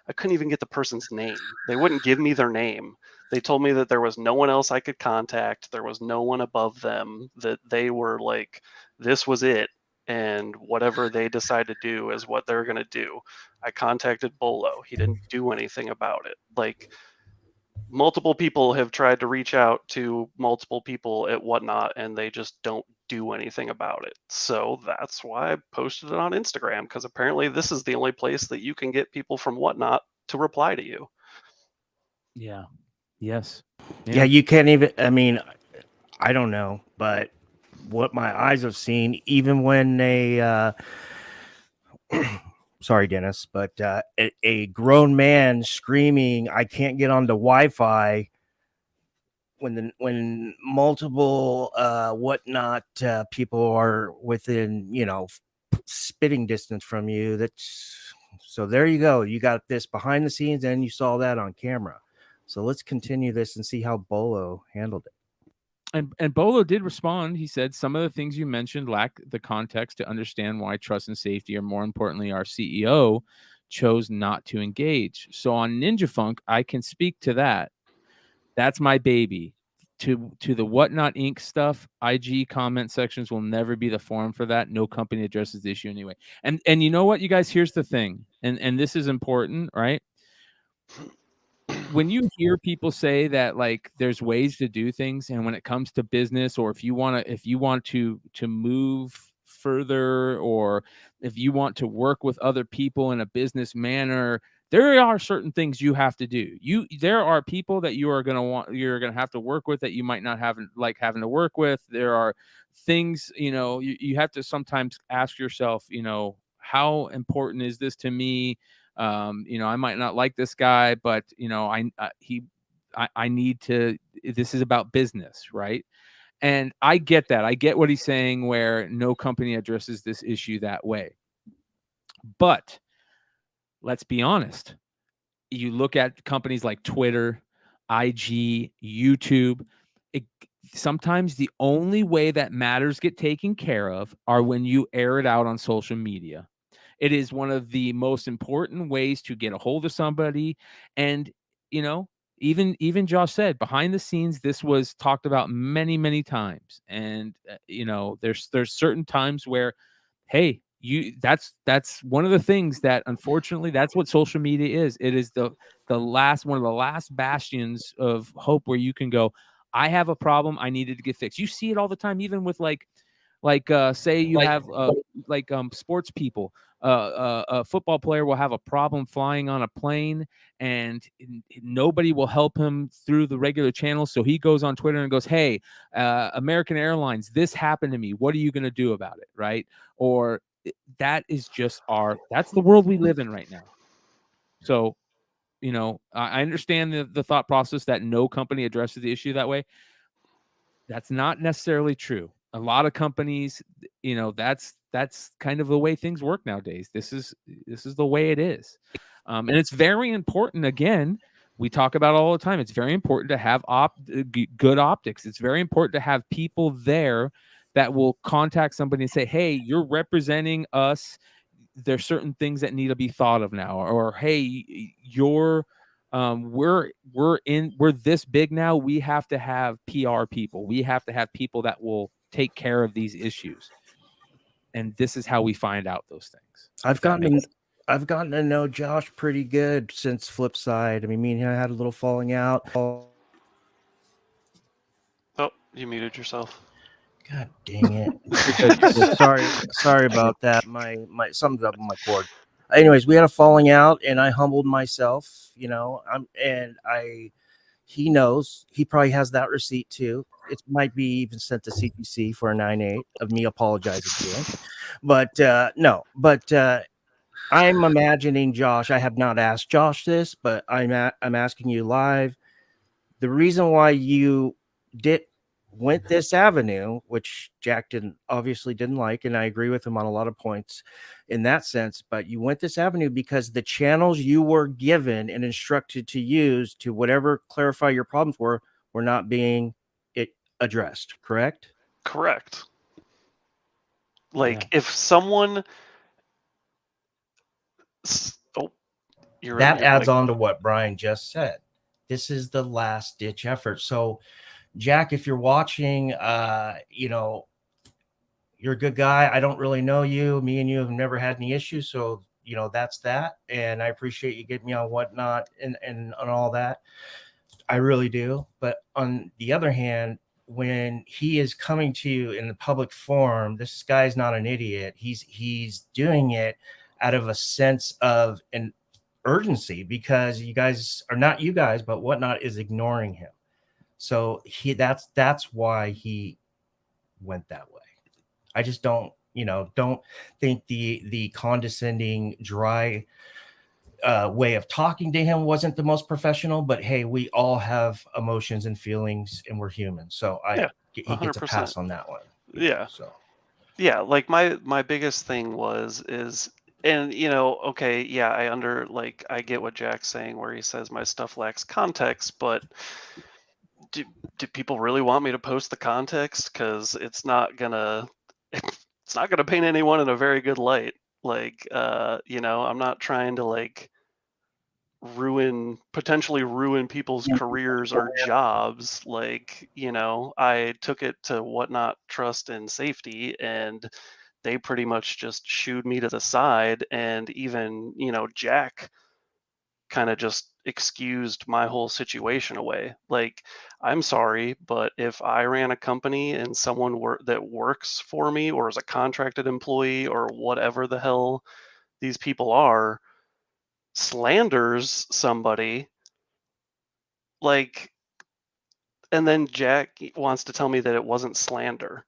I couldn't even get the person's name. They wouldn't give me their name. They told me that there was no one else I could contact. There was no one above them, that they were like, this was it. And whatever they decide to do is what they're going to do. I contacted Bolo. He didn't do anything about it. Like, multiple people have tried to reach out to multiple people at Whatnot, and they just don't do anything about it. So that's why I posted it on Instagram, because apparently this is the only place that you can get people from Whatnot to reply to you. Yeah. Yes. Yeah, you can't even, I mean, I don't know, but what my eyes have seen, even when they, sorry, Dennis, but a grown man screaming, I can't get onto Wi-Fi, when multiple Whatnot people are within, you know, spitting distance from you. That's so there you go. You got this behind the scenes and you saw that on camera. So let's continue this and see how Bolo handled it. And Bolo did respond. He said, some of the things you mentioned lack the context to understand why Trust and Safety, or more importantly, our CEO, chose not to engage. So on Ninja Funk, I can speak to that. That's my baby. To the Whatnot Inc. stuff, IG comment sections will never be the forum for that. No company addresses the issue anyway. And you know what, you guys, here's the thing, and this is important, right? When you hear people say that, like, there's ways to do things, and when it comes to business, or if you want to move further, or if you want to work with other people in a business manner, there are certain things you have to do. There are people that you're gonna have to work with that you might not like having to work with. There are things, you know, you have to sometimes ask yourself, you know, how important is this to me? You know, I might not like this guy, but you know, I need to. This is about business, right? And I get that. I get what he's saying, where no company addresses this issue that way. But let's be honest. You look at companies like Twitter, IG, YouTube. Sometimes the only way that matters get taken care of are when you air it out on social media. It is one of the most important ways to get a hold of somebody. And, you know, even Josh said, behind the scenes, this was talked about many, many times. And, you know, there's certain times where, hey, that's one of the things that, unfortunately, that's what social media is. It is one of the last bastions of hope, where you can go, I have a problem, I needed to get fixed. You see it all the time, even with say you have sports people. A football player will have a problem flying on a plane, and nobody will help him through the regular channels. So he goes on Twitter and goes, hey, American Airlines, this happened to me. What are you going to do about it? Right? Or that is just that's the world we live in right now. So, you know, I understand the thought process that no company addresses the issue that way. That's not necessarily true. A lot of companies, you know, that's kind of the way things work nowadays. This is the way it is. And it's very important. Again, we talk about it all the time. It's very important to have good optics. It's very important to have people there that will contact somebody and say, hey, you're representing us. There's certain things that need to be thought of now, or hey, you're we're this big now. We have to have PR people. We have to have people that will take care of these issues. And this is how we find out those things. I've gotten to know Josh pretty good since Flipside. I mean, me and him had a little falling out. Oh, you muted yourself. God dang it! sorry about that. My something's up on my cord. Anyways, we had a falling out, and I humbled myself. You know, he knows. He probably has that receipt too. It might be even sent to CPC for a 9.8 of me apologizing to him. But no. But I'm imagining Josh. I have not asked Josh this, but I'm asking you live. The reason why you went this avenue, which Jack obviously didn't like, and I agree with him on a lot of points in that sense, but you went this avenue because the channels you were given and instructed to use to whatever clarify your problems were not being addressed, correct? Correct. Like if someone that adds on to what Brian just said. This is the last ditch effort. So Jack, if you're watching, you know, you're a good guy. I don't really know you. Me and you have never had any issues. So, you know, that's that. And I appreciate you getting me on whatnot and on all that. I really do. But on the other hand, when he is coming to you in the public forum, this guy's not an idiot. He's doing it out of a sense of an urgency because you guys are not you guys, but whatnot is ignoring him. So that's why he went that way. I just don't think the condescending, dry way of talking to him wasn't the most professional. But hey, we all have emotions and feelings, and we're human. So he gets a pass on that one. Yeah. So yeah, like my biggest thing is. And okay, yeah, I get what Jack's saying where he says my stuff lacks context, but do people really want me to post the context? Because it's not gonna paint anyone in a very good light. Like, I'm not trying to potentially ruin people's careers or jobs. Like, I took it to Whatnot Trust and Safety, and they pretty much just shooed me to the side. And even, Jack kind of just excused my whole situation away. Like, I'm sorry, but if I ran a company and someone that works for me or is a contracted employee or whatever the hell these people are, slanders somebody, like, and then Jack wants to tell me that it wasn't slander.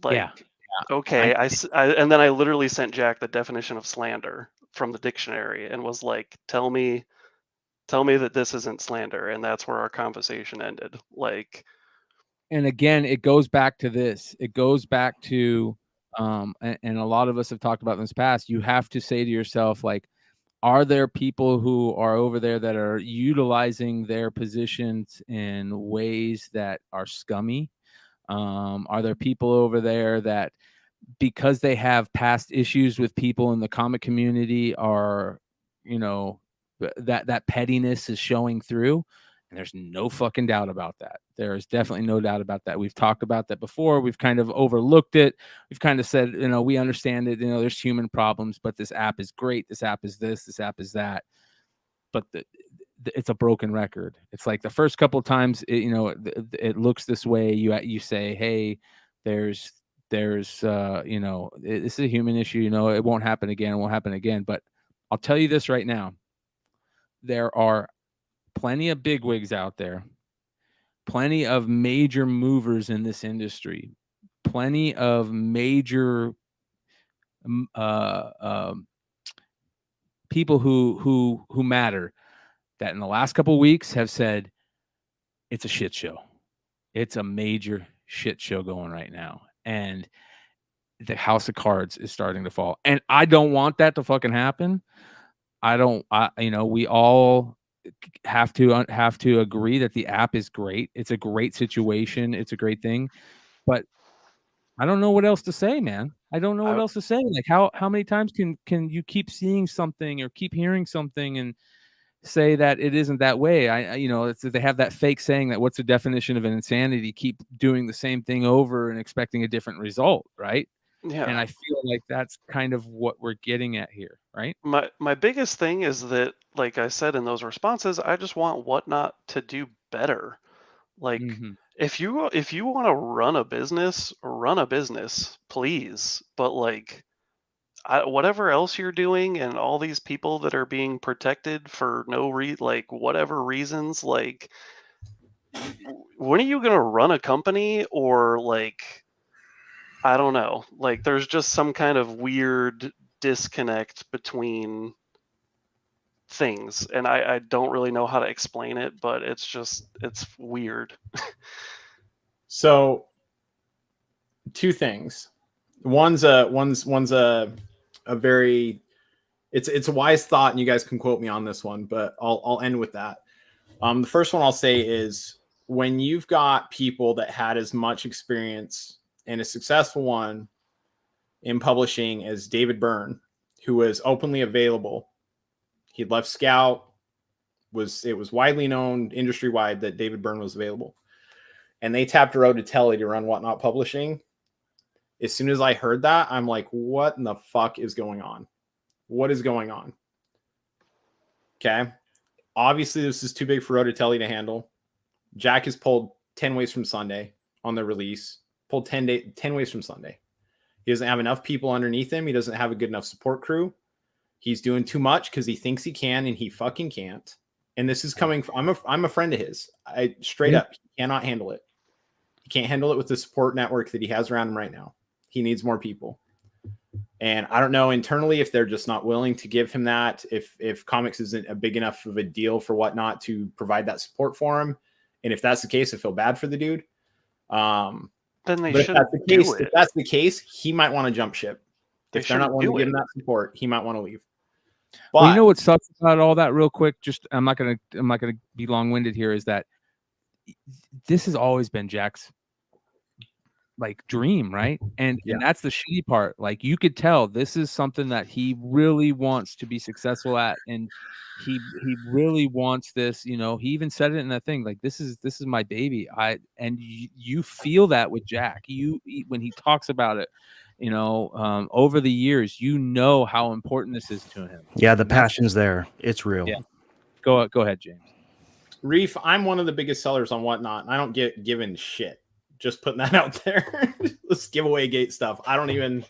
Like, okay, and then I literally sent Jack the definition of slander from the dictionary and was like, tell me that this isn't slander. And that's where our conversation ended. Like, and again, it goes back to this. It goes back to, and a lot of us have talked about in this past, you have to say to yourself, like, are there people who are over there that are utilizing their positions in ways that are scummy? Are there people over there that, because they have past issues with people in the comic community, are, that pettiness is showing through? And there's no fucking doubt about that. There is definitely no doubt about that. We've talked about that before. We've kind of overlooked it. We've kind of said, we understand it. There's human problems, but this app is great. This app is this. This app is that. But it's a broken record. It's like the first couple of times, it looks this way. You say, hey, there's this is a human issue. It won't happen again. It won't happen again. But I'll tell you this right now. There are plenty of bigwigs out there, plenty of major movers in this industry, plenty of major people who matter, that in the last couple of weeks have said it's a shit show. It's a major shit show going right now. And the house of cards is starting to fall. And I don't want that to fucking happen. We all have to agree that the app is great. It's a great situation. It's a great thing. But I don't know what else to say, man. I don't know what else to say. Like how many times can you keep seeing something or keep hearing something and say that it isn't that way? They have that fake saying that what's the definition of an insanity? Keep doing the same thing over and expecting a different result, right? Yeah. And I feel like that's kind of what we're getting at here, right? My biggest thing is that, like I said in those responses, I just want Whatnot to do better. Like, if you want to run a business, please. But like, whatever else you're doing, and all these people that are being protected for whatever reasons, like, when are you gonna run a company? Or like, I don't know. Like, there's just some kind of weird disconnect between things, and I don't really know how to explain it, but it's weird. So, two things. One's a very it's a wise thought, and you guys can quote me on this one, but I'll end with that. The first one I'll say is, when you've got people that had as much experience and a successful one in publishing as David Byrne, who was openly available. He'd left Scout. It was widely known industry wide that David Byrne was available, and they tapped Rotatelli to run Whatnot Publishing. As soon as I heard that, I'm like, what in the fuck is going on? What is going on? Okay. Obviously, this is too big for Rotatelli to handle. Jack has pulled 10 ways from Sunday on the release, pulled 10 ways from Sunday. He doesn't have enough people underneath him. He doesn't have a good enough support crew. He's doing too much because he thinks he can, and he fucking can't. And this is coming from, I'm a friend of his. I straight up, he cannot handle it. He can't handle it with the support network that he has around him right now. He needs more people. And I don't know internally if they're just not willing to give him that, if comics isn't a big enough of a deal for Whatnot to provide that support for him. And if that's the case, I feel bad for the dude. Then they should. If that's the case, he might want to jump ship. If they're not willing to give him that support, he might want to leave. But well, you know what sucks about all that, real quick? Just I'm not gonna be long-winded here. Is that this has always been Jack's like dream, right? And that's the shitty part. Like, you could tell this is something that he really wants to be successful at, and he really wants this. You know, he even said it in that thing, like, this is my baby. You feel that with Jack. When he talks about it, you know, over the years, you know how important this is to him. Yeah, the passion's there. It's real. Yeah. Go ahead, James. Reef, I'm one of the biggest sellers on Whatnot, and I don't get given shit. Just putting that out there. Let's give away gate stuff. I'm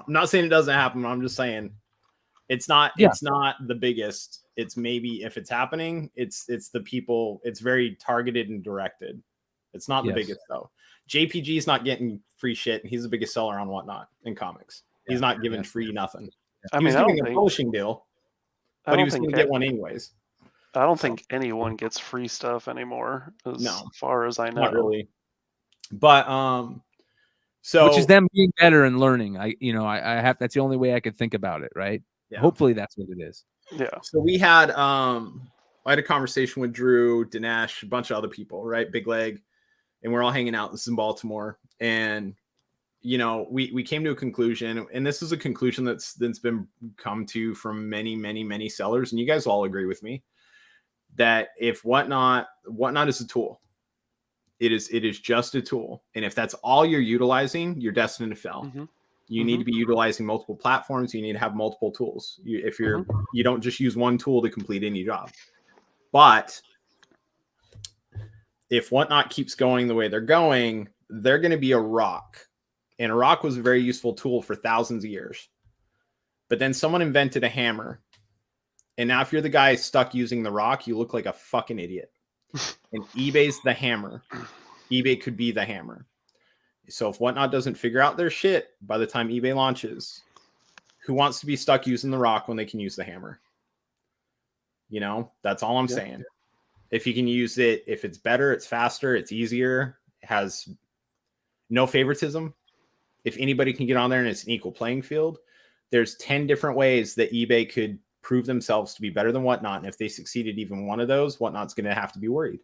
not saying it doesn't happen. I'm just saying it's not the biggest. It's maybe, if it's happening, it's the people. It's very targeted and directed. It's not the biggest though. JPG's not getting free shit, and he's the biggest seller on Whatnot in comics. He's not giving free nothing. He was giving a publishing deal, but he was going to get one anyways. I don't think anyone gets free stuff anymore, as far as I know. Not really. But so, which is them being better and learning. I have, that's the only way I could think about it, right? Yeah. Hopefully that's what it is. Yeah. So we had I had a conversation with Drew, Dinesh, a bunch of other people, right? Big Leg, and we're all hanging out. This is in Baltimore, and you know, we came to a conclusion, and this is a conclusion that's been come to from many sellers, and you guys all agree with me that if Whatnot is a tool. It is just a tool. And if that's all you're utilizing, you're destined to fail. Mm-hmm. You need to be utilizing multiple platforms. You need to have multiple tools. You don't just use one tool to complete any job. But if Whatnot keeps going the way they're going, they're going to be a rock. And a rock was a very useful tool for thousands of years. But then someone invented a hammer. And now if you're the guy stuck using the rock, you look like a fucking idiot. And eBay's the hammer. eBay could be the hammer. So if Whatnot doesn't figure out their shit by the time eBay launches, who wants to be stuck using the rock when they can use the hammer? You know, that's all I'm saying. If you can use it, if it's better, it's faster, it's easier, it has no favoritism. If anybody can get on there and it's an equal playing field, there's 10 different ways that eBay could prove themselves to be better than Whatnot. And if they succeeded even one of those, Whatnot's going to have to be worried.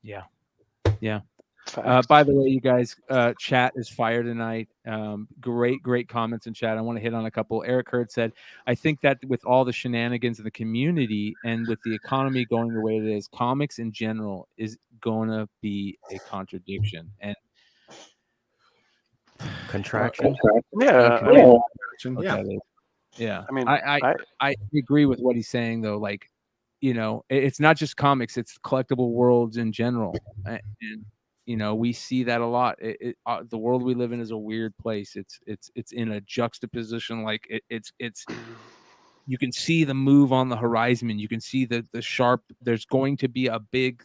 Yeah. Yeah. By the way, you guys, chat is fire tonight. Great comments in chat. I want to hit on a couple. Eric Hurd said, I think that with all the shenanigans in the community and with the economy going the way it is, comics in general is going to be a contradiction. And Contraction. Yeah. Yeah. I mean, I agree with what he's saying though. Like, it's not just comics, it's collectible worlds in general. And we see that a lot. The world we live in is a weird place. It's in a juxtaposition. Like it's you can see the move on the horizon. You can see the sharp. There's going to be a big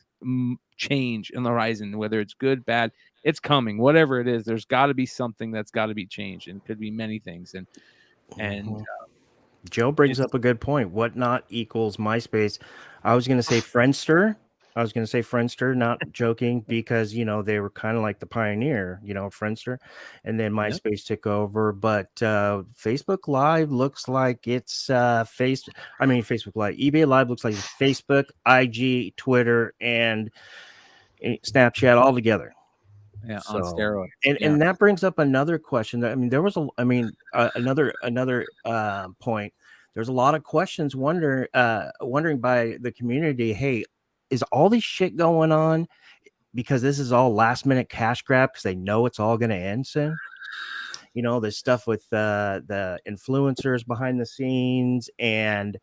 change in the horizon, whether it's good, bad. It's coming. Whatever it is, there's got to be something that's got to be changed, and it could be many things. And Joe brings up a good point. Whatnot equals MySpace. I was going to say Friendster. Not joking, because they were kind of like the pioneer, Friendster, and then MySpace took over. But Facebook Live looks like it's Facebook Live. eBay Live looks like it's Facebook, IG, Twitter, and Snapchat all together. Yeah, on steroids. And that brings up another question. There was another point. There's a lot of questions wondering by the community, hey, is all this shit going on because this is all last minute cash grab because they know it's all going to end soon? There's stuff with the influencers behind the scenes and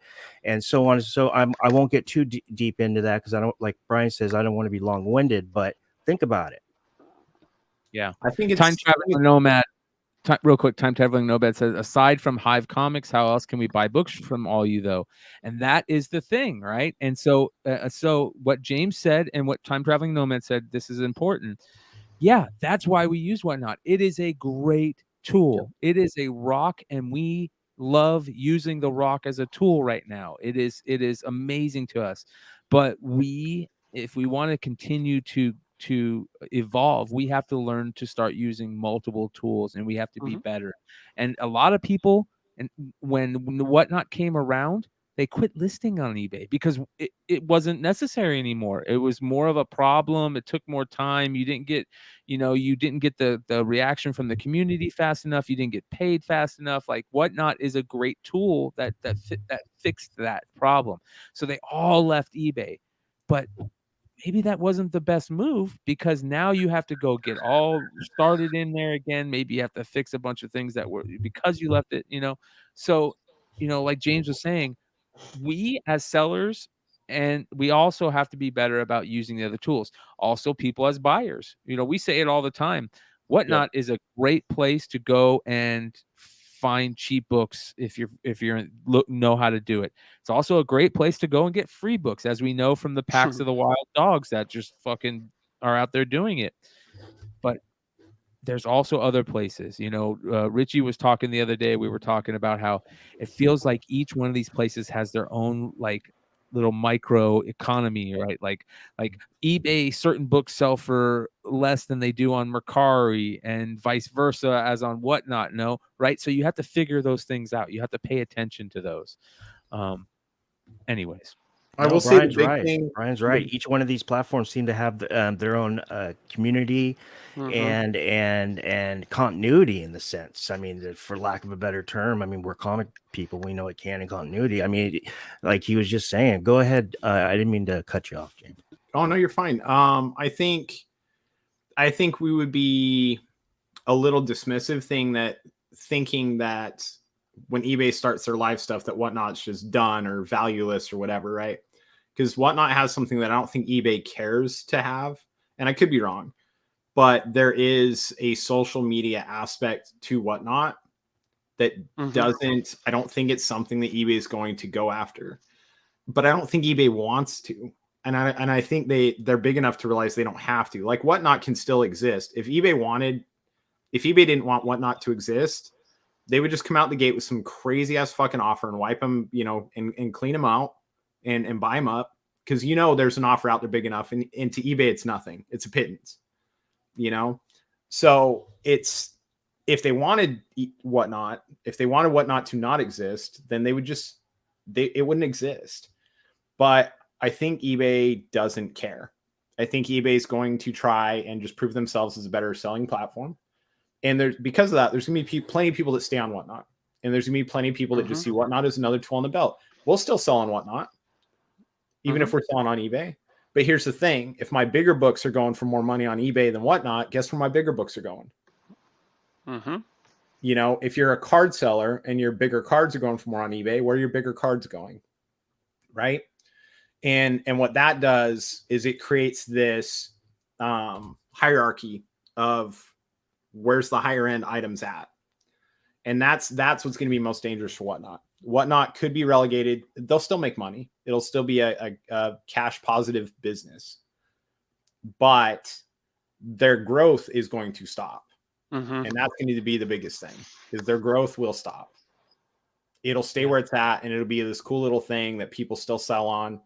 so on. So I won't get too deep into that because I don't, like Brian says, I don't want to be long winded, but think about it. Yeah, I think it's Time Traveling Nomad. Real quick, Time Traveling Nomad says, aside from Hive Comics, how else can we buy books from all you though? And that is the thing, right? And so what James said and what Time Traveling Nomad said, this is important. Yeah, that's why we use Whatnot. It is a great tool. It is a rock, and we love using the rock as a tool right now. It is amazing to us. But if we want to continue to evolve, we have to learn to start using multiple tools, and we have to be better. And a lot of people, and when Whatnot came around, they quit listing on eBay because it wasn't necessary anymore. It was more of a problem. It took more time. You didn't get the reaction from the community fast enough. You didn't get paid fast enough. Like, Whatnot is a great tool that fixed that problem. So they all left eBay. But maybe that wasn't the best move, because now you have to go get all started in there again. Maybe you have to fix a bunch of things that were because you left it, So, like James was saying, we as sellers, and we also have to be better about using the other tools. Also, people as buyers, we say it all the time. Whatnot is a great place to go and find cheap books if you know how to do it. It's also a great place to go and get free books, as we know from the Packs of the Wild Dogs that just fucking are out there doing it. But there's also other places. Richie was talking the other day. We were talking about how it feels like each one of these places has their own like little micro economy, right? Like eBay, certain books sell for less than they do on Mercari, and vice versa as on Whatnot. No, right? So you have to figure those things out. You have to pay attention to those. Anyways. I will say the big thing. Brian's right. Each one of these platforms seem to have their own community and continuity in the sense. For lack of a better term, we're comic people. We know what canon continuity. Like he was just saying. Go ahead. I didn't mean to cut you off, James. Oh no, you're fine. I think we would be a little dismissive thinking that when eBay starts their live stuff that Whatnot's just done or valueless or whatever, right? Because Whatnot has something that I don't think eBay cares to have, and I could be wrong, but there is a social media aspect to Whatnot that doesn't. I don't think it's something that eBay is going to go after, but I don't think eBay wants to, and I think they're big enough to realize they don't have to. Like, Whatnot can still exist if eBay didn't want Whatnot to exist. They would just come out the gate with some crazy ass fucking offer and wipe them, and clean them out and buy them up. Because, there's an offer out there big enough, and to eBay, it's nothing. It's a pittance, So if they wanted Whatnot to not exist, then it wouldn't exist. But I think eBay doesn't care. I think eBay is going to try and just prove themselves as a better selling platform. And because of that, there's going to be plenty of people that stay on Whatnot. And there's going to be plenty of people that just see Whatnot as another tool in the belt. We'll still sell on Whatnot, even if we're selling on eBay. But here's the thing. If my bigger books are going for more money on eBay than Whatnot, guess where my bigger books are going? You know, if you're a card seller and your bigger cards are going for more on eBay, where are your bigger cards going? Right? And what that does is it creates this hierarchy of where's the higher end items at. And that's what's going to be most dangerous for Whatnot. Whatnot could be relegated. They'll still make money. It'll still be a cash positive business, but their growth is going to stop. And that's going to be the biggest thing, is their growth will stop. It'll stay where it's at, and it'll be this cool little thing that people still sell on.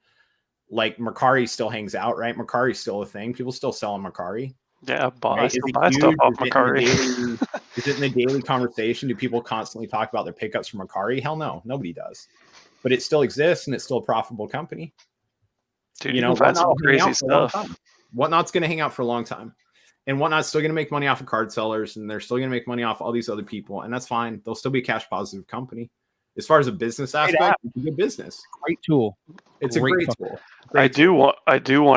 Like Mercari still hangs out, right? Mercari's still a thing. People still sell on Mercari. Yeah, Right? I still buy stuff off Mercari. Is it in the daily conversation? Do people constantly talk about their pickups from Mercari? Hell no, nobody does. But it still exists, and it's still a profitable company. Dude, you know, find some crazy stuff. Whatnot's going to hang out for a long time. And Whatnot's still going to make money off of card sellers, and they're still going to make money off all these other people, and that's fine. They'll still be a cash positive company. As far as a business aspect, it's a good business. Great tool. It's a great tool. I do want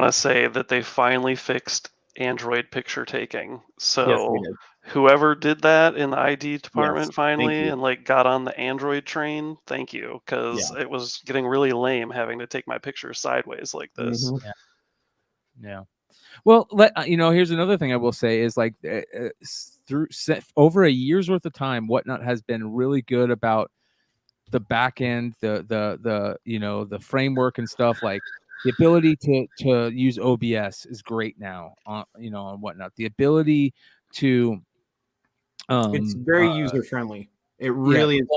to say that they finally fixed Android picture taking. So whoever did that in the ID department finally and like got on the Android train, thank you, because it was getting really lame having to take my picture sideways like this. Yeah. Well, here's another thing I will say is like through over a year's worth of time, Whatnot has been really good about the back end, the framework and stuff. Like the ability to use OBS is great now on Whatnot. The ability to it's very user friendly. It really is.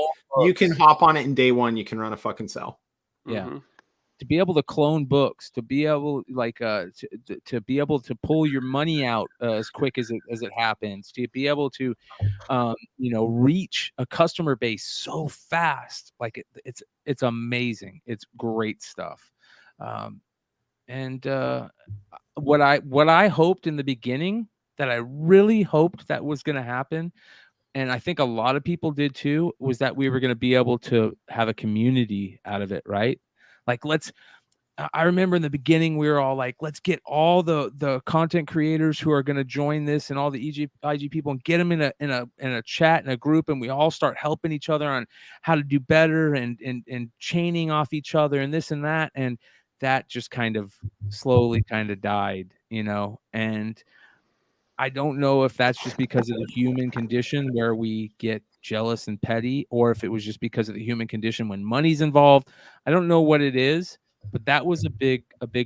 You can hop on it in day one. You can run a fucking cell. To be able to clone books, to be able to be able to pull your money out as quick as it happens, to be able to reach a customer base so fast, like it's amazing. It's great stuff. And what I hoped in the beginning, that I really hoped that was going to happen, and I think a lot of people did too, was that we were going to be able to have a community out of it, right? Like I remember in the beginning, we were all like, let's get all the content creators who are going to join this and all the IG people and get them in a chat, in a group. And we all start helping each other on how to do better and chaining off each other and this and that. And that just kind of slowly kind of died, and I don't know if that's just because of the human condition where we get jealous and petty, or if it was just because of the human condition when money's involved. I don't know what it is, but that was a big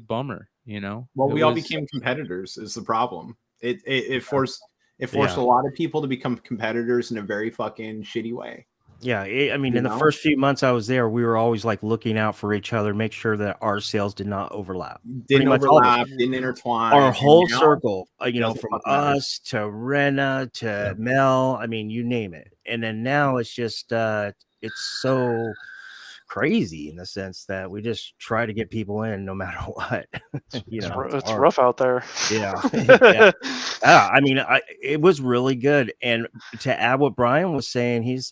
bummer, Well, we all became competitors is the problem. It forced a lot of people to become competitors in a very fucking shitty way. Yeah, in the first few months I was there, we were always like looking out for each other, make sure that our sales did not overlap. Didn't intertwine. Our whole circle, from us to Rena to Mel, you name it. And then now it's just it's so crazy in the sense that we just try to get people in no matter what. It's rough out there. It was really good. And to add what Brian was saying,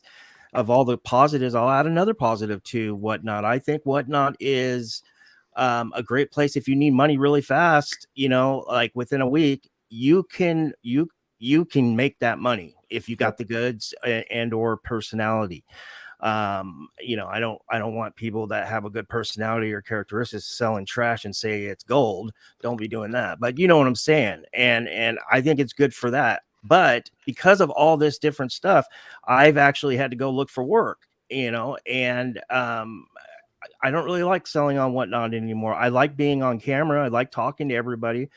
of all the positives, I'll add another positive to Whatnot. I think Whatnot is a great place if you need money really fast. Like within a week, you can make that money if you got the goods and or personality. I don't want people that have a good personality or characteristics selling trash and say it's gold. Don't be doing that. But you know what I'm saying. And I think it's good for that. But because of all this different stuff, I've actually had to go look for work, and I don't really like selling on Whatnot anymore. I like being on camera. I like talking to everybody.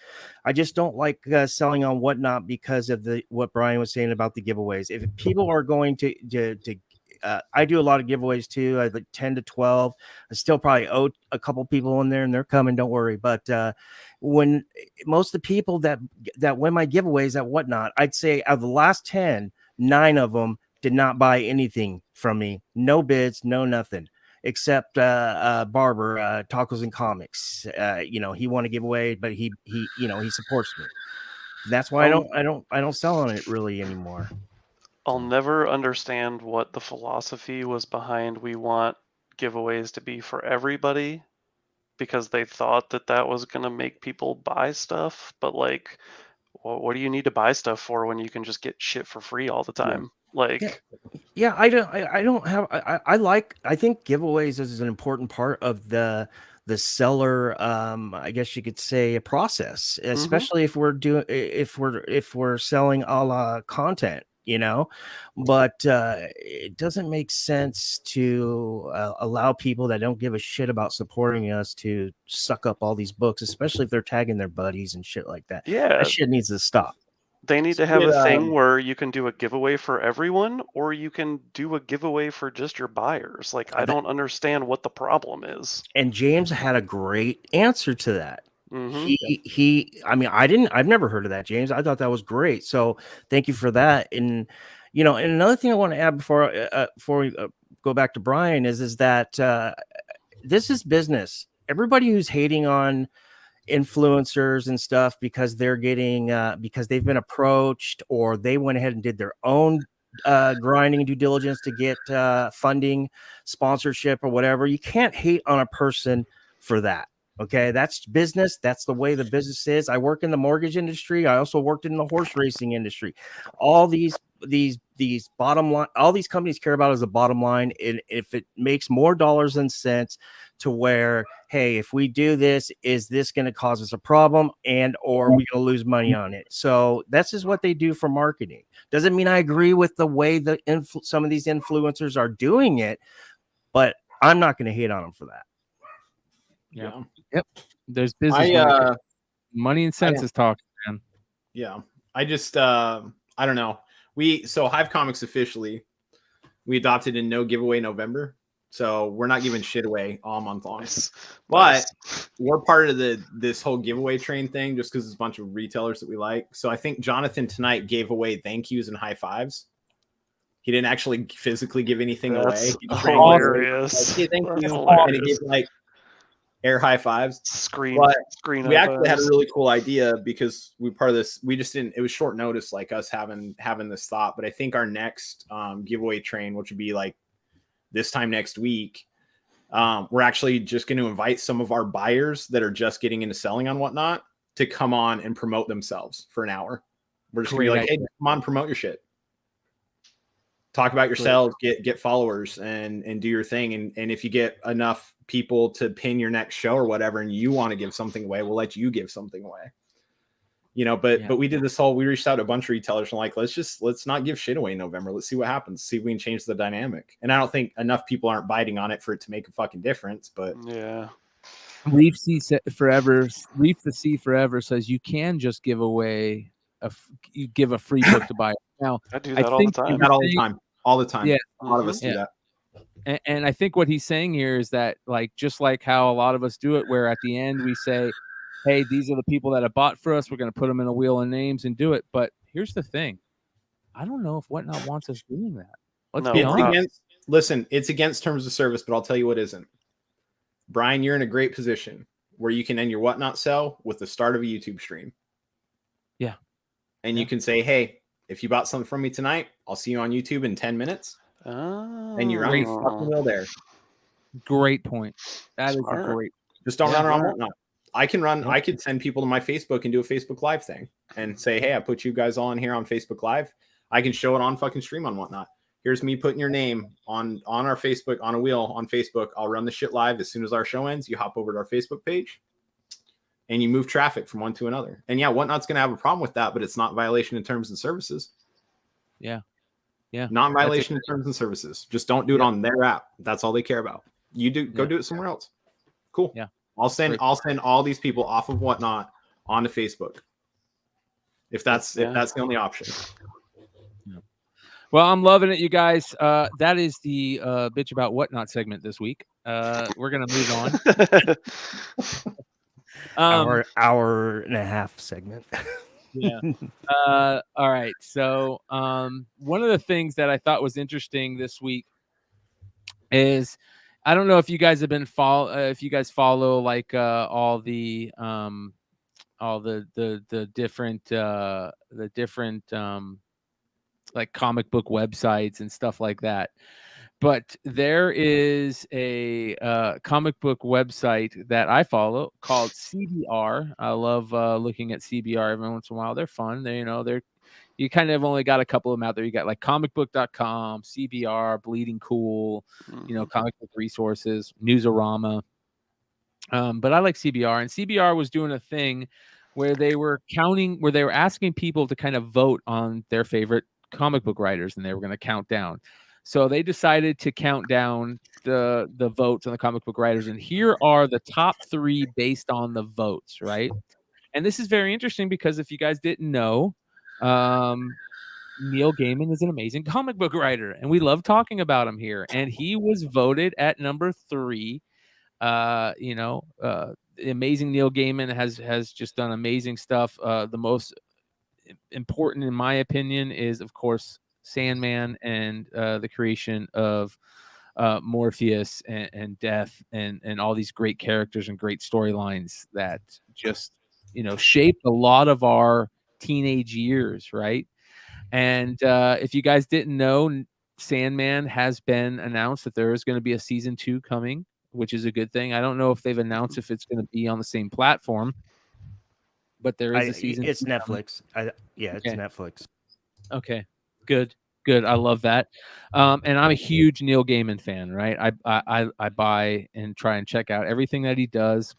I just don't like selling on Whatnot because of what Brian was saying about the giveaways. If people are going to I do a lot of giveaways too. I like 10 to 12. I still probably owe a couple people in there, and they're coming. Don't worry. But when most of the people that win my giveaways at Whatnot, I'd say out of the last 10, 9 of them did not buy anything from me. No bids, no nothing. except Barber, Tacos and Comics. You know, he want to give away, but he you know, he supports me. That's why I don't sell on it really anymore. I'll never understand what the philosophy was behind we want giveaways to be for everybody, because they thought that that was going to make people buy stuff. But like, what do you need to buy stuff for when you can just get shit for free all the time? Like, yeah, I don't have, I think giveaways is an important part of the seller, I guess you could say, a process, especially if we're selling a la content, you know. But it doesn't make sense to allow people that don't give a shit about supporting us to suck up all these books, especially if they're tagging their buddies and shit like that. yeah, That shit needs to stop. they need to have a thing where you can do a giveaway for everyone, or you can do a giveaway for just your buyers. Like, I don't understand what the problem is. And James had a great answer to that. He I mean, I've never heard of that, James. I thought that was great. So thank you for that. And, you know, and another thing I want to add before we go back to Brian is that this is business. Everybody who's hating on influencers and stuff because they're getting because they've been approached, or they went ahead and did their own grinding due diligence to get funding, sponsorship, or whatever. You can't hate on a person for that. Okay, that's business. That's the way the business is. I work in the mortgage industry. I also worked in the horse racing industry. All these bottom line, all these companies care about is the bottom line. And if it makes more dollars than cents, to where, hey, if we do this, is this going to cause us a problem, and or we going to lose money on it? So this is what they do for marketing. Doesn't mean I agree with the way some of these influencers are doing it, but I'm not going to hate on them for that. Yeah. Yep. There's business. Money and sense is talking, man. Yeah. I just I don't know. So Hive Comics officially, we adopted in no giveaway November. So we're not giving shit away all month long. But we're part of this whole giveaway train thing just because it's a bunch of retailers that we like. So I think Jonathan tonight gave away thank yous and high fives. He didn't actually physically give anything away. He just hilarious. Like, hey, thank you. And he gave like air high fives. Screen. We actually had a really cool idea because we part of this. We just didn't. It was short notice, like us having this thought. But I think our next giveaway train, which would be like this time next week, we're actually just going to invite some of our buyers that are just getting into selling on Whatnot to come on and promote themselves for an hour. We're just going to be like, hey, come on, promote your shit. Talk about yourselves, get followers, and do your thing. And if you get enough people to pin your next show or whatever, and you want to give something away, we'll let you give something away. You know, but we did this whole, we reached out to a bunch of retailers and like, let's not give shit away in November. Let's see what happens. See if we can change the dynamic. And I don't think enough people aren't biting on it for it to make a fucking difference. But yeah. Leaf the Sea Forever says you can just give away you give a free book to buy. Now I do that all the time. All the time. Yeah. A lot of us do that. And I think what he's saying here is that, like, just like how a lot of us do it, where at the end we say, hey, these are the people that have bought for us. We're going to put them in a wheel of names and do it. But here's the thing. I don't know if Whatnot wants us doing that. Let's be honest. Listen, it's against terms of service, but I'll tell you what isn't. Brian, you're in a great position where you can end your Whatnot sell with the start of a YouTube stream. Yeah. And you can say, hey, if you bought something from me tonight, I'll see you on YouTube in 10 minutes. And you're on your fucking wheel there. Great point. That is a great. Just don't run around Whatnot. I could send people to my Facebook and do a Facebook Live thing and say, hey, I put you guys all in here on Facebook Live. I can show it on fucking stream on Whatnot. Here's me putting your name on our Facebook, on a wheel on Facebook. I'll run the shit live as soon as our show ends. You hop over to our Facebook page and you move traffic from one to another. And yeah, Whatnot's going to have a problem with that, but it's not violation of terms and services. Yeah. Yeah. Not violation of terms and services. Just don't do it on their app. That's all they care about. You go do it somewhere else. Cool. Yeah. I'll send all these people off of Whatnot onto Facebook. If that's the only option. Yeah. Well, I'm loving it, you guys. That is the bitch about Whatnot segment this week. We're gonna move on. Hour and a half segment. Yeah. All right. So one of the things that I thought was interesting this week is I don't know if you guys have been if you guys follow like all the different like comic book websites and stuff like that. But there is a comic book website that I follow called CBR. I love looking at CBR every once in a while. They're fun. You kind of only got a couple of them out there. You got like comicbook.com, CBR, Bleeding Cool, comic book resources, Newsarama. But I like CBR, and CBR was doing a thing where they were asking people to kind of vote on their favorite comic book writers, and they were going to count down. So they decided to count down the votes on the comic book writers, and here are the top 3 based on the votes, right? And this is very interesting because if you guys didn't know, Neil Gaiman is an amazing comic book writer, and we love talking about him here. And he was voted at number 3. The amazing Neil Gaiman has just done amazing stuff. The most important, in my opinion, is of course Sandman and the creation of Morpheus and Death and all these great characters and great storylines that just shaped a lot of our teenage years, right? And if you guys didn't know, Sandman has been announced that there is going to be a season 2 coming, which is a good thing. I don't know if they've announced if it's going to be on the same platform, but there is a season. It's Netflix. It's Netflix. Okay, good. I love that. And I'm a huge Neil Gaiman fan, right? I buy and try and check out everything that he does.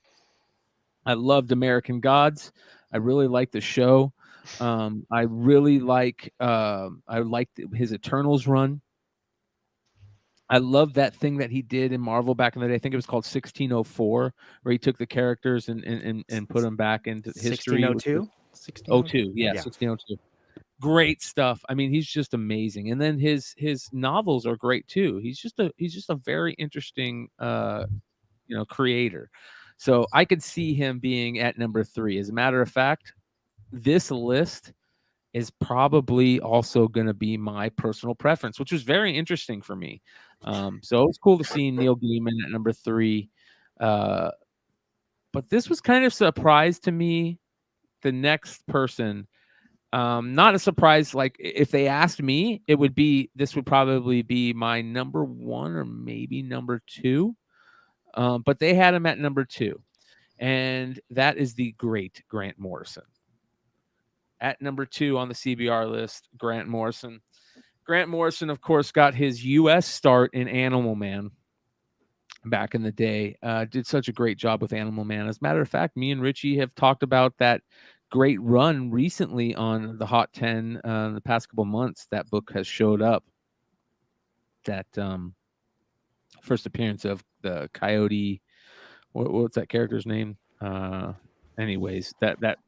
I loved American Gods. I really like the show. I really like his Eternals run. I love that thing that he did in Marvel back in the day. I think it was called 1604, where he took the characters and put them back into history. 1602? 1602, yeah, 1602. Great stuff. I mean, he's just amazing. And then his novels are great too. He's just a very interesting creator. So I could see him being at number 3. As a matter of fact, this list is probably also going to be my personal preference, which was very interesting for me. So it was cool to see Neil Gaiman at number 3. But this was kind of a surprise to me. The next person, not a surprise. Like if they asked me, this would probably be my number 1 or maybe number 2. But they had him at number 2. And that is the great Grant Morrison. At number 2 on the CBR list, Grant Morrison. Grant Morrison, of course, got his U.S. start in Animal Man back in the day. Did such a great job with Animal Man. As a matter of fact, me and Richie have talked about that great run recently on the Hot 10 the past couple months. That book has showed up. That first appearance of the Coyote. What's that character's name? Anyways, that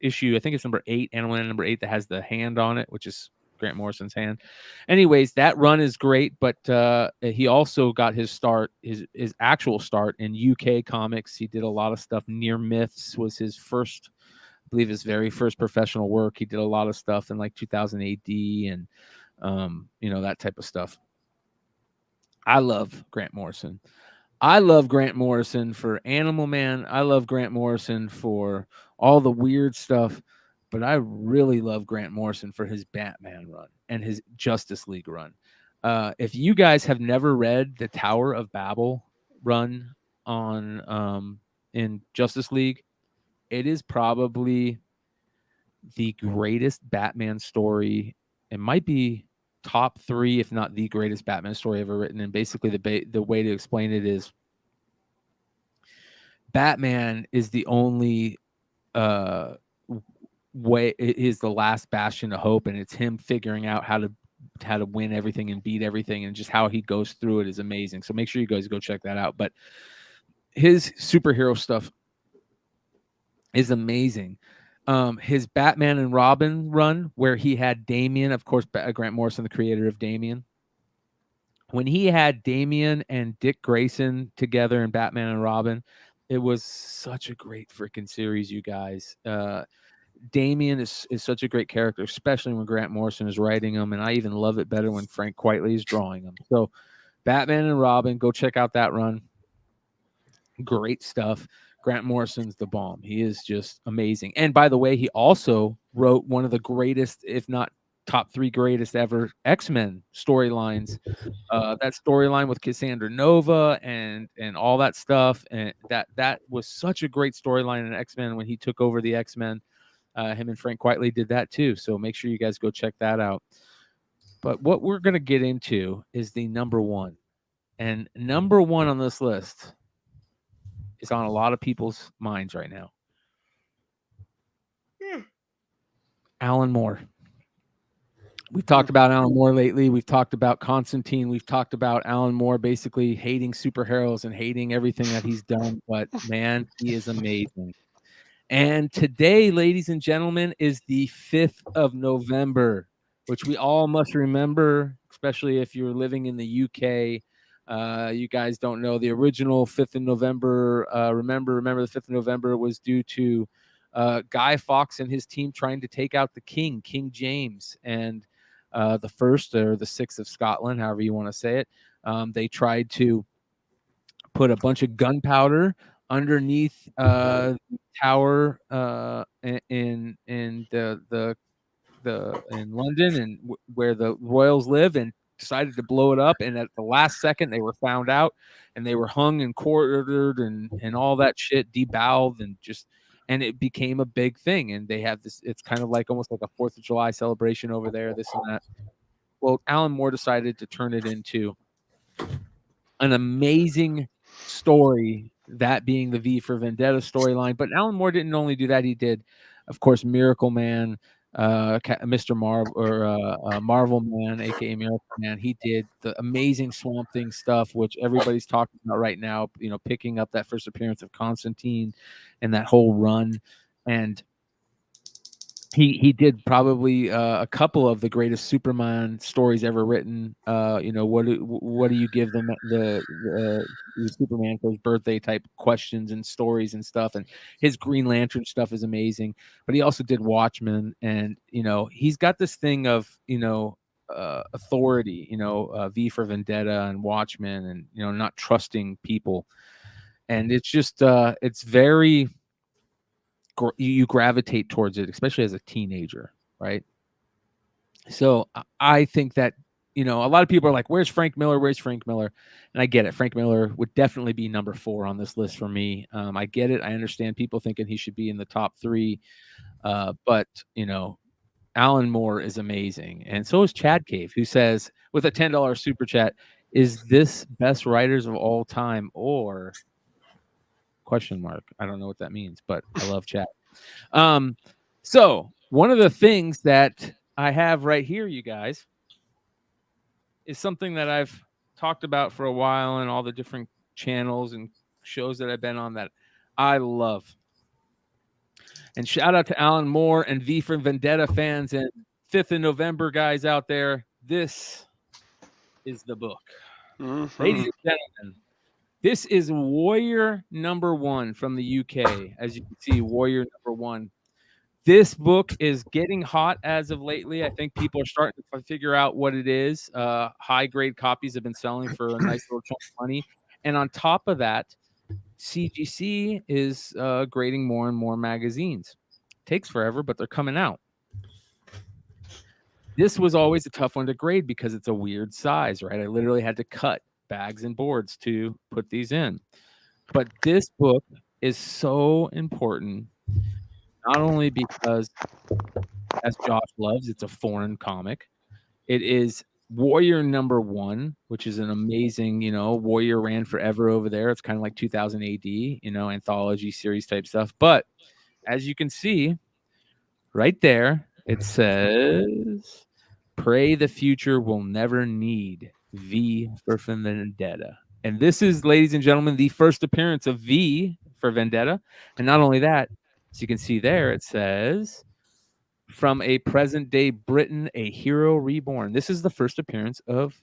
issue, I think it's number 8, Animal Man number 8, that has the hand on it, which is Grant Morrison's hand. Anyways, that run is great, but he also got his start, his actual start in UK comics. He did a lot of stuff. Near Myths was his first, I believe, his very first professional work. He did a lot of stuff in like 2000 AD and that type of stuff. I love Grant Morrison. I love Grant Morrison for Animal Man. I love Grant Morrison for all the weird stuff, but I really love Grant Morrison for his Batman run and his Justice League run. If you guys have never read the Tower of Babel run on in Justice League, it is probably the greatest Batman story. It might be top 3, if not the greatest Batman story ever written. And basically the way to explain it is Batman is the only way, is the last bastion of hope, and it's him figuring out how to win everything and beat everything, and just how he goes through it is amazing. So make sure you guys go check that out. But his superhero stuff is amazing. His Batman and Robin run, where he had Damian, of course, Grant Morrison, the creator of Damian. When he had Damian and Dick Grayson together in Batman and Robin, it was such a great freaking series, you guys. Damian is such a great character, especially when Grant Morrison is writing him, and I even love it better when Frank Quitely is drawing him. So Batman and Robin, go check out that run. Great stuff. Grant Morrison's the bomb. He is just amazing. And by the way, he also wrote one of the greatest, if not top 3 greatest ever X-Men storylines. That storyline with Cassandra Nova and all that stuff, and that was such a great storyline in X-Men when he took over the X-Men. Him and Frank Quitely did that too. So make sure you guys go check that out. But what we're going to get into is the number 1. And number 1 on this list is on a lot of people's minds right now. Alan Moore. We've talked about Alan Moore lately. We've talked about Constantine. We've talked about Alan Moore basically hating superheroes and hating everything that he's done. But man, he is amazing. And today, ladies and gentlemen, is the 5th of November, which we all must remember, especially if you're living in the UK. You guys don't know the original 5th of November. Remember the 5th of November was due to Guy Fawkes and his team trying to take out the King James, and the 1st or the 6th of Scotland, however you want to say it. They tried to put a bunch of gunpowder underneath the tower in London and where the royals live, and decided to blow it up. And at the last second, they were found out, and they were hung and quartered and all that shit, deboweled, and it became a big thing. And they have this, it's kind of like almost like a 4th of July celebration over there, this and that. Well, Alan Moore decided to turn it into an amazing story, that being the V for Vendetta storyline. But Alan Moore didn't only do that. He did, of course, Miracle Man, Mr. Marvel, or Marvel Man, aka Miracle Man. He did the amazing Swamp Thing stuff, which everybody's talking about right now, picking up that first appearance of Constantine and that whole run. And he did probably a couple of the greatest Superman stories ever written. What do you give them the Superman for his birthday type questions and stories and stuff, and his Green Lantern stuff is amazing. But he also did Watchmen, and he's got this thing of authority, V for Vendetta and Watchmen, and not trusting people, and it's just it's very, you gravitate towards it, especially as a teenager, right? So I think that a lot of people are like, where's Frank Miller, and I get it. Frank Miller would definitely be number 4 on this list for me. I get it. I understand people thinking he should be in the top 3, but Alan Moore is amazing, and so is Chad Cave, who says with a $10 super chat, is this best writers of all time or ? I don't know what that means, but I love chat. So one of the things that I have right here, you guys, is something that I've talked about for a while on all the different channels and shows that I've been on that I love. And shout out to Alan Moore and V for Vendetta fans and 5th of November guys out there. This is the book. Mm-hmm. Ladies and gentlemen, this is Warrior number 1 from the UK. As you can see, Warrior number 1. This book is getting hot as of lately. I think people are starting to figure out what it is. High-grade copies have been selling for a nice little chunk of money. And on top of that, CGC is grading more and more magazines. Takes forever, but they're coming out. This was always a tough one to grade because it's a weird size, right? I literally had to cut bags and boards to put these in. But this book is so important, not only because, as Josh loves, it's a foreign comic. It is Warrior number 1, which is an amazing, Warrior ran forever over there. It's kind of like 2000 AD, anthology series type stuff. But as you can see right there, it says, "Pray the future will never need V for Vendetta." And this is, ladies and gentlemen, the first appearance of V for Vendetta. And not only that, as you can see there, it says, "From a present-day Britain, a hero reborn." This is the first appearance of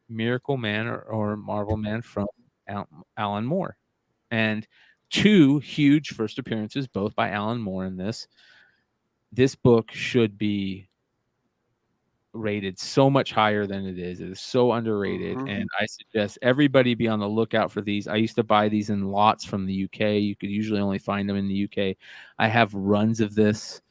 Miracle Man or Marvel Man from Alan Moore. And 2 huge first appearances, both by Alan Moore in this. This book should be rated so much higher than it is. It is so underrated, and I suggest everybody be on the lookout for these. I used to buy these in lots from the UK. You could usually only find them in the UK. I have runs of this.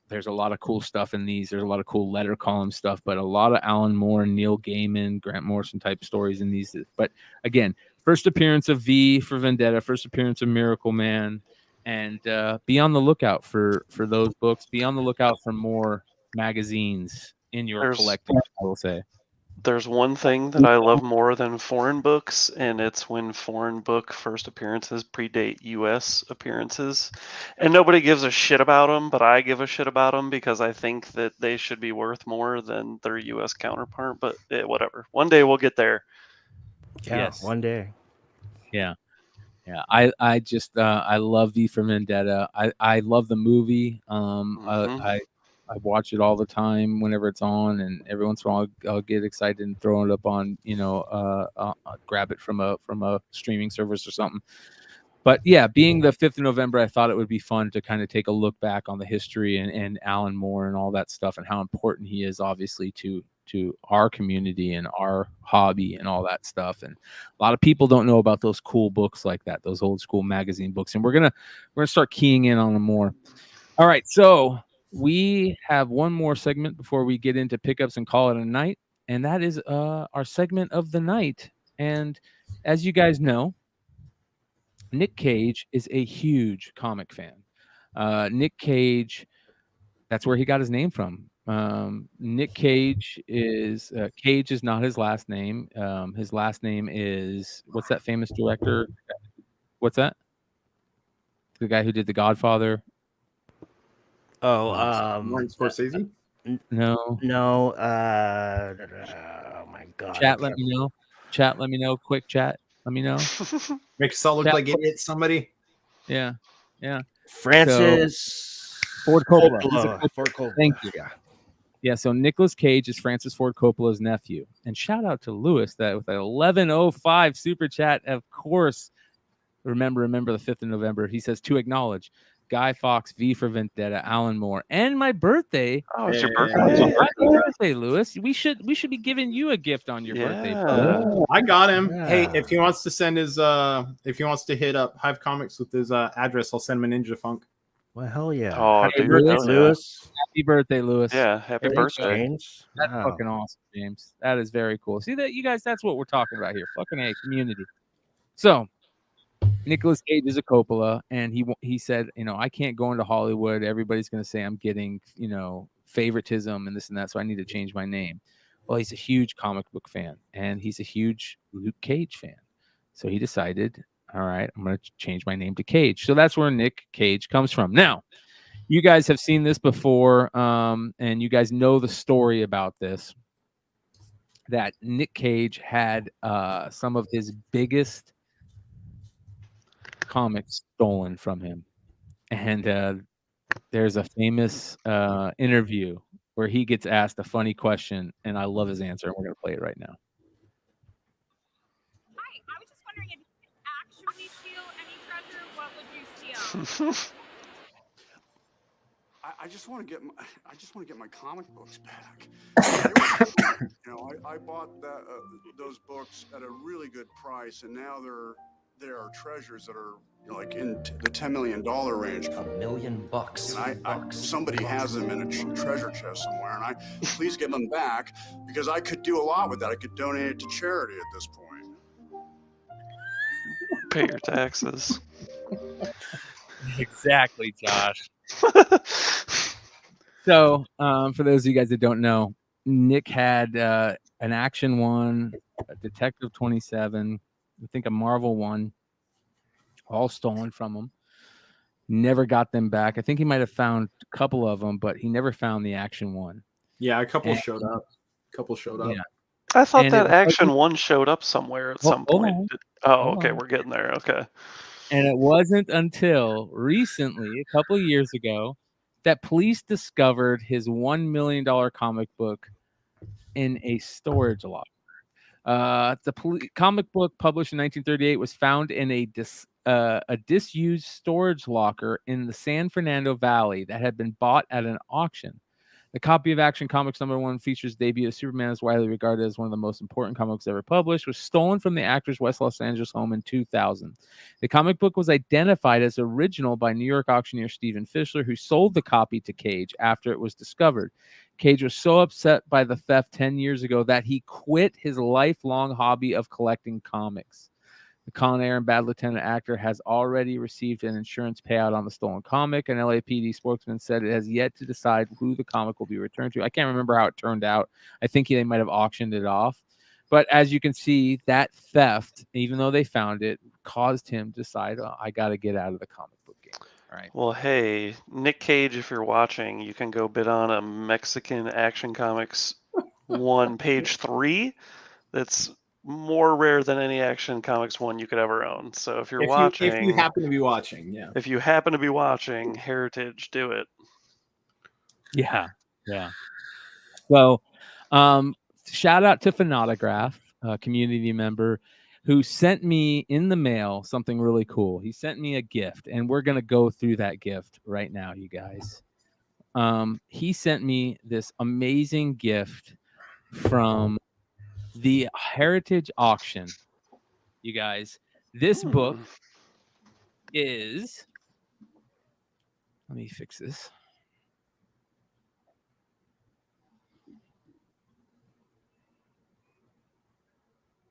There's a lot of cool stuff in these. There's a lot of cool letter column stuff, but a lot of Alan Moore, Neil Gaiman, Grant Morrison type stories in these. But again, first appearance of V for Vendetta, first appearance of Miracle Man, and be on the lookout for those books. Be on the lookout for more magazines in your collecting, I will say. There's one thing that I love more than foreign books, and it's when foreign book first appearances predate U.S. appearances. And nobody gives a shit about them, but I give a shit about them because I think that they should be worth more than their U.S. counterpart. But whatever. One day we'll get there. Yeah, yes. One day. Yeah. Yeah, I just I love V for Vendetta. I love the movie. I watch it all the time whenever it's on, and every once in a while I'll get excited and throw it up on, grab it from a streaming service or something. But yeah, being the 5th of November, I thought it would be fun to kind of take a look back on the history and Alan Moore and all that stuff, and how important he is, obviously, to our community and our hobby and all that stuff. And a lot of people don't know about those cool books like that, those old school magazine books. And we're gonna start keying in on them more. All right, so we have one more segment before we get into pickups and call it a night, and that is our segment of the night. And as you guys know, Nick Cage is a huge comic fan. Nick Cage, that's where he got his name from. Nick Cage is not his last name. His last name is, what's that famous director? What's that? The guy who did The Godfather. Martin Scorsese? No. Oh my God. Chat, let me know. Chat, let me know. Quick chat, let me know. Make yourself look like idiots, somebody. Yeah. Francis Ford Coppola. Ford Coppola. Thank you. Yeah, so Nicolas Cage is Francis Ford Coppola's nephew. And shout out to Lewis that with an 1105 super chat, of course. Remember the 5th of November. He says, to acknowledge Guy Fawkes, V for Vendetta, Alan Moore, and my birthday. Oh, it's your birthday. Happy birthday, Lewis. We should be giving you a gift on your birthday. Oh, I got him. Yeah. Hey, if he wants to send his if he wants to hit up Hive Comics with his address, I'll send him a Ninja Funk. Well, hell yeah. Oh, happy birthday, Lewis. Happy birthday, Lewis. Yeah, happy birthday. James. That's fucking awesome, James. That is very cool. See that, you guys, that's what we're talking about here. Fucking A, community. So Nicolas Cage is a Coppola, and he said, I can't go into Hollywood. Everybody's going to say I'm getting, favoritism and this and that, so I need to change my name. Well, he's a huge comic book fan, and he's a huge Luke Cage fan. So he decided, all right, I'm going to change my name to Cage. So that's where Nick Cage comes from. Now, you guys have seen this before, and you guys know the story about this, that Nick Cage had some of his biggest comics stolen from him. And there's a famous interview where he gets asked a funny question, and I love his answer, and we're going to play it right now. Hi, I was just wondering if you could actually steal any treasure, what would you steal? I just want to get my comic books back. I bought those books at a really good price, and now there are treasures that are like in the $10 million range. $1 million. And somebody has them in a treasure chest somewhere, and please get them back, because I could do a lot with that. I could donate it to charity at this point. Pay your taxes. Exactly, Josh. So, for those of you guys that don't know, Nick had an Action 1, a Detective 27, I think a Marvel 1, all stolen from him. Never got them back. I think he might have found a couple of them, but he never found the Action 1. Yeah, a couple showed up. Yeah. I thought that Action 1 showed up somewhere at some point. Okay, we're getting there. Okay. And it wasn't until recently, a couple of years ago, that police discovered his $1 million comic book in a storage locker. The comic book, published in 1938, was found in a disused storage locker in the San Fernando Valley that had been bought at an auction. The copy of Action Comics #1 features the debut of Superman, is widely regarded as one of the most important comics ever published, was stolen from the actor's West Los Angeles home in 2000. The comic book was identified as original by New York auctioneer Stephen Fischler, who sold the copy to Cage after it was discovered. Cage was so upset by the theft 10 years ago that he quit his lifelong hobby of collecting comics. The Con Air and Bad Lieutenant actor has already received an insurance payout on the stolen comic. An LAPD spokesman said it has yet to decide who the comic will be returned to. I can't remember how it turned out. I think they might have auctioned it off. But as you can see, that theft, even though they found it, caused him to decide, oh, I got to get out of the comic book game. All right. Well, hey, Nick Cage, if you're watching, you can go bid on a Mexican Action Comics 1 page 3. That's more rare than any Action Comics 1 you could ever own. So if you're watching, if you happen to be watching, yeah. If you happen to be watching, Heritage, do it. Yeah. So, shout out to Phanatograph, a community member, who sent me in the mail something really cool. He sent me a gift, and we're gonna go through that gift right now, you guys. He sent me this amazing gift from the Heritage auction. You guys, this book is, let me fix this.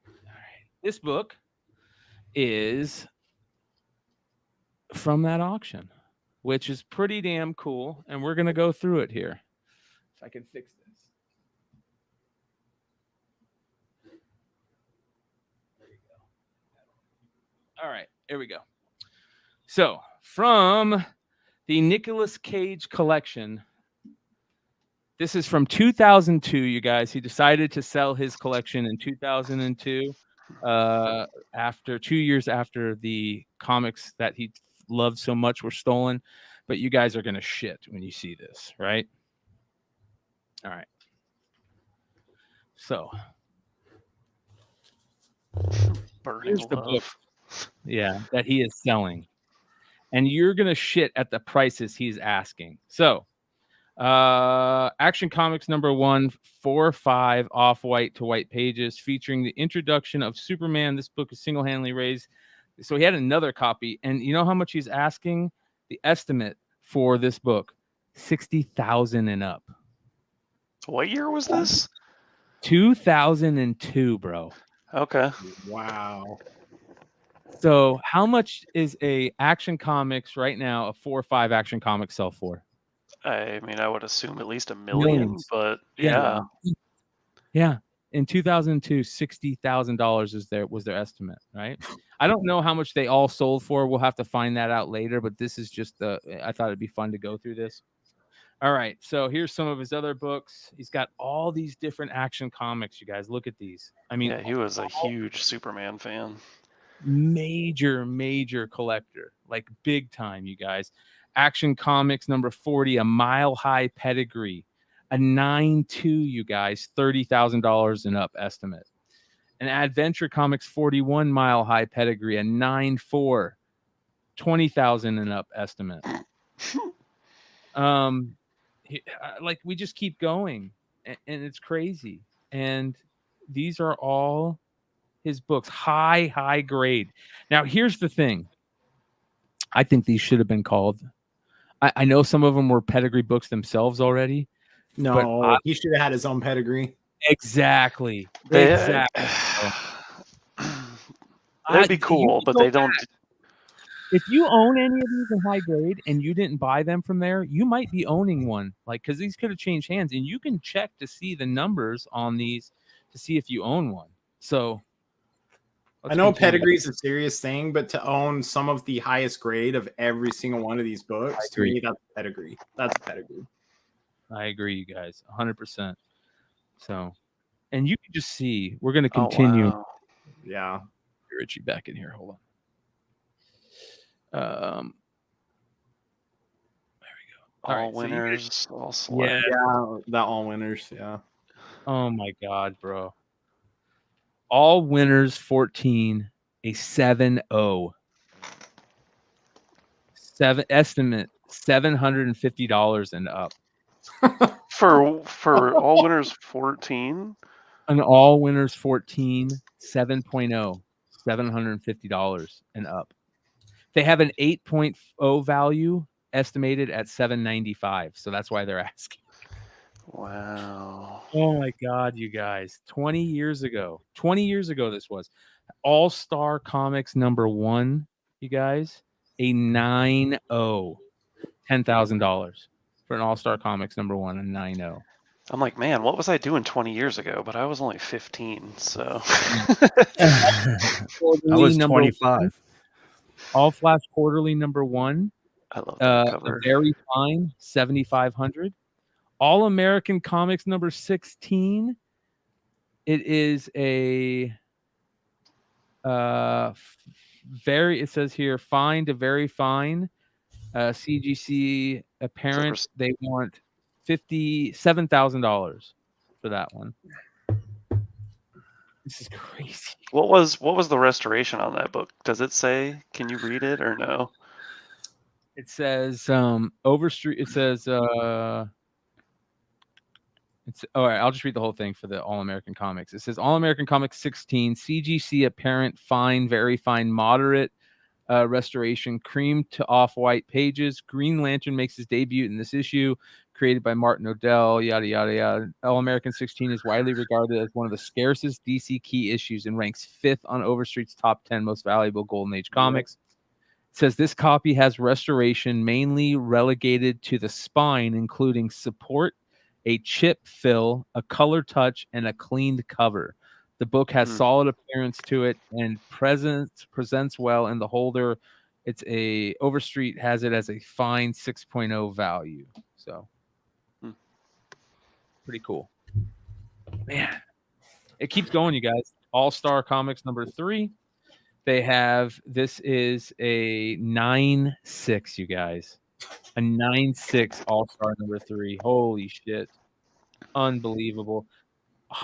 All right. This book is from that auction, which is pretty damn cool, and we're going to go through it here. If I can fix this. All right, here we go. So, from the Nicolas Cage collection, this is from 2002, you guys. He decided to sell his collection in 2002, after 2 years after the comics that he loved so much were stolen. But you guys are going to shit when you see this, right? All right. So, here's the book. Yeah, that he is selling. And you're going to shit at the prices he's asking. So, Action Comics #1, 4/5 off-white to white pages, featuring the introduction of Superman. This book is single-handedly raised. So he had another copy. And you know how much he's asking? The estimate for this book, $60,000 and up. What year was this? 2002, bro. Okay. Wow. So how much is a Action Comics right now, a 4/5 Action Comics sell for? I mean, I would assume at least $1 million, Millions. but yeah. Yeah. In 2002, $60,000 was their estimate, right? I don't know how much they all sold for. We'll have to find that out later, but this is just I thought it'd be fun to go through this. All right, so here's some of his other books. He's got all these different Action Comics, you guys. Look at these. I mean, yeah, he was a huge Superman fan. Major collector, like big time, you guys. Action Comics #40, a Mile High Pedigree, a 9.2, you guys, $30,000 and up estimate. An Adventure Comics 41 Mile High Pedigree, a 9.4, $20,000 and up estimate. Like we just keep going, and it's crazy. And these are all his books, high grade. Now, here's the thing. I think these should have been called. I know some of them were pedigree books themselves already. No, he should have had his own pedigree. Exactly. That'd be cool, but they don't. If you own any of these in high grade and you didn't buy them from there, you might be owning one. Like, because these could have changed hands, and you can check to see the numbers on these to see if you own one. So. I know pedigree is a serious thing, but to own some of the highest grade of every single one of these books, to me, that's pedigree. That's pedigree. I agree, you guys, 100%. So, and you can just see, we're going to continue. Oh, wow. Yeah. Richie back in here. Hold on. There we go. All winners, all select. Yeah, that all winners. Yeah. Oh my God, bro. All winners 14, a 7.0. Estimate $750 and up. For all winners 14. An all winners 14, 7.0, $750 and up. They have an 8.0 value estimated at $795, so that's why they're asking. Wow. Oh my God, you guys! 20 years ago, this was All Star Comics #1. You guys, a 9.0, $10,000 for an All Star Comics #1, a 9.0. I'm like, man, what was I doing 20 years ago? But I was only 15, so. I was 25. All Flash Quarterly #1. I love that A cover. very fine 7,500. All American Comics #16. It is a it says here fine to very fine. CGC apparent. They want $57,000 for that one. This is crazy. What was the restoration on that book? Does it say? Can you read it or no? It says Overstreet. It says it's all right. I'll just read the whole thing for the All American Comics. It says All American Comics 16 CGC apparent fine, very fine, moderate restoration, cream to off-white pages. Green Lantern makes his debut in this issue, created by Martin Odell. Yada yada yada. All American 16 is widely regarded as one of the scarcest DC key issues and ranks 5th on Overstreet's top 10 most valuable Golden Age comics. It says this copy has restoration mainly relegated to the spine, including support, a chip fill, a color touch, and a cleaned cover. The book has solid appearance to it and presents well in the holder. It's a Overstreet has it as a fine 6.0 value. So pretty cool. Man, it keeps going, you guys. All-Star Comics #3. They have, this is a 9.6, you guys. A 9.6 All-Star #3. Holy shit. Unbelievable.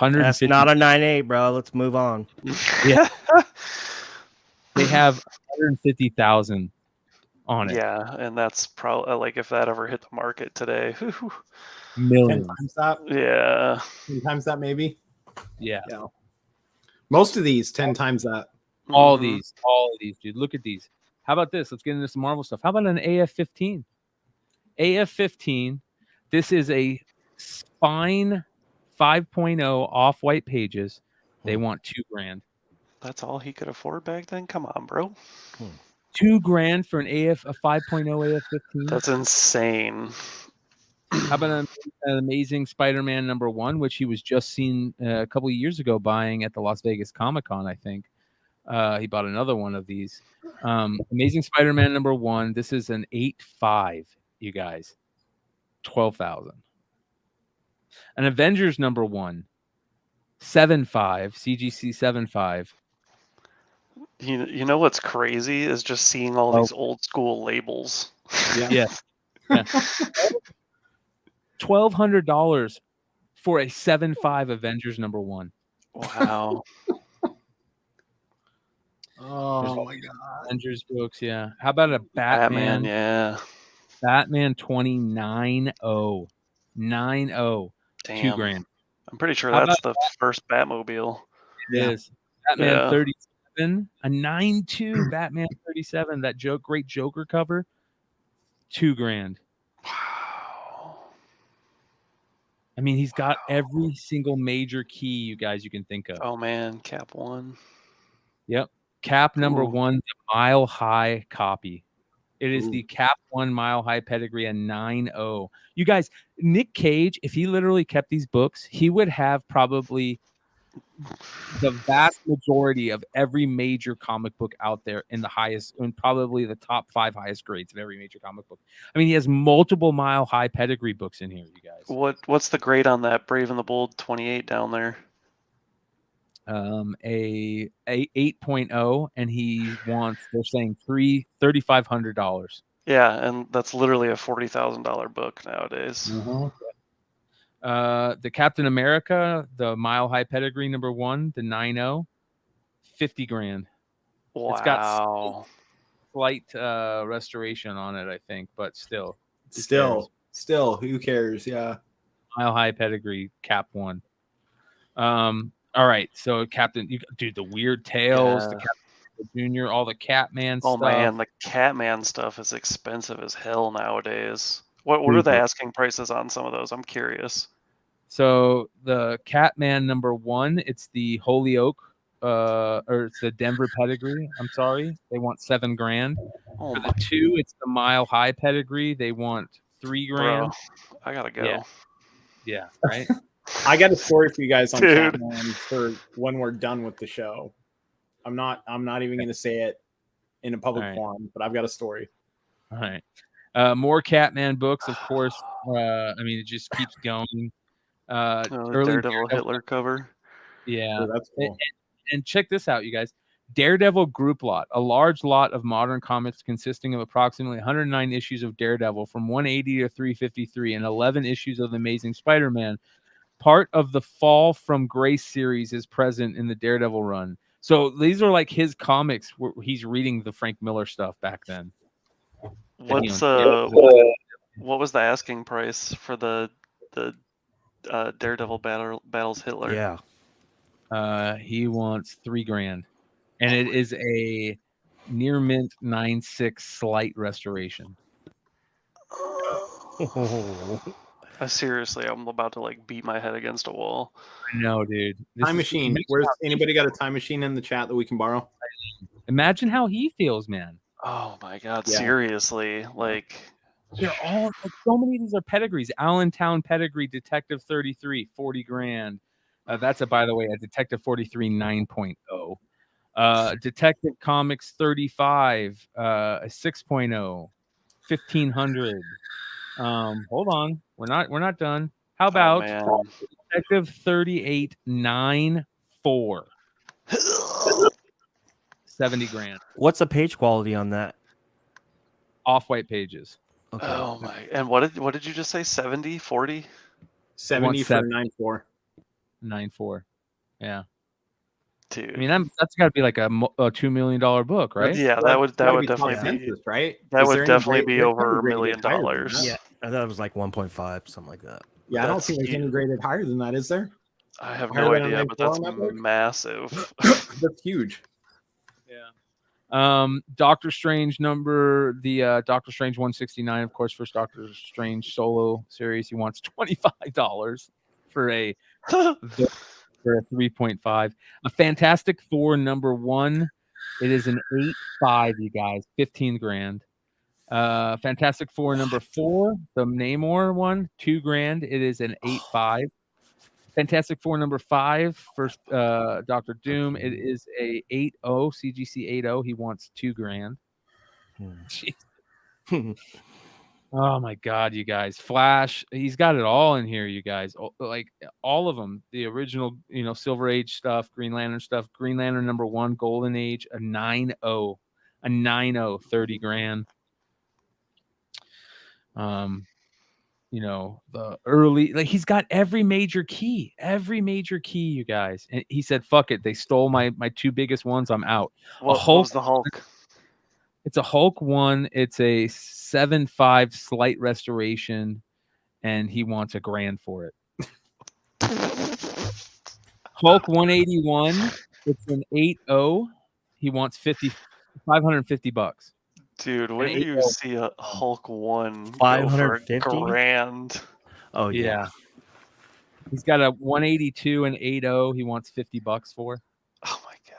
That's not a 9.8, bro. Let's move on. Yeah. They have 150,000 on it. Yeah, and that's probably like if that ever hit the market today. Millions. 10 times that. Yeah. 10 times that, maybe. Yeah. Most of these 10 times that. All of these, dude. Look at these. How about this? Let's get into some Marvel stuff. How about an AF-15? AF-15. This is a spine 5.0 off-white pages. They want $2,000. That's all he could afford back then? Come on, bro. $2,000 for an a 5.0 AF-15. That's insane. How about an Amazing Spider-Man #1, which he was just seen a couple of years ago buying at the Las Vegas Comic-Con, I think. He bought another one of these. Amazing Spider-Man #1. This is an 8.5, you guys. 12,000. An Avengers #1. 7.5. CGC 7.5. You know what's crazy is just seeing all these old school labels. Yeah. $1,200 for a 7.5 Avengers #1. Wow. Oh my god. Avengers books, yeah. How about a Batman? Yeah. Batman 29.0. 9.0. Damn. $2,000. I'm pretty sure How that's the first Batmobile. It is. Batman Yeah. 37. A 9.2 Batman 37. That great Joker cover. $2,000. Wow. I mean, he's got every single major key, you guys, you can think of. Oh man, Cap 1. Yep. Cap Cool. #1, the Mile High copy. It is the Cap 1 Mile High pedigree, a 9.0. You guys, Nick Cage, if he literally kept these books, he would have probably the vast majority of every major comic book out there in the highest, and probably the top 5 highest grades of every major comic book. I mean, he has multiple Mile High pedigree books in here, you guys. What's the grade on that Brave and the Bold 28 down there? A 8.0, and he wants, they're saying $3,500. Yeah, and that's literally a $40,000 book nowadays. The Captain America, the Mile High pedigree #1, the 9.0, $50,000. Wow. It's got slight restoration on it, I think, but still, Who cares? Yeah. Mile High pedigree, Cap 1. All right, so Captain, dude, the Weird Tales, the Captain Junior, all the Catman Oh stuff. man, the Catman stuff is expensive as hell nowadays. What are the asking prices on some of those? I'm curious. So the Catman #1, it's the Holyoke, or it's the Denver pedigree. I'm sorry, they want $7 grand. Oh For my the 2, it's the Mile High pedigree. They want $3 grand. bro, I gotta go. Yeah, right. I got a story for you guys on Dude. Catman for when we're done with the show. I'm not even going to say it in a public forum, but I've got a story. All right. More Catman books, of course. I mean, it just keeps going. The Daredevil Hitler cover. Yeah, Oh, that's cool. And check this out, you guys. Daredevil group lot, a large lot of modern comics consisting of approximately 109 issues of Daredevil from 180 to 353 and 11 issues of The Amazing Spider-Man. Part of the Fall from Grace series is present in the Daredevil run. So these are like his comics where he's reading the Frank Miller stuff back then. What was the asking price for the Daredevil battles Hitler? Yeah. He wants $3 grand. And it is a near mint 9.6 slight restoration. Seriously, I'm about to like beat my head against a wall. I know, dude. Time machine. Where's anybody got a time machine in the chat that we can borrow? Imagine how he feels, man. Oh my god, seriously. Like they're all like, so many of these are pedigrees. Allentown pedigree, Detective 33, 40 grand. That's by the way, a Detective 43 9.0. Detective Comics 35, a 6.0, 1500. Hold on, we're not done. How about Detective 38 9.4? 70 grand. What's the page quality on that? Off-white pages. Okay. Oh my! And what did you just say? 70, 40? 70 for 9.4. 9.4. Yeah. Dude. I mean, that's got to be like a $2 million book, right? Yeah, that would definitely be right. That would definitely be over $1 million. Yeah, I thought it was like 1.5, something like that. Yeah, I don't think there's any graded higher than that, is there? I have no idea, but that's massive. That's huge. Yeah. Doctor Strange Doctor Strange 169, of course, first Doctor Strange solo series. He wants $25 for a 3.5. A Fantastic Four #1. It is an 8.5, you guys. 15 grand. Fantastic Four #4, the Namor one, 2 grand. It is an 8.5. Fantastic Four #5, first Doctor Doom. It is a 8.0, CGC 8.0. He wants 2 grand. Oh my god, you guys. Flash, he's got it all in here, you guys. Like all of them. The original, Silver Age stuff, Green Lantern stuff, Green Lantern #1, Golden Age, a 9.0. A 9.0, 30 grand. The early, like he's got every major key, you guys. And he said, fuck it. They stole my 2 biggest ones. I'm out. What was the Hulk? It's a Hulk 1. It's a 7.5 slight restoration, and he wants $1 grand for it. Hulk 181. It's an 8.0. He wants $550. Dude, when do you see a Hulk 1 $550 go for $1 grand? Oh yeah. He's got a 182 and 8.0. He wants $50 for. Oh my god.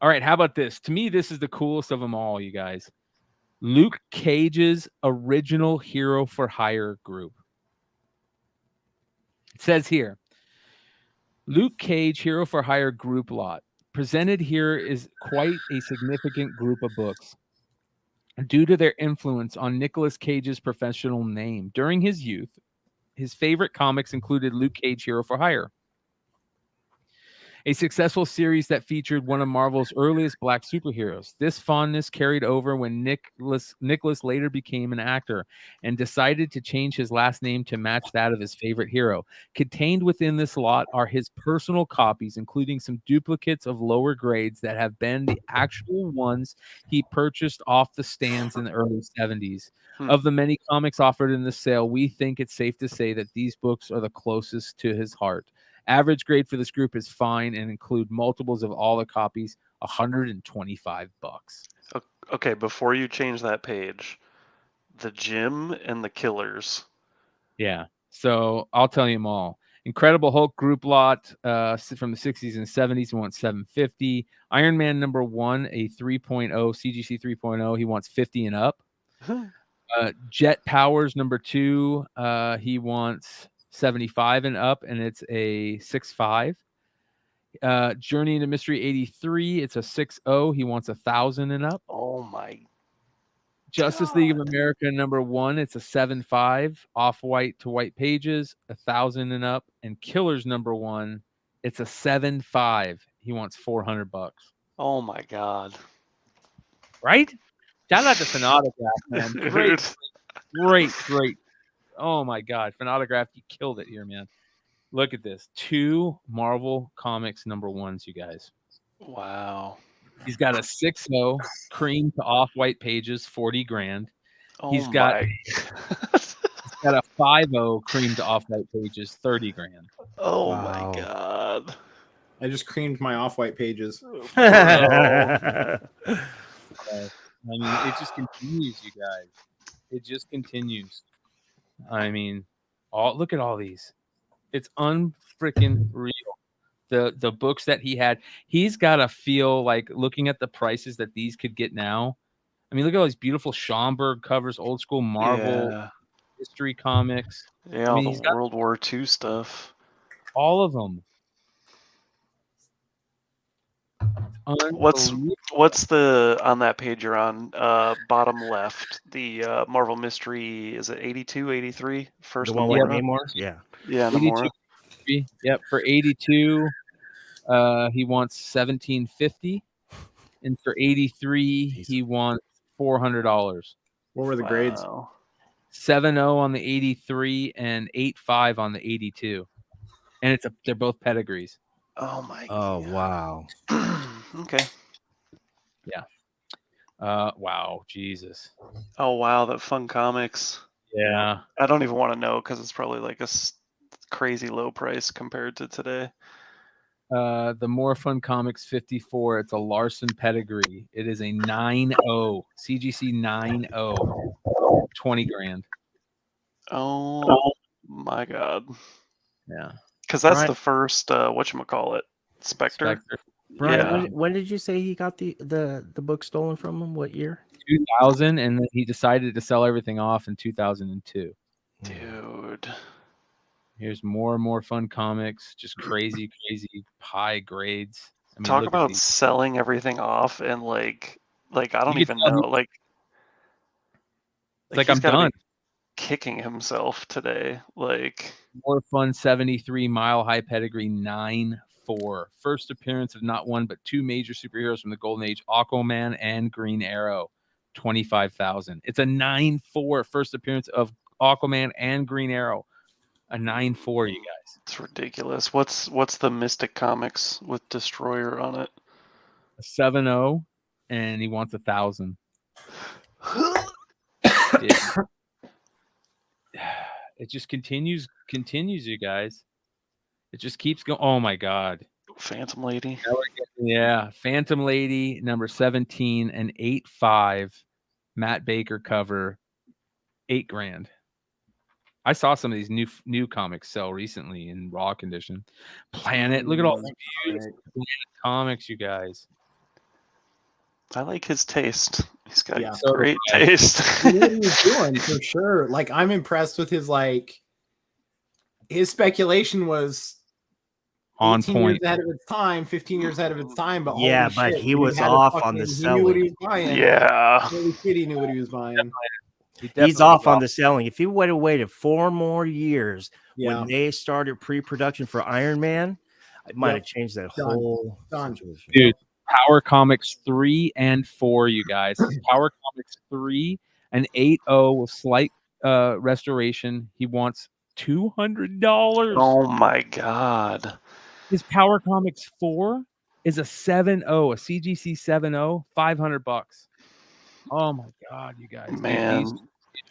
All right, how about this? To me, this is the coolest of them all, you guys. Luke Cage's original Hero for Hire group. It says here, Luke Cage Hero for Hire group lot. Presented here is quite a significant group of books due to their influence on Nicolas Cage's professional name. During his youth, his favorite comics included Luke Cage Hero for Hire, a successful series that featured one of Marvel's earliest black superheroes. This fondness carried over when Nicholas later became an actor and decided to change his last name to match that of his favorite hero. Contained within this lot are his personal copies, including some duplicates of lower grades that have been the actual ones he purchased off the stands in the early 70s. Of the many comics offered in the sale, we think it's safe to say that these books are the closest to his heart. Average grade for this group is fine and include multiples of all the copies, $125. Okay, before you change that page, the Gym and the Killers. Yeah, so I'll tell you them all. Incredible Hulk group lot from the 60s and 70s, he wants $750. Iron Man #1, a 3.0, CGC 3.0, he wants 50 and up. Jet Powers #2, he wants 75 and up, and it's a 6.5. Journey into Mystery 83, it's a 6.0, he wants 1,000 and up. Oh my Justice League of America #1, it's a 7.5, off-white to white pages, 1,000 and up. And Killers #1, it's a 7.5, he wants $400. Oh my God. Right? Shout out to Phonautograph, man. Great. Oh my God, Phonautograph, you killed it here, man. Look at this. 2 Marvel Comics #1s, you guys. Wow. He's got a 6.0 cream to off-white pages, 40 grand. Oh He's got my. he's got a 5.0 cream to off-white pages, 30 grand. Oh Wow. my God. I just creamed my off-white pages. I mean, it just continues, you guys. It just continues. I mean, look at all these. It's unfreaking real. The books that he had, he's got to feel like looking at the prices that these could get now. I mean, look at all these beautiful Schomburg covers, old school Marvel history comics. Yeah, I mean, the he's got World War II stuff. all of them. What's the on that page you're on, bottom left, the Marvel Mystery, is it 82, 83? First The one with Namora? Namor? Yeah. Yeah, Namora. Yep, for 82, he wants $1,750, and for 83, he wants $400. What were the grades? 7.0 on the 83 and 8.5 on the 82, and they're both pedigrees. Oh my. Oh wow. Okay. Yeah. Wow, Jesus. Oh wow, that Fun Comics. Yeah. I don't even want to know because it's probably like a crazy low price compared to today. The More Fun Comics 54, it's a Larson pedigree. It is a 9.0, CGC 9.0, 20 grand. Oh my God. Yeah. Because that's the first, whatchamacallit, Spectre. Brian, when did you say he got the book stolen from him? What year? 2000, and then he decided to sell everything off in 2002. Dude. Here's more Fun Comics, just crazy high grades. I mean, talk about selling everything off and like I don't even know. Like it's like I'm done. Kicking himself today. Like More Fun 73 Mile High pedigree 9.4. First appearance of not one but 2 major superheroes from the Golden Age, Aquaman and Green Arrow, 25,000. It's a 9.4 first appearance of Aquaman and Green Arrow. A 9.4, you guys. It's ridiculous. What's the Mystic Comics with Destroyer on it? A 7.0, and he wants 1,000. It just continues, you guys. It just keeps going. Oh my God. Phantom Lady. Yeah, Phantom Lady #17, an 8.5 Matt Baker cover, 8 grand. I saw some of these new comics sell recently in raw condition. Planet, look at all these beautiful Planet comics, you guys. I like his taste. He's got great taste. What he's doing for sure. Like, I'm impressed with his speculation was on 18 point, years ahead of its time, 15 years ahead of its time. But yeah, but he was off on the selling. He knew what he was buying. Yeah, holy shit, he knew what he was buying. He's off on the selling. If he would have waited 4 more years when Yeah. they started pre-production for Iron Man, It might have changed that Done. whole Done. situation. Dude, Power Comics 3 and 4, you guys. Power Comics 3, an 8.0 with slight restoration. He wants $200. Oh my god. His Power Comics 4 is a 7.0, a CGC 7.0, $500. Oh my god, you guys. Man. Dude, these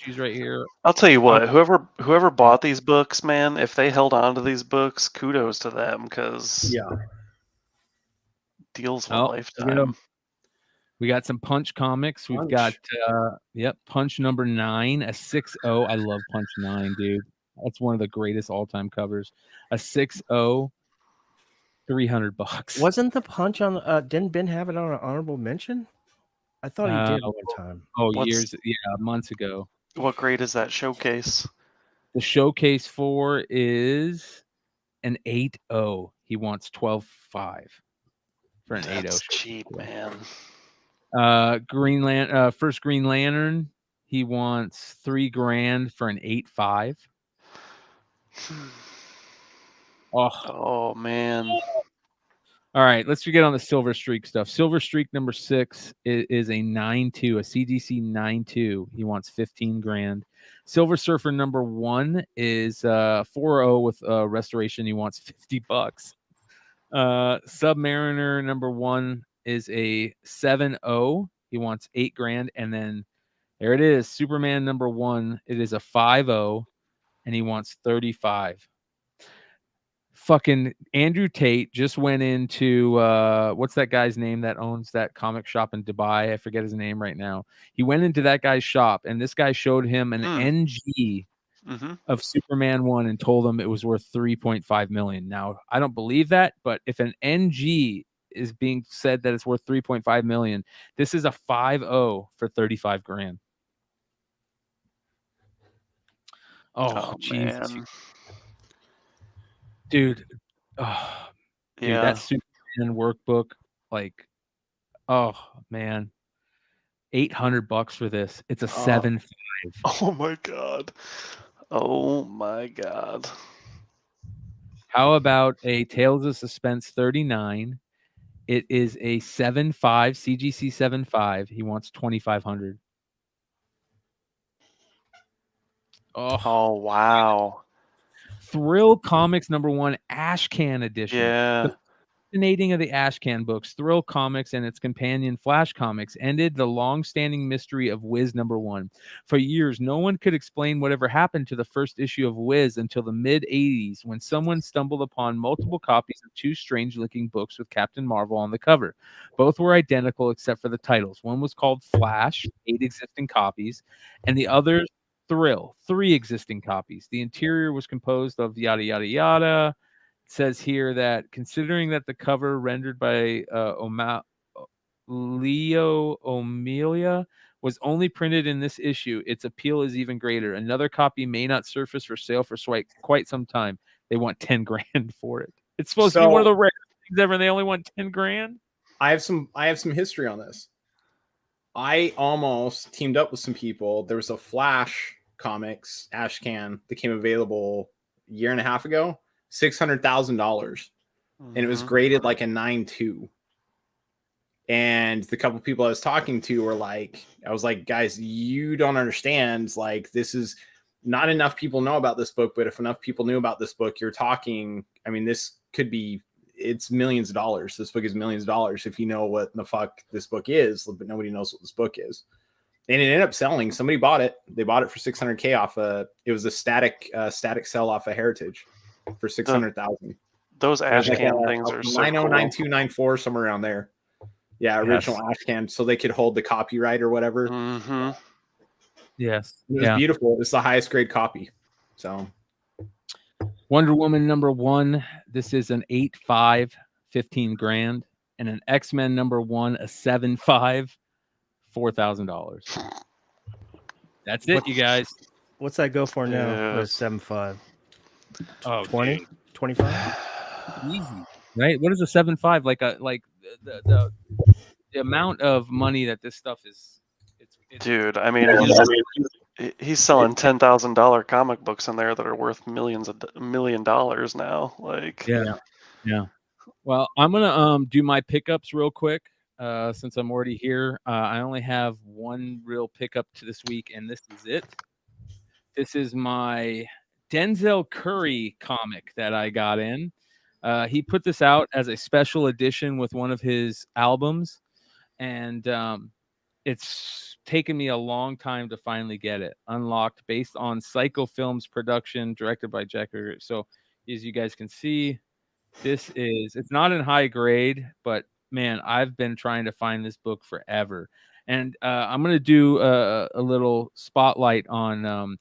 issues right here. I'll tell you what, whoever bought these books, man, if they held on to these books, kudos to them, because deals of a lifetime. We got some Punch comics. We've got Punch number 9, a 6.0. I love Punch 9, dude. That's one of the greatest all-time covers. A 6.0, $300. Wasn't the Punch on? Didn't Ben have it on an honorable mention? I thought he did one time. Oh, months ago. What grade is that showcase? The showcase 4 is an 8.0. He wants $12.5 for an 8.0. That's cheap, man. First Green Lantern, he wants $3,000 for an 8.5. Oh man. All right, let's get on the Silver Streak stuff. Silver Streak number 6 is a 9.2, a CGC 9.2. He wants $15,000. Silver Surfer number 1 is 4.0 with restoration. He wants $50. Submariner number 1 is a 7.0. He wants $8,000. And then there it is, Superman number 1. It is a 5.0, and he wants $35. Fucking Andrew Tate just went into what's that guy's name that owns that comic shop in Dubai? I forget his name right now. He went into that guy's shop, and this guy showed him an NG of Superman 1 and told him it was worth $3.5 million. Now, I don't believe that, but if an NG is being said that it's worth $3.5 million, this is a 5.0 for $35,000. Oh Jesus. Dude, that Superman workbook, like, oh man, $800 for this. It's a 7.5. Oh my god. Oh my god. How about a Tales of Suspense 39? It is a 7.5, CGC 7.5. He wants $2,500. Oh wow. Thrill Comics number 1 Ashcan edition. Yeah. The fascinating of the Ashcan books, Thrill Comics and its companion Flash Comics ended the long-standing mystery of Wiz number 1. For years, no one could explain whatever happened to the first issue of Wiz until the mid-'80s, when someone stumbled upon multiple copies of 2 strange-looking books with Captain Marvel on the cover. Both were identical except for the titles. One was called Flash, 8 existing copies, and the other Thrill, 3 existing copies. The interior was composed of yada yada yada. It says here that considering that the cover rendered by Leo Amelia was only printed in this issue, its appeal is even greater. Another copy may not surface for sale for quite some time. They want $10,000 for it. It's supposed to be one of the rarest things ever, and they only want $10,000. I have some history on this. I almost teamed up with some people. There was a Flash Comics Ashcan that came available a year and a half ago, $600,000, and it was graded like a 9.2. And the couple people I was talking to were like, I was like, guys, you don't understand. Like, this is not enough people know about this book, but if enough people knew about this book, you're talking, I mean, this could be, it's millions of dollars. This book is millions of dollars if you know what the fuck this book is, but nobody knows what this book is. And it ended up selling. Somebody bought it. They bought it for $600K off it was a static sell off of Heritage for $600,000. Those Ashcan things are so 909294, somewhere around there. Yeah, original Ashcan, so they could hold the copyright or whatever. Yes, it was beautiful. It's the highest grade copy. So, Wonder Woman number 1. This is an 8.5, $15,000, and an X-Men number 1, a 7.5. $4,000. That's it, you guys. What's that go for now? For 7.5. Oh, 20, 25. Easy, right? What is a 7.5? Like the amount of money that this stuff is. It's dude, I mean, he's selling $10,000 comic books in there that are worth $1 million now. Like, yeah. Well, I'm gonna do my pickups real quick. Since I'm already here, I only have one real pickup to this week, and this is it. This is my Denzel Curry comic that I got in. He put this out as a special edition with one of his albums, and it's taken me a long time to finally get it unlocked, based on Psycho Films production, directed by Jack Ruger. So as you guys can see, it's not in high grade, but man, I've been trying to find this book forever. And I'm going to do a little spotlight on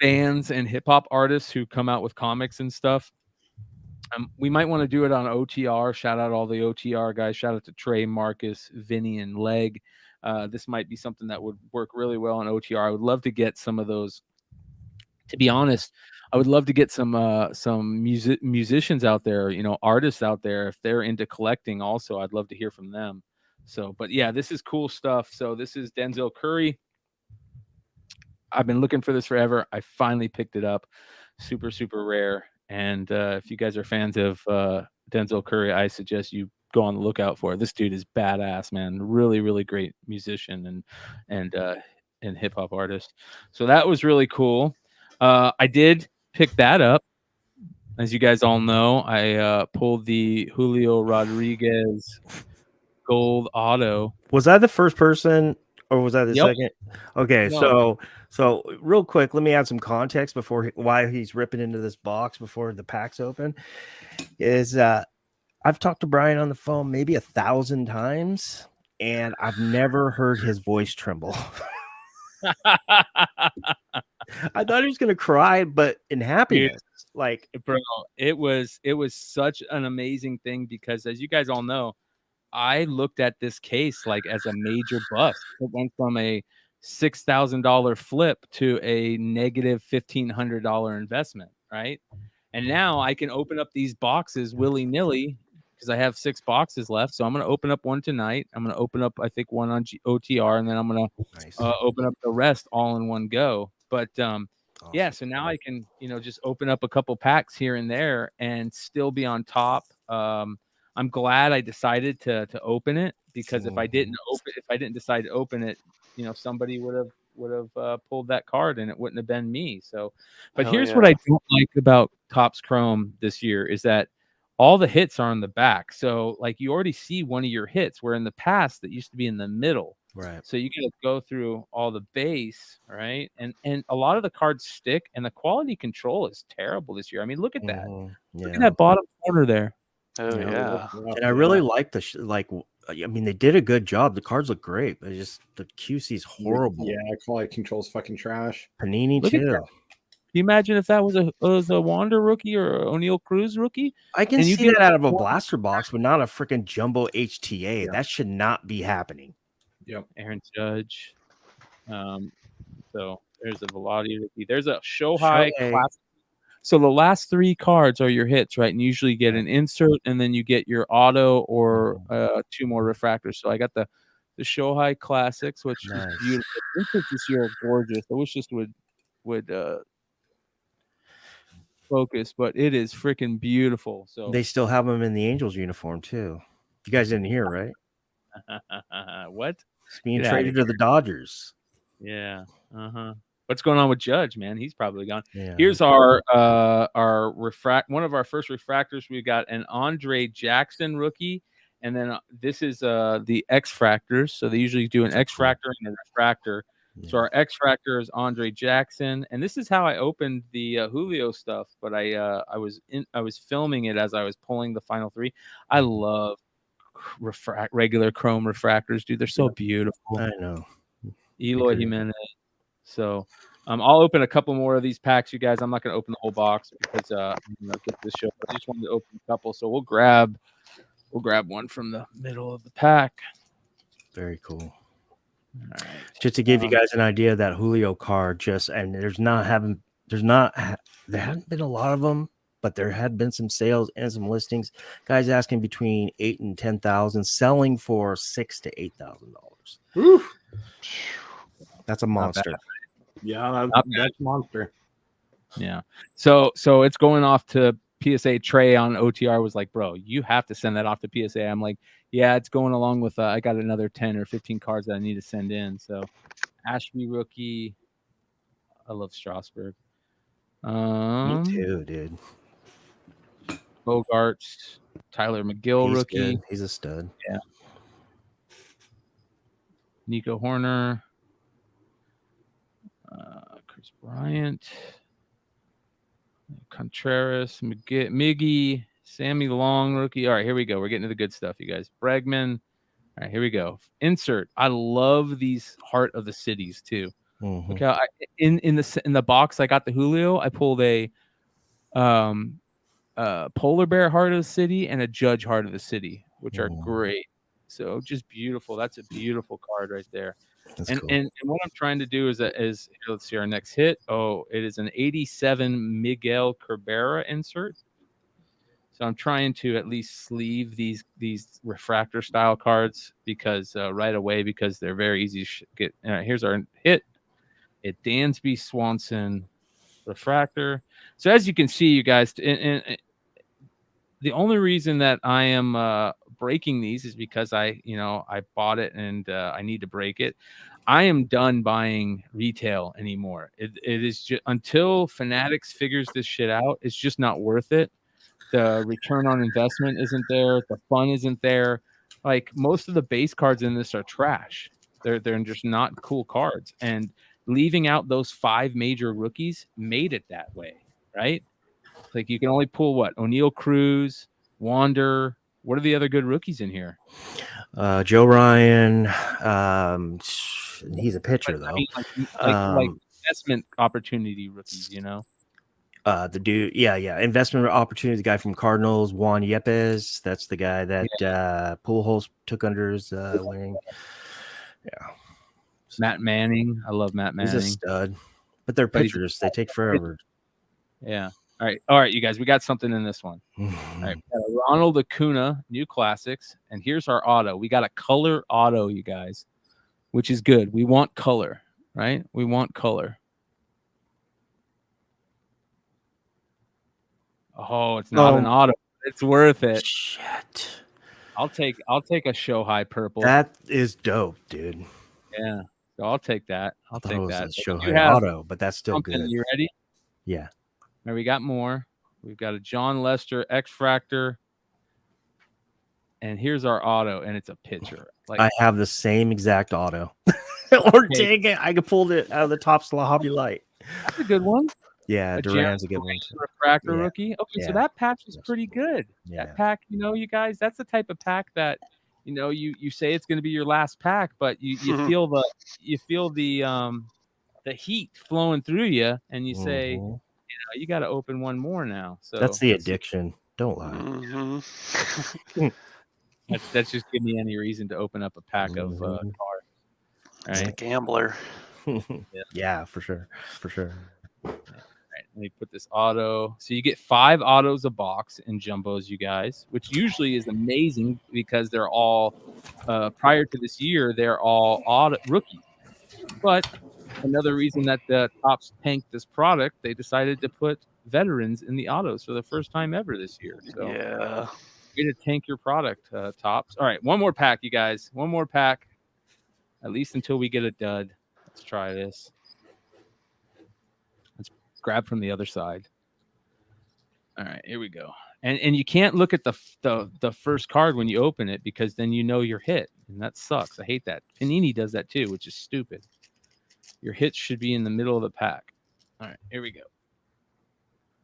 bands and hip hop artists who come out with comics and stuff. We might want to do it on OTR. Shout out all the OTR guys. Shout out to Trey, Marcus, Vinny, and Leg. This might be something that would work really well on OTR. I would love to get some of those. To be honest, I would love to get some musicians out there, artists out there, if they're into collecting also. I'd love to hear from them. So, but yeah, this is cool stuff. So this is Denzel Curry. I've been looking for this forever. I finally picked it up. Super, super rare. And if you guys are fans of Denzel Curry, I suggest you go on the lookout for it. This dude is badass, man. Really, really great musician and hip hop artist. So that was really cool. I did pick that up. As you guys all know, I pulled the Julio Rodriguez gold auto. Was that the first person, or was that the Yep. second? Okay, No. so real quick, let me add some context before why he's ripping into this box before the pack's open. Is I've talked to Brian on the phone maybe 1,000 times, and I've never heard his voice tremble. I thought he was gonna cry, but in happiness. Like, bro, it was such an amazing thing, because as you guys all know, I looked at this case like as a major bust. It went from a $6,000 flip to a negative $1,500 investment, right? And now I can open up these boxes willy-nilly because I have 6 boxes left. So I'm going to open up one tonight. I'm going to open up, I think, one on OTR, and then I'm going to open up the rest all in one go. But yeah, so now I can, just open up a couple packs here and there and still be on top. I'm glad I decided to open it, because if I didn't decide to open it, somebody would have pulled that card and it wouldn't have been me. So, but here's what I don't like about Topps Chrome this year is that all the hits are on the back. So like you already see one of your hits, where in the past that used to be in the middle. Right. So you got to go through all the base, right? And a lot of the cards stick, and the quality control is terrible this year. I mean, look at that. Look at that bottom corner there. Oh yeah. And I really like I mean, they did a good job. The cards look great, but just the QC is horrible. Yeah, quality control's fucking trash. Panini Look at too. that. Can you imagine if that was a Wander rookie or O'Neal Cruz rookie? I can see that out of a blaster box, but not a freaking jumbo HTA. Yeah. That should not be happening. Yep. Aaron Judge. So there's a Velocity rookie. There's a Shohei Classic. So the last 3 cards are your hits, right? And usually you get an insert, and then you get your auto or 2 more refractors. So I got the Shohei Classics, which is beautiful. Inserts this year are gorgeous. I wish this would focus, but it is freaking beautiful. So they still have them in the Angels uniform too. You guys didn't hear, right? What? It's being traded to the Dodgers. Yeah. What's going on with Judge, man? He's probably gone. Yeah. Here's our one of our first refractors. We got an Andre Jackson rookie, and then this is the X fractors. So they usually do an X fractor and a refractor. Yeah. So our X fractor is Andre Jackson, and this is how I opened the Julio stuff. But I was filming it as I was pulling the final 3. I love regular chrome refractors, dude. They're so beautiful. I know. Eloy Jimenez. So I'll open a couple more of these packs, you guys. I'm not going to open the whole box because I'm going to get this show. I just wanted to open a couple, so we'll grab one from the middle of the pack. Very cool. All right. Just to give you guys an idea of that Julio card, there hadn't been a lot of them, but there had been some sales and some listings. Guys asking between $8,000 and $10,000, selling for $6,000 to $8,000. That's a monster. Yeah, that's a monster. Yeah. So it's going off to PSA Trey on OTR was like, bro, you have to send that off to PSA. I'm like, yeah, it's going along with I got another 10 or 15 cards that I need to send in. So Ashby rookie. I love Strasburg. Me too, dude. Bogarts, Tyler McGill He's rookie. good. He's a stud. Yeah. Nico Horner. Chris Bryant. Contreras, Miggy, Sammy Long rookie. All right, here we go. We're getting to the good stuff, you guys. Bregman. All right, here we go. Insert. I love these Heart of the Cities too. Mm-hmm. Look how in the box I got the Julio. I pulled a Polar Bear Heart of the City and a Judge Heart of the City, which are great. So just beautiful. That's a beautiful card right there. And, cool. and what I'm trying to do is let's see our next hit. Oh, it is an 87 Miguel Cabrera insert. So I'm trying to at least sleeve these refractor style cards because right away because they're very easy to get. Here's our hit. It Dansby Swanson refractor. So as you can see, you guys, and the only reason that I am breaking these is because I bought it and I need to break it. I am done buying retail anymore. It is just until Fanatics figures this shit out, it's just not worth it. The return on investment isn't there. The fun isn't there. Like most of the base cards in this are trash. They're just not cool cards. And leaving out those 5 major rookies made it that way, right? Like you can only pull what? O'Neal Cruz, Wander. What are the other good rookies in here? Joe Ryan. He's a pitcher though. I mean, like investment opportunity rookies, The dude, investment opportunity. The guy from Cardinals, Juan Yepes. That's the guy that Pujols took under his wing. Yeah. Matt Manning. I love Matt Manning. He's a stud, but they're pitchers. They take forever. Yeah. All right, you guys. We got something in this one. All right, Ronald Acuna, new classics, and here's our auto. We got a color auto, you guys, which is good. We want color, right? We want color. Oh, it's not an auto. It's worth it. Shit. I'll take a show high purple. That is dope, dude. Yeah. So I'll take that. I'll take that. Show high auto, but that's still good. You ready? Yeah. Now we got more. We've got a John Lester X-Fractor. And here's our auto, and it's a pitcher. Like I have the same exact auto. Ortega, I could pull it out of the top slot Hobby Light. That's a good one. Yeah, Duran's a good one. Refractor rookie. Okay, so that patch is pretty good. Yeah. That pack, you guys, that's the type of pack that you say it's going to be your last pack, but you feel the heat flowing through you, and you say, you got to open one more now. So that's the addiction. Don't lie. That's just give me any reason to open up a pack of cards. Right? It's a gambler. Yeah, for sure. All right, let me put this auto. So you get 5 autos a box in jumbos, you guys, which usually is amazing because they're all prior to this year, they're all auto rookies. But another reason that the Topps tanked this product, they decided to put veterans in the autos for the first time ever this year. So yeah, way to tank your product, Topps. All right, one more pack, you guys. One more pack, at least until we get a dud. Let's try this. Let's grab from the other side. All right, here we go. And you can't look at the first card when you open it because then you're hit, and that sucks. I hate that. Panini does that too, which is stupid. Your hits should be in the middle of the pack. All right, here we go.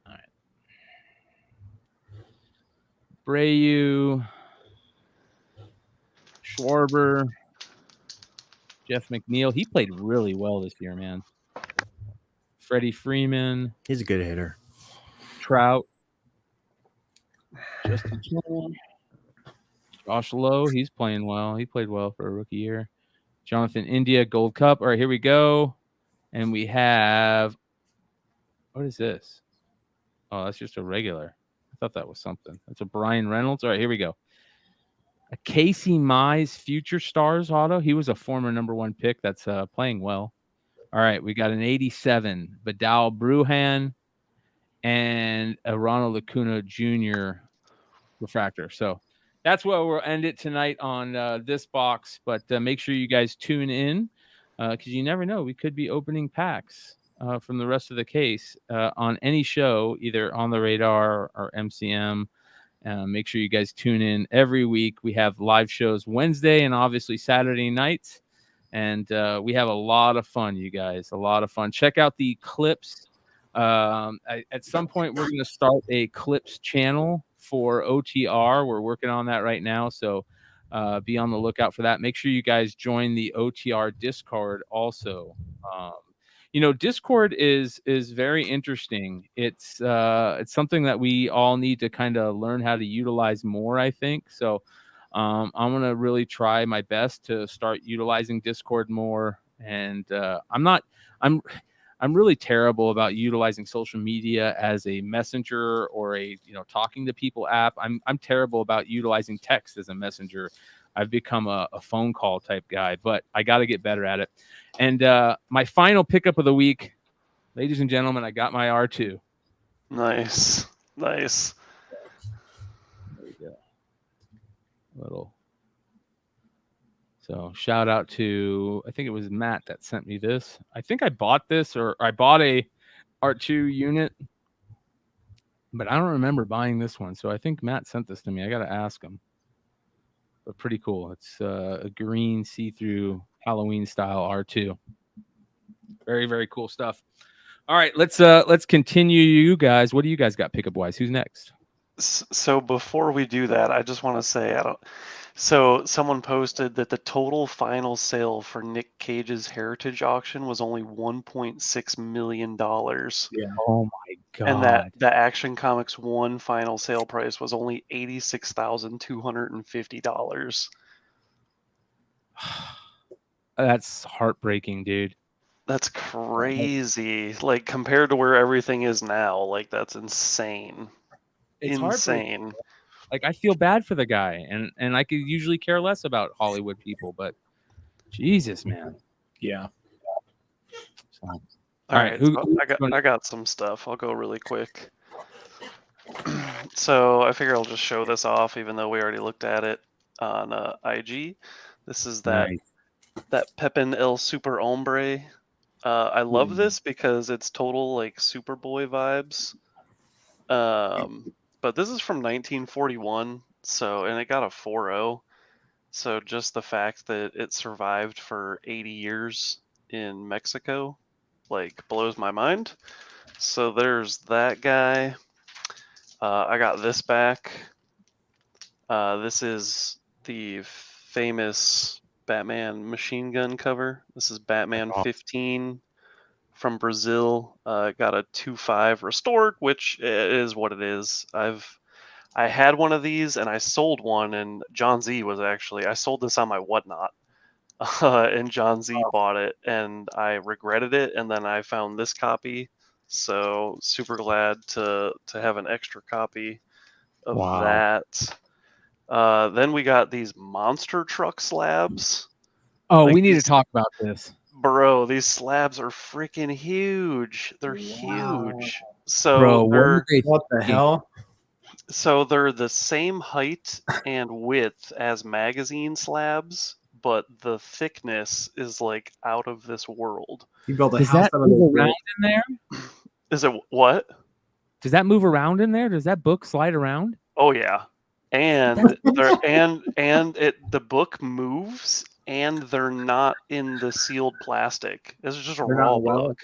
All right. Brayu, Schwarber, Jeff McNeil. He played really well this year, man. Freddie Freeman. He's a good hitter. Trout. Justin Turner. Josh Lowe. He's playing well. He played well for a rookie year. Jonathan India, Gold Cup. All right, here we go. And we have, what is this? Oh, that's just a regular. I thought that was something. That's a Brian Reynolds. All right, here we go. A Casey Mize Future Stars auto. He was a former #1 pick that's playing well. All right, we got an 87 Vidal Brujan and a Ronald Acuna Jr. refractor. So that's where we'll end it tonight on this box. But make sure you guys tune in because you never know. We could be opening packs from the rest of the case on any show, either on the radar or MCM. Make sure you guys tune in every week. We have live shows Wednesday and obviously Saturday nights. And we have a lot of fun, you guys, a lot of fun. Check out the clips. At some point, we're going to start a clips channel for OTR. We're working on that right now. So be on the lookout for that. Make sure you guys join the OTR Discord also. Discord is very interesting. It's something that we all need to kind of learn how to utilize more, I think. So I'm going to really try my best to start utilizing Discord more. And I'm really terrible about utilizing social media as a messenger or a, talking to people app. I'm terrible about utilizing text as a messenger. I've become a phone call type guy, but I got to get better at it. And my final pickup of the week, ladies and gentlemen, I got my R2. Nice. There we go. So shout out to, I think it was Matt that sent me this. I think I bought this, or I bought a R2 unit, but I don't remember buying this one. So I think Matt sent this to me. I got to ask him. But pretty cool. It's a green see-through Halloween style R2. Very, very cool stuff. All right, let's continue. You guys, what do you guys got pickup wise? Who's next? So before we do that, I just want to say So someone posted that the total final sale for Nick Cage's Heritage auction was only $1.6 million. Yeah. Oh my god. And that the Action Comics 1 final sale price was only $86,250. That's heartbreaking, dude. That's crazy. Like compared to where everything is now, like that's insane. It's insane. Like I feel bad for the guy, and I could usually care less about Hollywood people, but Jesus, man. Yeah. So, all right. I got some stuff. I'll go really quick. So I figure I'll just show this off, even though we already looked at it on IG. This is that Pepin El Super Hombre. I love this because it's total like Superboy vibes. But this is from 1941, and it got a 4.0. So just the fact that it survived for 80 years in Mexico, like blows my mind. So there's that guy. I got this back. This is the famous Batman machine gun cover. This is Batman 15 from Brazil. Got a 2.5 restored, which is what it is. I had one of these and I sold one, and John Z was actually, I sold this on my Whatnot, and John Z bought it, and I regretted it, and then I found this copy. So super glad to have an extra copy of that. Then we got these monster truck slabs. Oh, we need to talk about this. Bro, these slabs are freaking huge. They're huge. So what the hell? So they're the same height and width as magazine slabs, but the thickness is like out of this world. You built a Does house that out of move around in there? Is it what? Does that move around in there? Does that book slide around? Oh yeah. And the book moves, and they're not in the sealed plastic. This is just a raw book.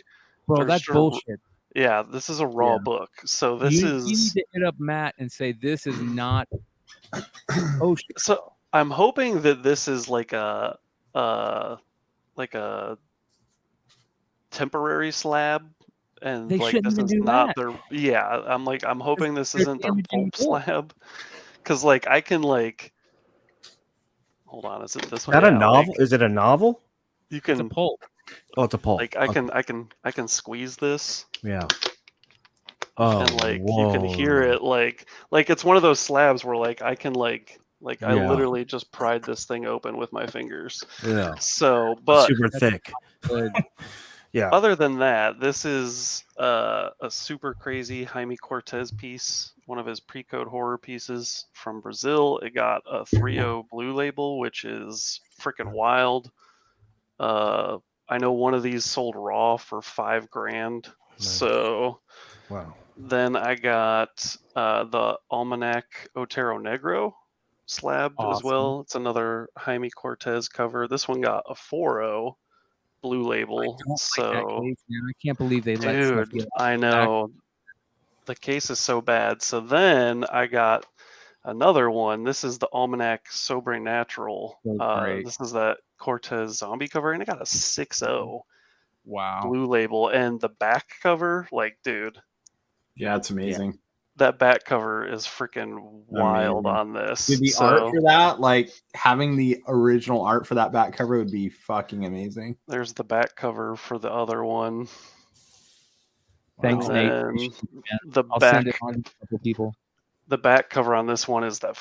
Bro, that's bullshit. Yeah, this is a raw book. So this you need to hit up Matt and say this is not. Oh shit. So I'm hoping that this is like a temporary slab, and like this is not their. Yeah, I'm hoping this isn't their pulp slab, because like I can like. Hold on, is it this one? Is that a novel? Is it a novel? You can. It's a pulp. Oh, it's a pulp. Like I can squeeze this. Yeah. Oh, and like you can hear it like it's one of those slabs where like I can like I literally just pried this thing open with my fingers. Yeah. So, but super thick. Yeah. Other than that, this is a super crazy Jaime Cortez piece, one of his pre-code horror pieces from Brazil. It got a 3.0 blue label, which is freaking wild. I know one of these sold raw for $5,000. Nice. So Wow. then I got the Almanac Otero Negro slabbed as well. It's another Jaime Cortez cover. This one got a 4.0 blue label. I don't like that So case, man. I can't believe they let stuff dude, get I know the case is so bad. So then I got another one. This is the Almanac Sobrenatural. great. This is that Cortez zombie cover, and it got a 6.0 Wow. blue label. And the back cover, like, dude, Yeah, it's amazing. that back cover is freaking wild Amazing. on this. Dude, the art for that, like having the original art for that back cover would be fucking amazing. There's the back cover for the other one. Thanks, And Nate. then Appreciate it, the I'll back send it on to a couple people. the back cover on this one is that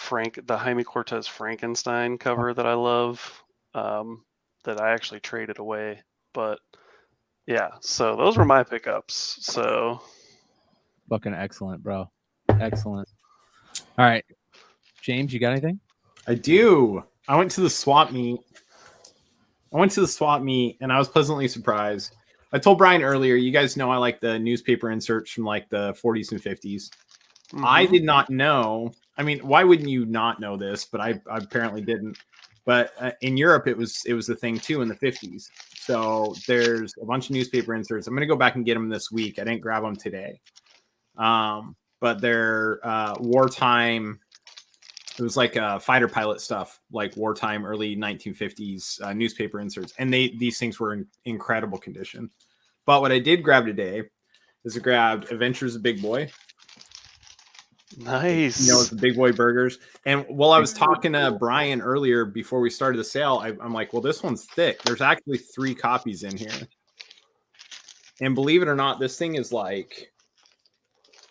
the Jaime Cortez Frankenstein cover that I love, that I actually traded away. But yeah, so those were my pickups. So Fucking excellent, bro. Excellent. All right, James, you got anything? I do. I went to the swap meet. And I was pleasantly surprised. I told Brian earlier, you guys know I like the newspaper inserts from like the 40s and 50s. mhm. I did not know. I mean, why wouldn't you not know this? But I apparently didn't. But in Europe, it was a thing too in the 50s. So there's a bunch of newspaper inserts. I'm going to go back and get them this week. I didn't grab them today. But they're wartime. It was like fighter pilot stuff, like wartime, early 1950s newspaper inserts. And these things were in incredible condition. But what I did grab today is I grabbed Adventures of Big Boy. Nice. You know, it's the Big Boy burgers. And while I was talking to Brian earlier before we started the sale, I'm like, well, this one's thick. There's actually 3 copies in here. And believe it or not, this thing is like...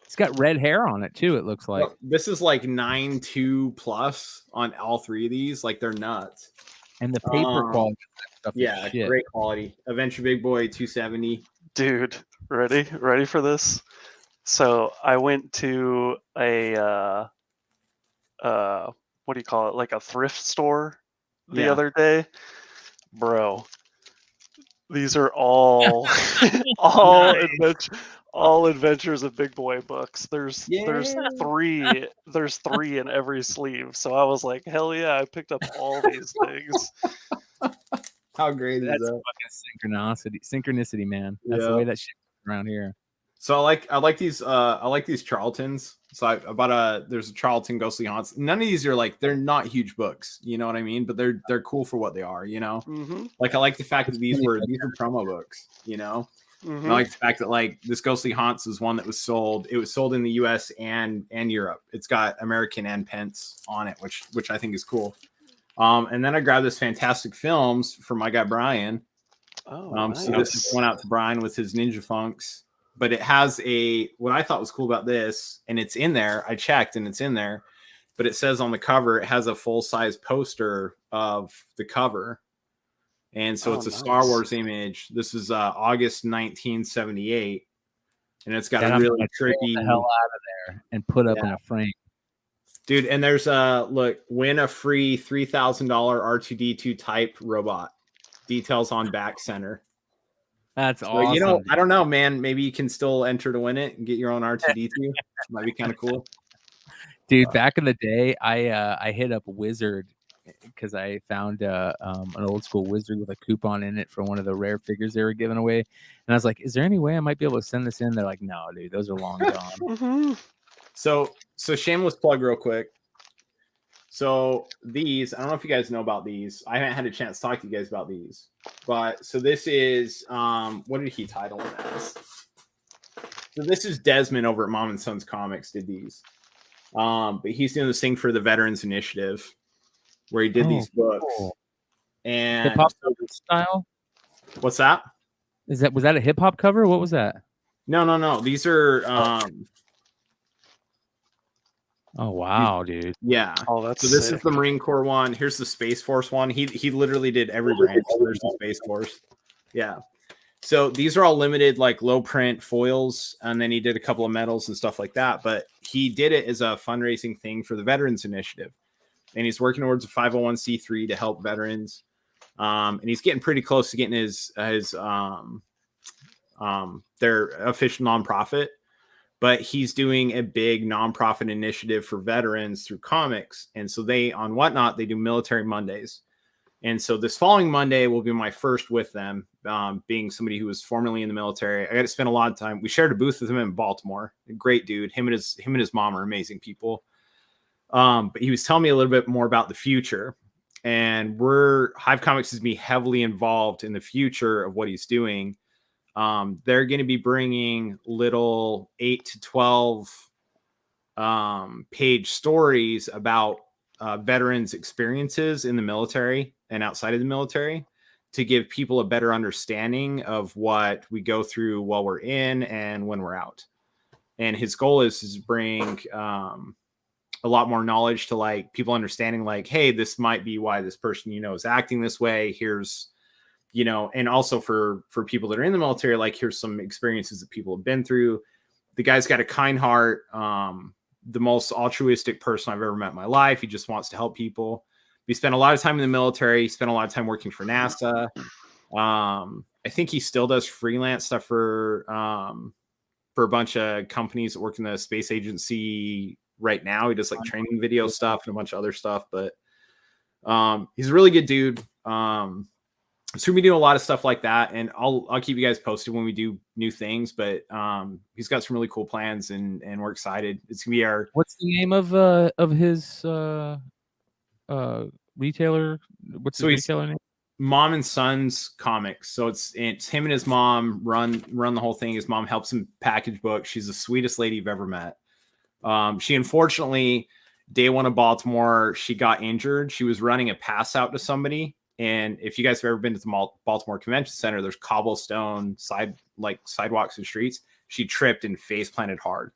It's got red hair on it too, it looks like. This is like 9.2 plus on all 3 of these. Like, they're nuts. And the paper quality of that stuff Yeah, is shit. great quality. Adventure Big Boy 270. Dude, ready for this? So I went to a what do you call it? Like a thrift store the other day. Bro, these are all all Adventures of Big Boy books. There's 3 in every sleeve. So I was like, hell yeah, I picked up all these things. How great is That's that? synchronicity, man. That's the way that shit around here. So I like these Charltons. So I bought there's a Charlton Ghostly Haunts. None of these are like, they're not huge books, you know what I mean? But they're cool for what they are, you know? Mm-hmm. Like, I like the fact that these were promo books, you know? Mm-hmm. I like the fact that like this Ghostly Haunts is one that was sold. It was sold in the US and Europe. It's got American and pence on it, which I think is cool. And then I grabbed this Fantastic Films for my guy Brian. Oh, nice. So this is going out to Brian with his Ninja Funks. But it has what I thought was cool about this, and it's in there. I checked and it's in there, but it says on the cover, it has a full-size poster of the cover. And so it's a Star Wars image. This is August 1978. And it's got a really trippy... the hell out of there and put up in a frame. Dude, and there's look, win a free $3,000 R2D2 type robot. Details on back center. That's so, awesome. You know, I don't know, man. Maybe you can still enter to win it and get your own R2D2. Might be kind of cool. Dude, back in the day, I hit up Wizard because I found an old school Wizard with a coupon in it for one of the rare figures they were giving away. And I was like, is there any way I might be able to send this in? They're like, no, dude, those are long gone. Mm-hmm. So shameless plug real quick. So these, I don't know if you guys know about these. I haven't had a chance to talk to you guys about these. But so this is, what did he title it as? So this is Desmond over at Mom and Sons Comics did these. But he's doing this thing for the Veterans Initiative where he did these books. Cool. And hip-hop style? What's that? Was that a hip-hop cover? What was that? No. These are oh wow, dude. Yeah. Oh, that's so this sick. is the Marine Corps one. Here's the Space Force one. He literally did every branch. So there's the Space Force. Yeah. So these are all limited, like low print foils, and then he did a couple of medals and stuff like that. But he did it as a fundraising thing for the Veterans Initiative, and he's working towards a 501c3 to help veterans. And he's getting pretty close to getting his their official nonprofit. But he's doing a big nonprofit initiative for veterans through comics, and so they on Whatnot they do Military Mondays. And so this following Monday will be my first with them, being somebody who was formerly in the military. I got to spend a lot of time. We shared a booth with him in Baltimore. A great dude. Him and his mom are amazing people. But he was telling me a little bit more about the future. And Hive Comics is me heavily involved in the future of what he's doing. They're going to be bringing little 8 to 12 page stories about veterans' experiences in the military and outside of the military to give people a better understanding of what we go through while we're in and when we're out. And his goal is to bring a lot more knowledge to like people understanding like, hey, this might be why this person, is acting this way. Here's, and also for people that are in the military, like here's some experiences that people have been through. The guy's got a kind heart. The most altruistic person I've ever met in my life. He just wants to help people. He spent a lot of time in the military. He spent a lot of time working for NASA. I think he still does freelance stuff for a bunch of companies that work in the space agency right now. He does like training video stuff and a bunch of other stuff, but he's a really good dude. So we do a lot of stuff like that, and I'll keep you guys posted when we do new things. But he's got some really cool plans, and we're excited. It's gonna be our. What's the name of his retailer? What's his retailer name? Mom and Sons Comics. So it's him and his mom run the whole thing. His mom helps him package books. She's the sweetest lady you've ever met. She unfortunately, day one of Baltimore, she got injured. She was running a pass out to somebody. And if you guys have ever been to the Baltimore Convention Center, there's cobblestone sidewalks and streets. She tripped and face planted hard.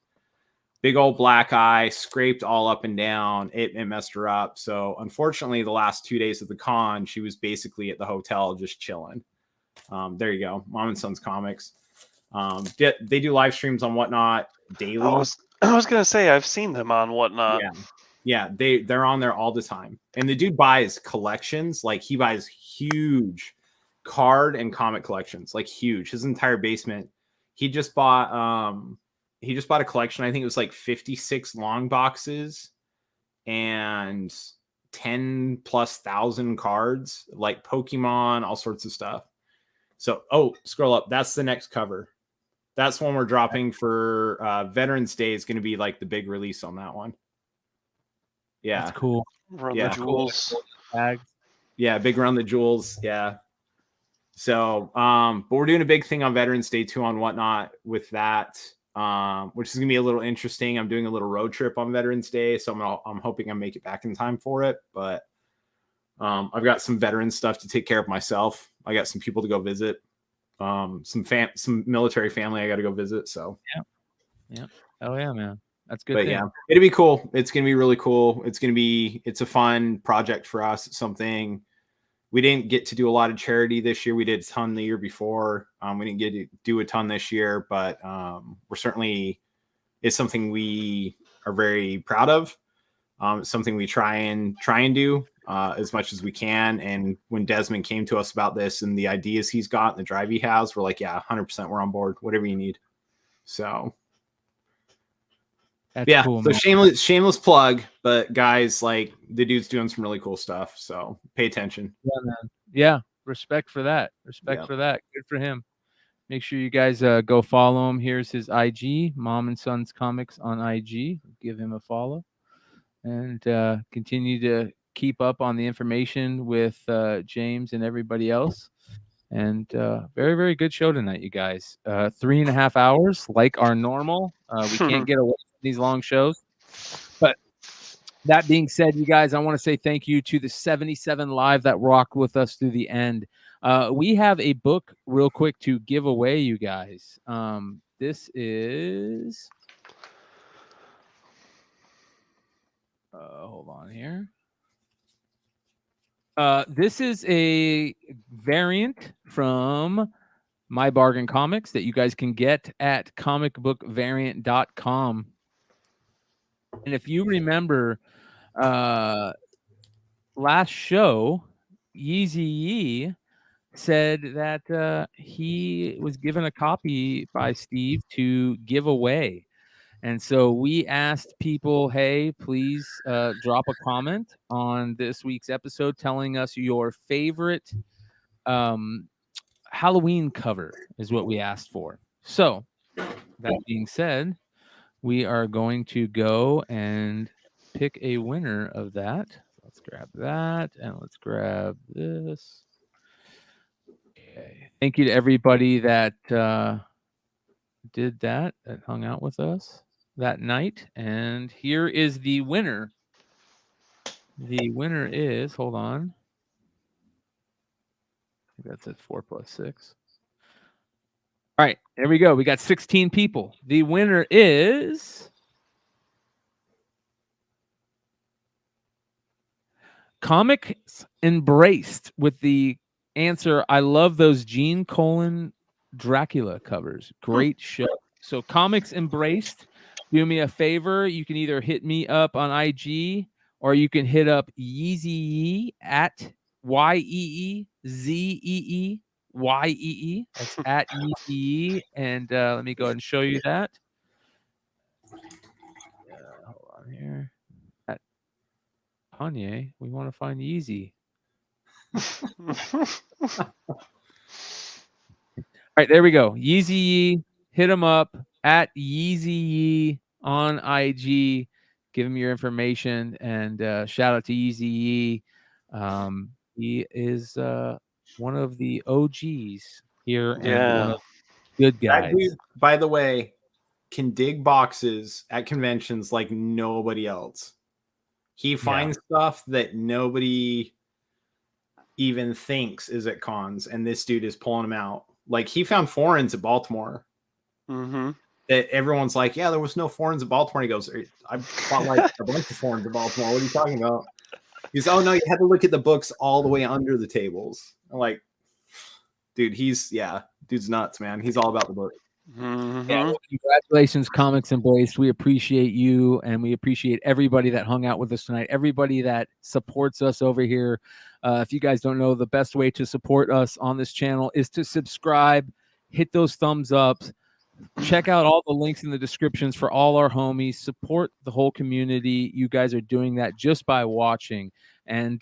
Big old black eye, scraped all up and down. It messed her up. So unfortunately, the last 2 days of the con, she was basically at the hotel just chilling. There you go. Mom and Sons Comics. They do live streams on Whatnot daily. I was gonna say I've seen them on Whatnot. Yeah, they're on there all the time. And the dude buys collections. Like he buys huge card and comic collections, like huge. His entire basement. He just bought a collection. I think it was like 56 long boxes and 10,000+ cards, like Pokemon, all sorts of stuff. So, scroll up. That's the next cover. That's one we're dropping for Veterans Day. Is going to be like the big release on that one. Yeah, that's cool. Run the jewels. Yeah, big run the jewels. Yeah. So, but we're doing a big thing on Veterans Day too on Whatnot with that, which is gonna be a little interesting. I'm doing a little road trip on Veterans Day, so I'm hoping I make it back in time for it. But I've got some veteran stuff to take care of myself. I got some people to go visit. Some military family I got to go visit. So yeah. Oh yeah, man. That's good. But yeah, it'll be cool. It's going to be really cool. It's a fun project for us. It's something we didn't get to do a lot of charity this year. We did a ton the year before. We didn't get to do a ton this year, but it's something we are very proud of. It's something we try and do as much as we can. And when Desmond came to us about this and the ideas he's got and the drive he has, we're like, yeah, 100% we're on board, whatever you need. So that's cool, so shameless plug, but guys, like the dude's doing some really cool stuff. So pay attention. Yeah, man. Yeah. Respect for that. For that. Good for him. Make sure you guys go follow him. Here's his IG, Mom and Sons Comics on IG. Give him a follow and continue to keep up on the information with James and everybody else. And very, very good show tonight, you guys. 3.5 hours, like our normal. We can't get away from these long shows. But that being said, you guys, I want to say thank you to the 77 Live that rocked with us through the end. We have a book real quick to give away, you guys. This is... hold on here. This is a variant from My Bargain Comics that you guys can get at comicbookvariant.com. And if you remember last show, Yeezy Yee said that he was given a copy by Steve to give away. And so we asked people, hey, please drop a comment on this week's episode telling us your favorite Halloween cover is what we asked for. So that being said, we are going to go and pick a winner of that. Let's grab that and let's grab this. Okay. Thank you to everybody that did that hung out with us that night. And here is the winner. The winner is, hold on. I think that's at 4 + 6. All right, there we go. We got 16 people. The winner is Comics Embraced with the answer, I love those Gene Colan Dracula covers. Great show. So Comics Embraced, do me a favor. You can either hit me up on IG or you can hit up Yeezy at YEEZEE. YEE. That's at Yeezy. And let me go ahead and show you that. Hold on here. At Kanye, we want to find Yeezy. All right, there we go. Yeezy. Hit him up at Yeezy on IG. Give him your information and shout out to Yeezy. He is one of the OGs here and one of the good guys. That dude, by the way, can dig boxes at conventions like nobody else. He finds stuff that nobody even thinks is at cons, and this dude is pulling them out. Like, he found foreigns at Baltimore. That everyone's like, yeah, there was no foreigns at Baltimore. He goes, I bought like a bunch of foreigns at Baltimore. What are you talking about? He's, oh no, you had to look at the books all the way under the tables. I'm like, dude, dude's nuts, man. He's all about the book. Yeah, well, congratulations, Comics Embraced. We appreciate you, and we appreciate everybody that hung out with us tonight, everybody that supports us over here. If you guys don't know, the best way to support us on this channel is to subscribe, hit those thumbs up, check out all the links in the descriptions for all our homies, support the whole community. You guys are doing that just by watching. And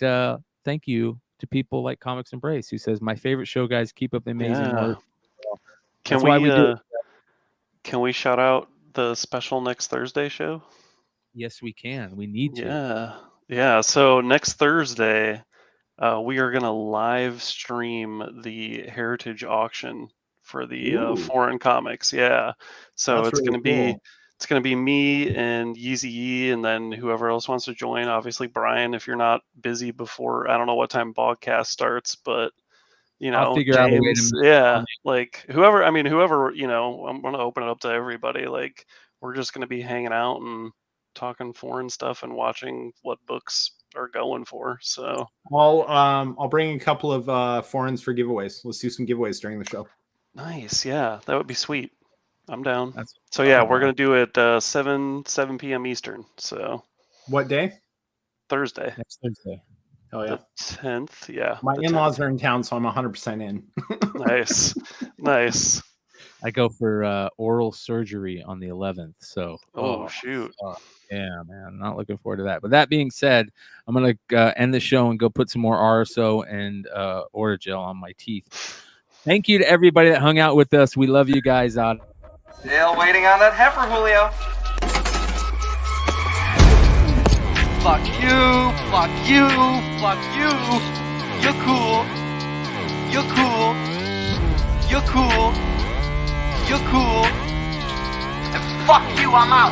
thank you to people like Comics Embrace, who says, my favorite show, guys, keep up the amazing work. Can we shout out the special next Thursday show? Yes, we can. We need to. Yeah. So next Thursday, we are going to live stream the Heritage auction for the foreign comics. Yeah. So it's going to be me and Yeezy Yee, and then whoever else wants to join. Obviously, Brian, if you're not busy before, I don't know what time Bogcast starts, but you know, I'll figure James, out a way to like whoever, I'm going to open it up to everybody. Like, we're just going to be hanging out and talking foreign stuff and watching what books are going for. So I'll bring a couple of foreigns for giveaways. Let's do some giveaways during the show. Nice. Yeah, that would be sweet. I'm down. So yeah, we're going to do it 7 p.m. Eastern. So what day? Thursday. Next Thursday. Oh yeah. The 10th. Yeah. My in-laws are in town, so I'm 100% in. Nice. I go for oral surgery on the 11th. So shoot. Yeah, man, not looking forward to that. But that being said, I'm gonna end the show and go put some more RSO and Orajel on my teeth. Thank you to everybody that hung out with us. We love you guys out. Still waiting on that heifer, Julio. Fuck you, fuck you, fuck you. You're cool. You're cool. You're cool. You're cool. And fuck you, I'm out.